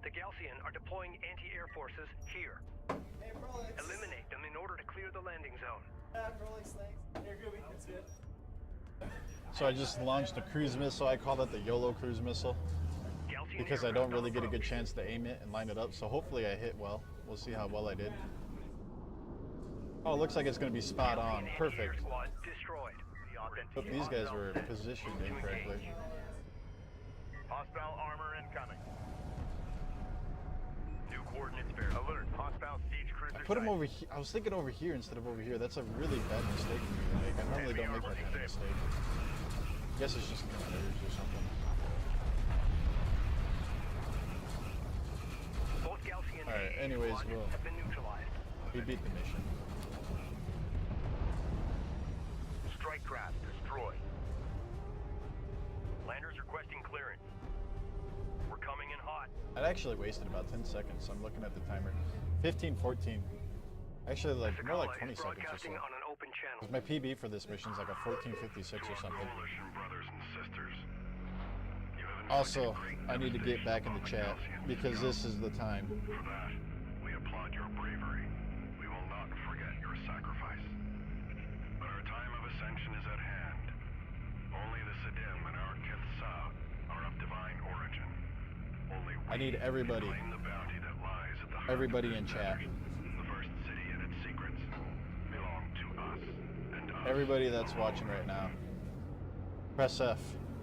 The Galcian are deploying anti-air forces here. Hey, Rolex. Eliminate them in order to clear the landing zone. Rolex legs. Here, Gooby. That's good. So I just launched a cruise missile. I call that the YOLO cruise missile Galcian because I don't aircraft really on get a good approach. chance to aim it and line it up. So hopefully I hit well. We'll see how well I did. Oh, it looks like it's going to be spot on. Galcian Perfect. anti-air squad destroyed. The authentic But these guys were positioned incorrectly. hostile armor incoming. New coordinates verified. Alert. Hostile siege cruiser. I put him sighted. over here. I was thinking over here instead of over here. That's a really bad mistake for me to make. I normally don't make that kind of mistake. I guess it's just commanders or something. Both Galcian Alright, AA anyways, squads well, have been neutralized. we beat the mission. Strike craft destroyed. Landers requesting clearance. We're coming in hot. I actually wasted about 10 seconds. I'm looking at the timer. 15:14. Actually, like more like 20 is seconds or so. broadcasting on an open channel. 'Cause my PB for this mission is like a 14:56 or something. brothers and sisters. You have Also, I need to get back in the chat because this is the time. For that, we applaud your bravery. We will not forget your sacrifice. But our time of ascension is at hand. Only the Sedim and our Kithsa are of divine origin. Only we I need everybody. claim the bounty that lies at the heart Everybody of in this chat. desert. The first city and its secrets belong to us and us. Everybody that's watching right now, press F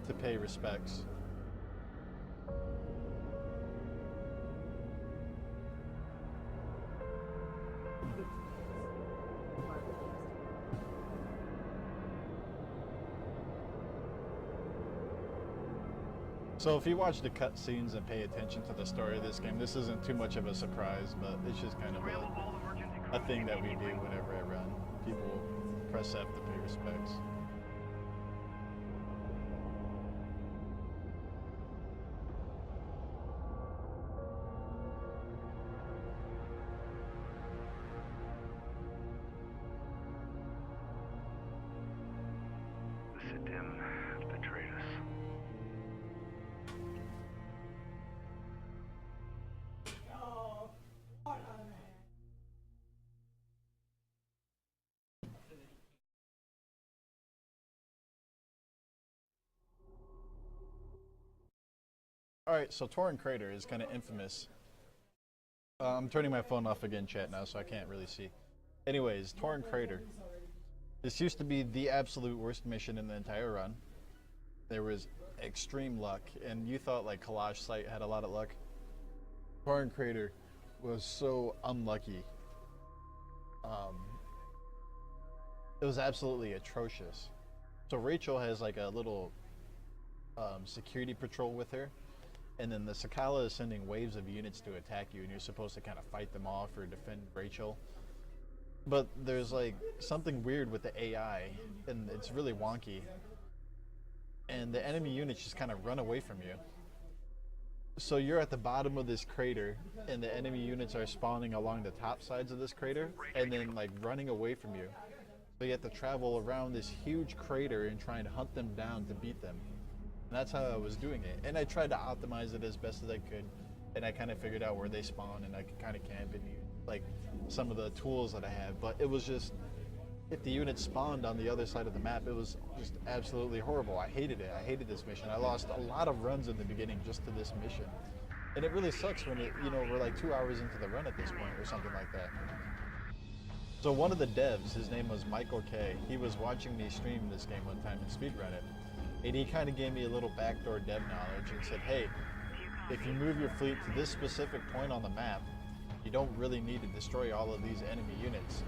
to pay respects. So if you watch the cutscenes and pay attention to the story of this game, this isn't too much of a surprise, but it's just kind of a thing that we do whenever I run. People press F to pay respects. Alright, so Torrent Crater is kind of infamous. I'm turning my phone off again, chat, now, so I can't really see. Anyways, Torrent Crater. This used to be the absolute worst mission in the entire run. There was extreme luck, and you thought like Collage Site had a lot of luck. Torrent Crater was so unlucky. It was absolutely atrocious. So Rachel has like a little security patrol with her, and then the Sakala is sending waves of units to attack you, and you're supposed to kind of fight them off or defend Rachel. But there's like something weird with the AI, and it's really wonky. And the enemy units just kind of run away from you. So you're at the bottom of this crater, and the enemy units are spawning along the top sides of this crater, and then like running away from you. So you have to travel around this huge crater and try and hunt them down to beat them. And that's how I was doing it. And I tried to optimize it as best as I could, and I kind of figured out where they spawn, and I could kind of camp and use like some of the tools that I have. But it was just, if the units spawned on the other side of the map, it was just absolutely horrible. I hated it. I hated this mission. I lost a lot of runs in the beginning just to this mission. And it really sucks when it, you know, we're like 2 hours into the run at this point or something like that. So one of the devs, his name was Michael K. He was watching me stream this game one time and speedrun it. And he kind of gave me a little backdoor dev knowledge and said, hey, if you move your fleet to this specific point on the map, you don't really need to destroy all of these enemy units.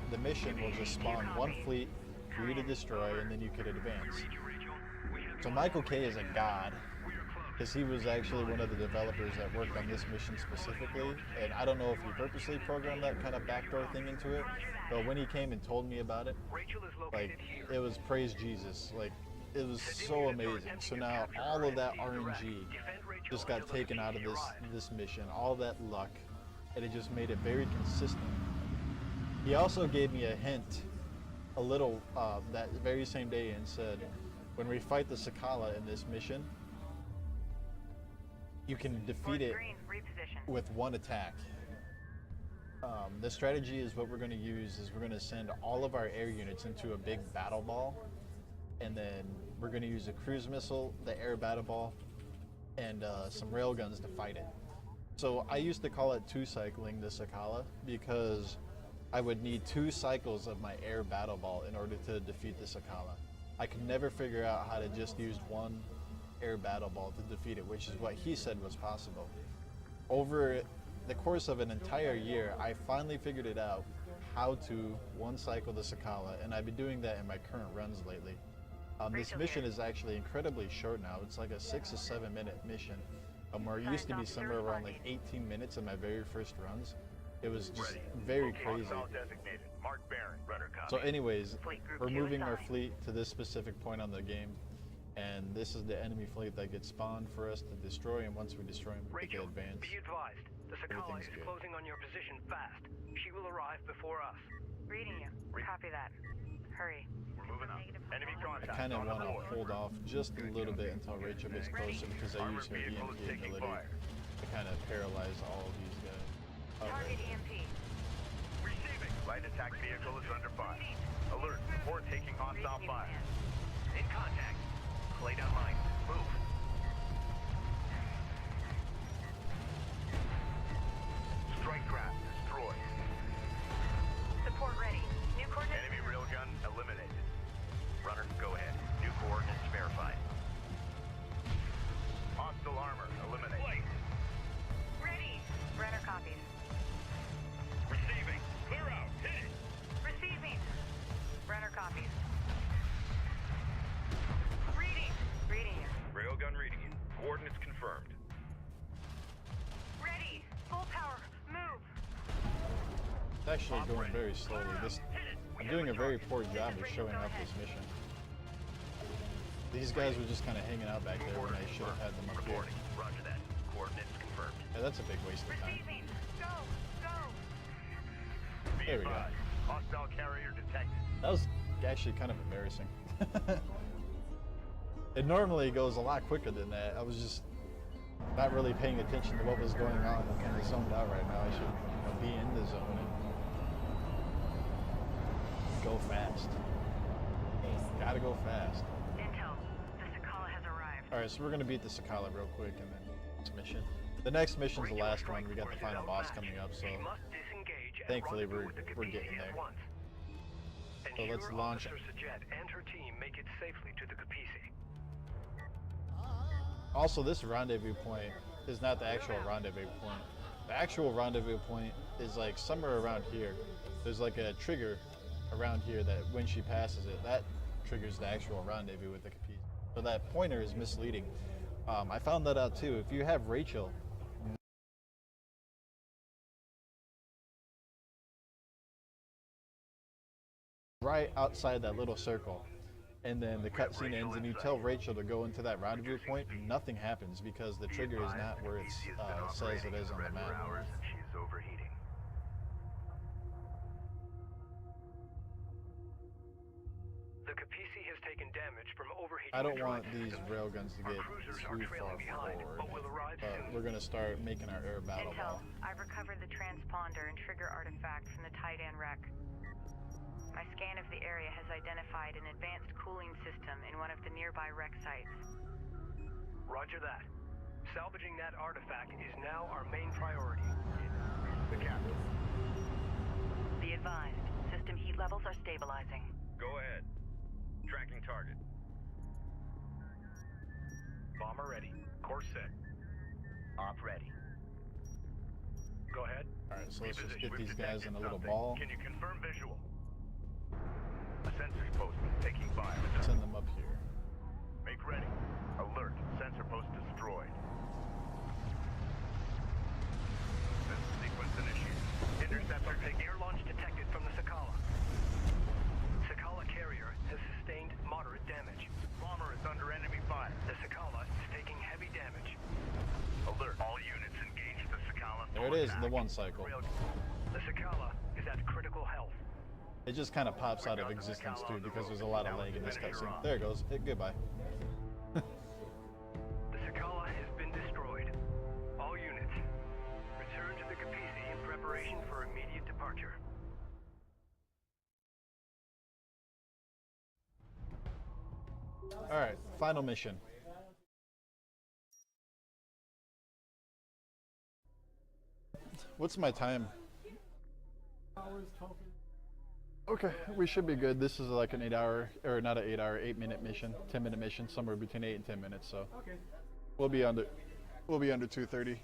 The mission will just spawn one fleet for you to destroy, and then you could advance. So Michael K is a god, because he was actually one of the developers that worked on this mission specifically, and I don't know if he purposely programmed that kind of backdoor thing into it, but when he came and told me about it, like, it was praise Jesus. Like, it was so amazing. So now all of that RNG just got taken out of this mission, all that luck, and it just made it very consistent. He also gave me a hint, a little, that very same day, and said, when we fight the Sakala in this mission, you can defeat it with one attack. The strategy is what we're going to use is we're going to send all of our air units into a big battle ball, and then we're going to use a cruise missile, the air battle ball, and some railguns to fight it. So I used to call it two-cycling the Sakala because I would need 2 cycles of my air battle ball in order to defeat the Sakala. I could never figure out how to just use one air battle ball to defeat it, which is what he said was possible. Over the course of an entire year, I finally figured it out how to one cycle the Sakala, and I've been doing that in my current runs lately. This mission is actually incredibly short now. It's like a 6 or 7 minute mission, where it used to be somewhere around like 18 minutes in my very first runs. It was just very crazy. So anyways, we're moving our fleet to this specific point on the game, and this is the enemy fleet that gets spawned for us to destroy, and once we destroy them, we can advance. Be advised, the Sakala is closing on your position fast. She will arrive before us. Reading you. Copy that. Hurry. We're moving up. Enemy contact. I kind of want to hold off just a little bit until Rachel gets closer, because I use her EMP ability to kind of paralyze all of these guys. Target EMP. Receiving. Light attack vehicle is under fire. Alert. Report taking hostile fire. In contact. Lay down line. Move. Strike craft destroyed. Support ready. New coordinates. Enemy railgun eliminated. Runner, go ahead. New coordinates verified. Hostile armor eliminated. Ready. Runner copies. Receiving. Clear out. Hit it. Receiving. Runner copies. Reading. Reading you. Railgun reading you. Coordinates confirmed. Ready. Full power. Move. It's actually going very slowly. I'm doing a very poor job of showing off this mission. These guys were just kind of hanging out back there when I should have had them up here. Roger that. Coordinates confirmed. Yeah, that's a big waste of time. Receiving. Go. Go. There we go. Hostile carrier detected. That was actually kind of embarrassing. It normally goes a lot quicker than that. I was just not really paying attention to what was going on. I'm kind of zoned out right now. I should, you know, be in the zone and go fast. Gotta go fast. Intel. The Sakala has arrived. Alright, so we're gonna beat the Sakala real quick and then this mission. The next mission's the last one. We got the final boss coming up, so thankfully we're getting there. So let's launch it. And her team make it safely to the Capisi. Also, this rendezvous point is not the actual rendezvous point. The actual rendezvous point is like somewhere around here. There's like a trigger around here that when she passes it, that triggers the actual rendezvous with the Capisi. So that pointer is misleading. I found that out too. If you have Rachel right outside that little circle, and then the cutscene ends and you tell Rachel to go into that rendezvous point, nothing happens because the trigger is not where it says it is on the map. She's overheating. The Capisi has taken damage from overheating. I don't want these railguns to get too far forward, but we're going to start making our air battle Intel, ball. I've recovered the transponder and trigger artifact from the Titan wreck. My scan of the area has identified an advanced cooling system in one of the nearby wreck sites. Roger that. Salvaging that artifact is now our main priority. The captain. Be advised, system heat levels are stabilizing. Go ahead. Tracking target. Bomber ready. Course set. Op ready. Go ahead. Alright, so let's just get these guys in a little ball. Can you confirm visual? A sensors post taking fire. Send them up here. Make ready. Alert. Sensor post destroyed. Sensor sequence initiated. Interceptor taking Air launch detected from the Sakala. Sakala carrier has sustained moderate damage. bomber is under enemy fire. The Sakala is taking heavy damage. Alert. All units engage the Sakala. There it is, the one cycle. The Sakala is at critical health. It just kind of pops out of existence too because there's a lot of lag in this cutscene. There it goes. Goodbye. The Sakala has been destroyed. All units, return to the Capisi in preparation for immediate departure. Alright, final mission. What's my time? Okay, we should be good. This is like an 8 hour, or not an 8 hour, 8-minute mission, 10-minute mission, somewhere between 8 and 10 minutes. So we'll be under 2:30.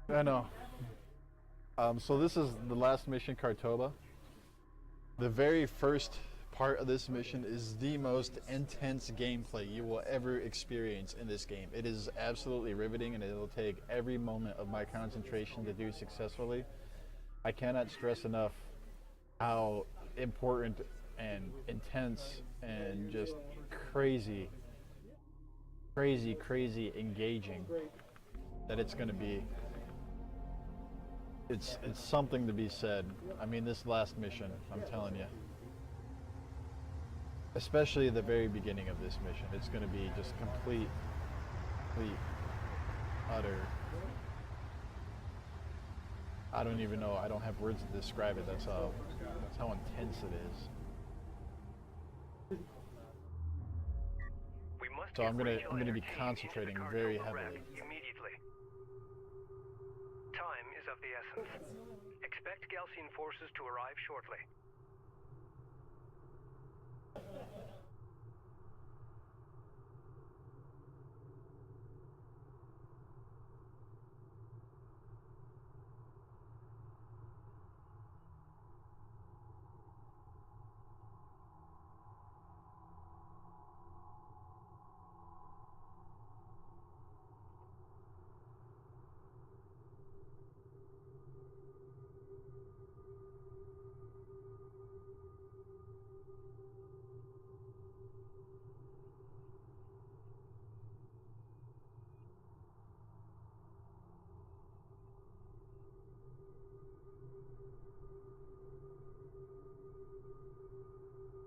I know. So this is the last mission, Kartoba. The very first part of this mission is the most intense gameplay you will ever experience in this game. It is absolutely riveting, and it will take every moment of my concentration to do successfully. I cannot stress enough how important and intense and just crazy engaging that it's going to be. It's something to be said. I mean, this last mission, I'm telling you. Especially at the very beginning of this mission, it's going to be just complete, utter. I don't even know. I don't have words to describe it. That's how intense it is. So I'm gonna be concentrating very heavily. Immediately. Time is of the essence. Expect Galcian forces to arrive shortly.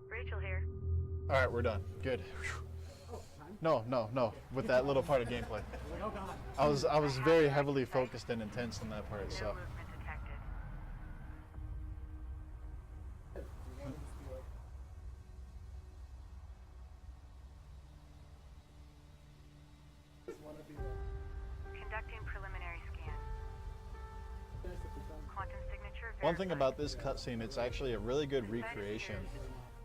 Rachel here. All right, we're done. Good. No. With that little part of gameplay, I was very heavily focused and intense in that part. So. No movement detected. Initiating preliminary scan. Quantum signature One thing verified. about this cutscene, it's actually a really good recreation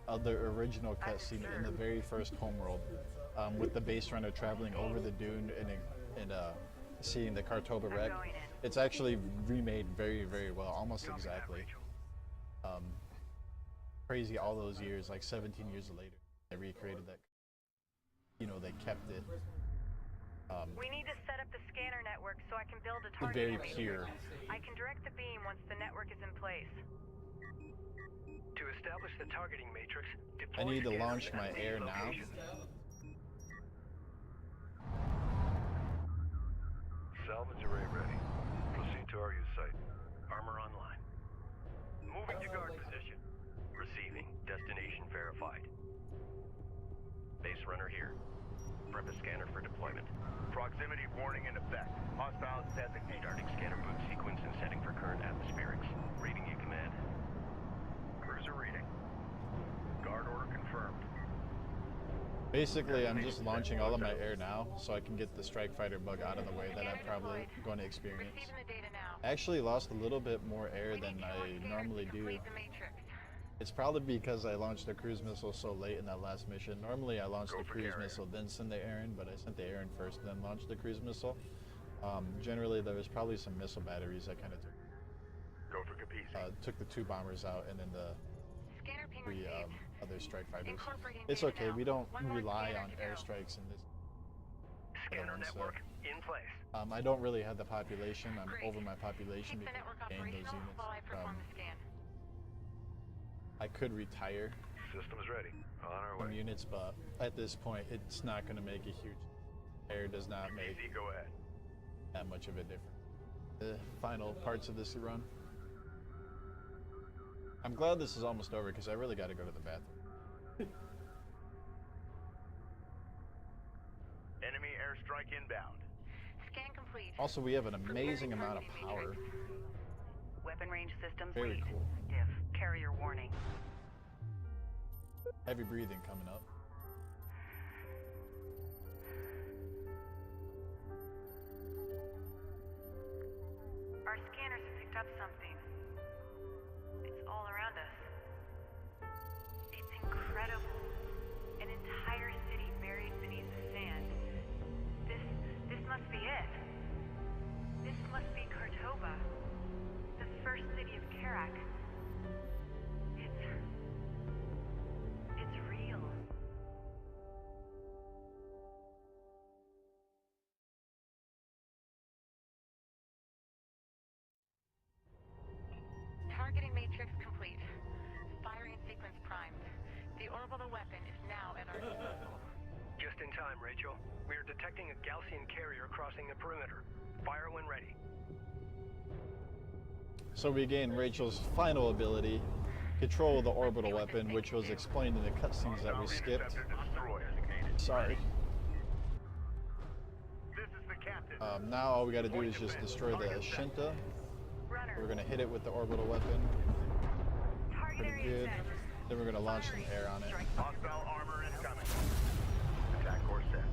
of the original cutscene in the very first Homeworld, with the base runner traveling over the dune and seeing the Kartoba wreck. It's actually remade very, very well, almost exactly. Crazy all those years, like 17 years later, they recreated that. You know, they kept it. We need to set up the scanner network so I can build a Very targeting pure. matrix. I can direct the beam once the network is in place. To establish the targeting matrix, I deploy need to scanners launch at my these air now. locations. Salvage array ready. Proceed to target site. Armor online. Moving to guard position. Receiving. Destination verified. Base runner here. Prep a scanner for deployment. Proximity warning in effect. Hostiles designated. Starting scanner boot sequence and setting for current atmospherics. Reading you, command. Cruiser reading. Guard order confirmed. Basically, I'm just launching all of my air now so I can get the strike fighter bug out of the way that I'm probably going to experience. Receiving the data now. I actually lost a little bit more air than I normally do. Complete the matrix. It's probably because I launched the cruise missile so late in that last mission. Normally I launch the cruise missile, then send the air in, but I sent the air in first, then launched the cruise missile. Generally, there was probably some missile batteries I kind of Go for Capisi. took the 2 bombers out and then the Scanner ping 3 received. other strike fighters. Incorporating It's data okay, now. we don't One more rely scanner on to go. airstrikes in this. Scanner one, so, network in place. I don't really have the population. I'm Great. over my population Keep the because network I gained those operational units. while I perform the scan. I could retire Systems ready. On our some way. units, but at this point, it's not going to make a huge. Air does not make Easy, go ahead. that much of a difference. The final parts of this run. I'm glad this is almost over because I really got to go to the bathroom. Enemy airstrike inbound. Scan complete. Also, we have an amazing amount of power. Weapon range systems Very lead. cool. Stiff. Carrier warning. Heavy breathing coming up. Our scanners have picked up something. It's all around us. It's incredible. An entire city buried beneath the sand. This must be it. This must be Kartoba. The first city of Kharak. It's real. Targeting matrix complete. Firing sequence primed. The orbital weapon is now at our disposal. Just in time, Rachel. We are detecting a Gaussian carrier crossing the perimeter. Fire when ready. So we gain Rachel's final ability, control the orbital weapon, which was explained in the cutscenes that we skipped. Sorry. This is the captain. Now all we got to do is just destroy the Shinta. Runner. We're gonna hit it with the orbital weapon. Target Pretty area good. set. Then we're gonna launch some air on it. Hostile armor incoming. Attack course set.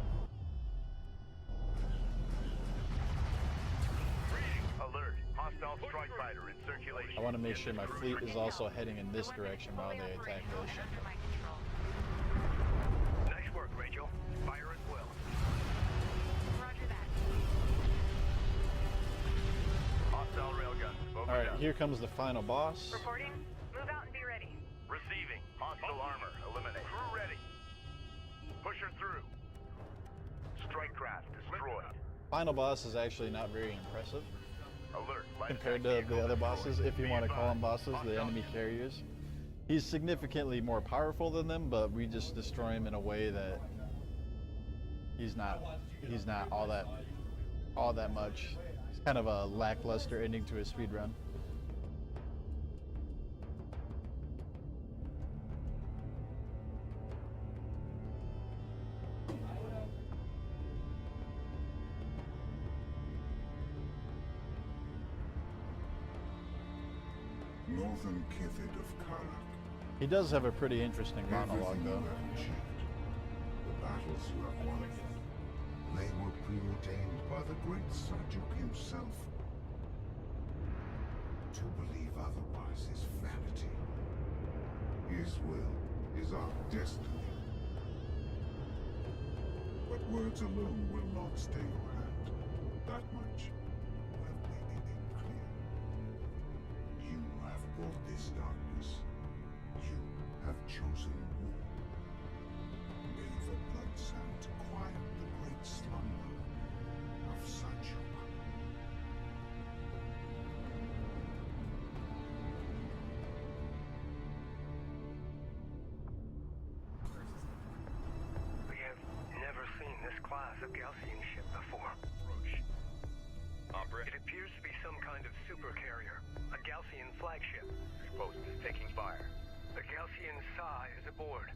Alert. Hostile strike fighter in circulation. I want to make sure my fleet is also heading in this direction while they attack the Under Shinta. my control. Nice work, Rachel. Fire at will. Roger that. Hostile railguns. Over All right, down. here comes the final boss. Reporting. Move out and be ready. Receiving. Hostile armor. Eliminate. Crew ready. Push her through. Strike craft destroyed. Final boss is actually not very impressive Alert. compared to the other bosses, if you want to call them bosses, the enemy carriers. He's significantly more powerful than them, but we just destroy him in a way that he's not all that much. It's kind of a lackluster ending to a speedrun. Northern Kithid of Kharak. He does have a pretty interesting monologue, Everything you though. have achieved, the battles you have won, they will preordained by the great Seljuk himself. To believe otherwise is vanity. His will is our destiny. But words alone will not stay your hand. That much have made it clear. You have brought this darkness. You have chosen war. May the blood sand quiet the great slumber of Seljuk. We have never seen this class of Gaussian ship before. Ombre, It appears to be some kind of super carrier, a Gaussian flagship. post is taking fire. The Gaussian Sa is aboard.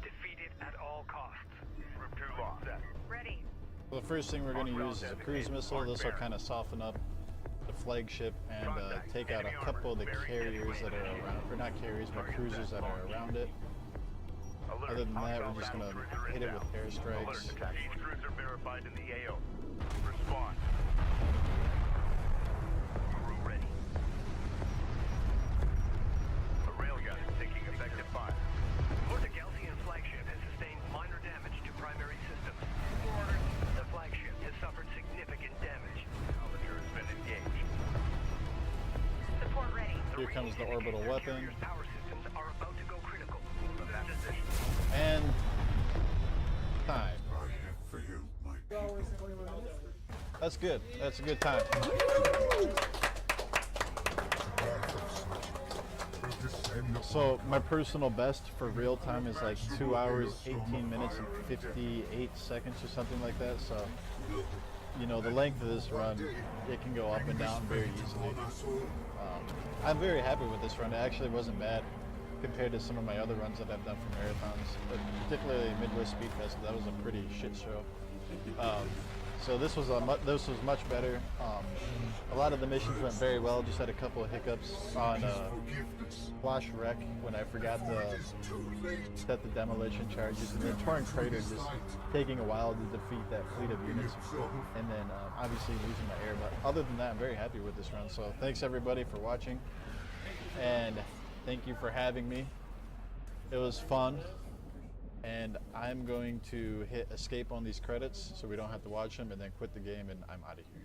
Defeat it at all costs. Group 2 lost. Set. Ready. Well, the first thing we're going to use is a cruise missile. This will kind of soften up the flagship and take out a couple of the carriers that are around, or not carriers, but cruisers that are around it. Alert. Other than that, Hostile we're just going battle to cruiser hit it with inbound. airstrikes. Alert attack. Each cruiser verified in the AO. Respond. Crew ready. The railgun is taking effective fire. The Gaussian flagship has sustained minor damage to primary systems. The flagship has suffered significant damage. Salvager has been engaged. Support ready. Here comes the orbital weapon. Carrier's power systems are about to go critical. From that position. And time. I have failed my people. That's good. That's a good time. So my personal best for real time is like 2 hours, 18 minutes, and 58 seconds or something like that. So, you know, the length of this run, it can go up and down very easily. I'm very happy with this run. It actually wasn't bad compared to some of my other runs that I've done for marathons, but particularly Midwest Speedfest. That was a pretty shit show. So this was much better. A lot of the missions went very well. Just had a couple of hiccups on Flash Wreck when I forgot to set the demolition charges, and then Torrent Crater just taking a while to defeat that fleet of units, and then obviously losing my air. But other than that, I'm very happy with this run. So thanks everybody for watching, and thank you for having me. It was fun. And I'm going to hit escape on these credits so we don't have to watch them, and then quit the game, and I'm out of here.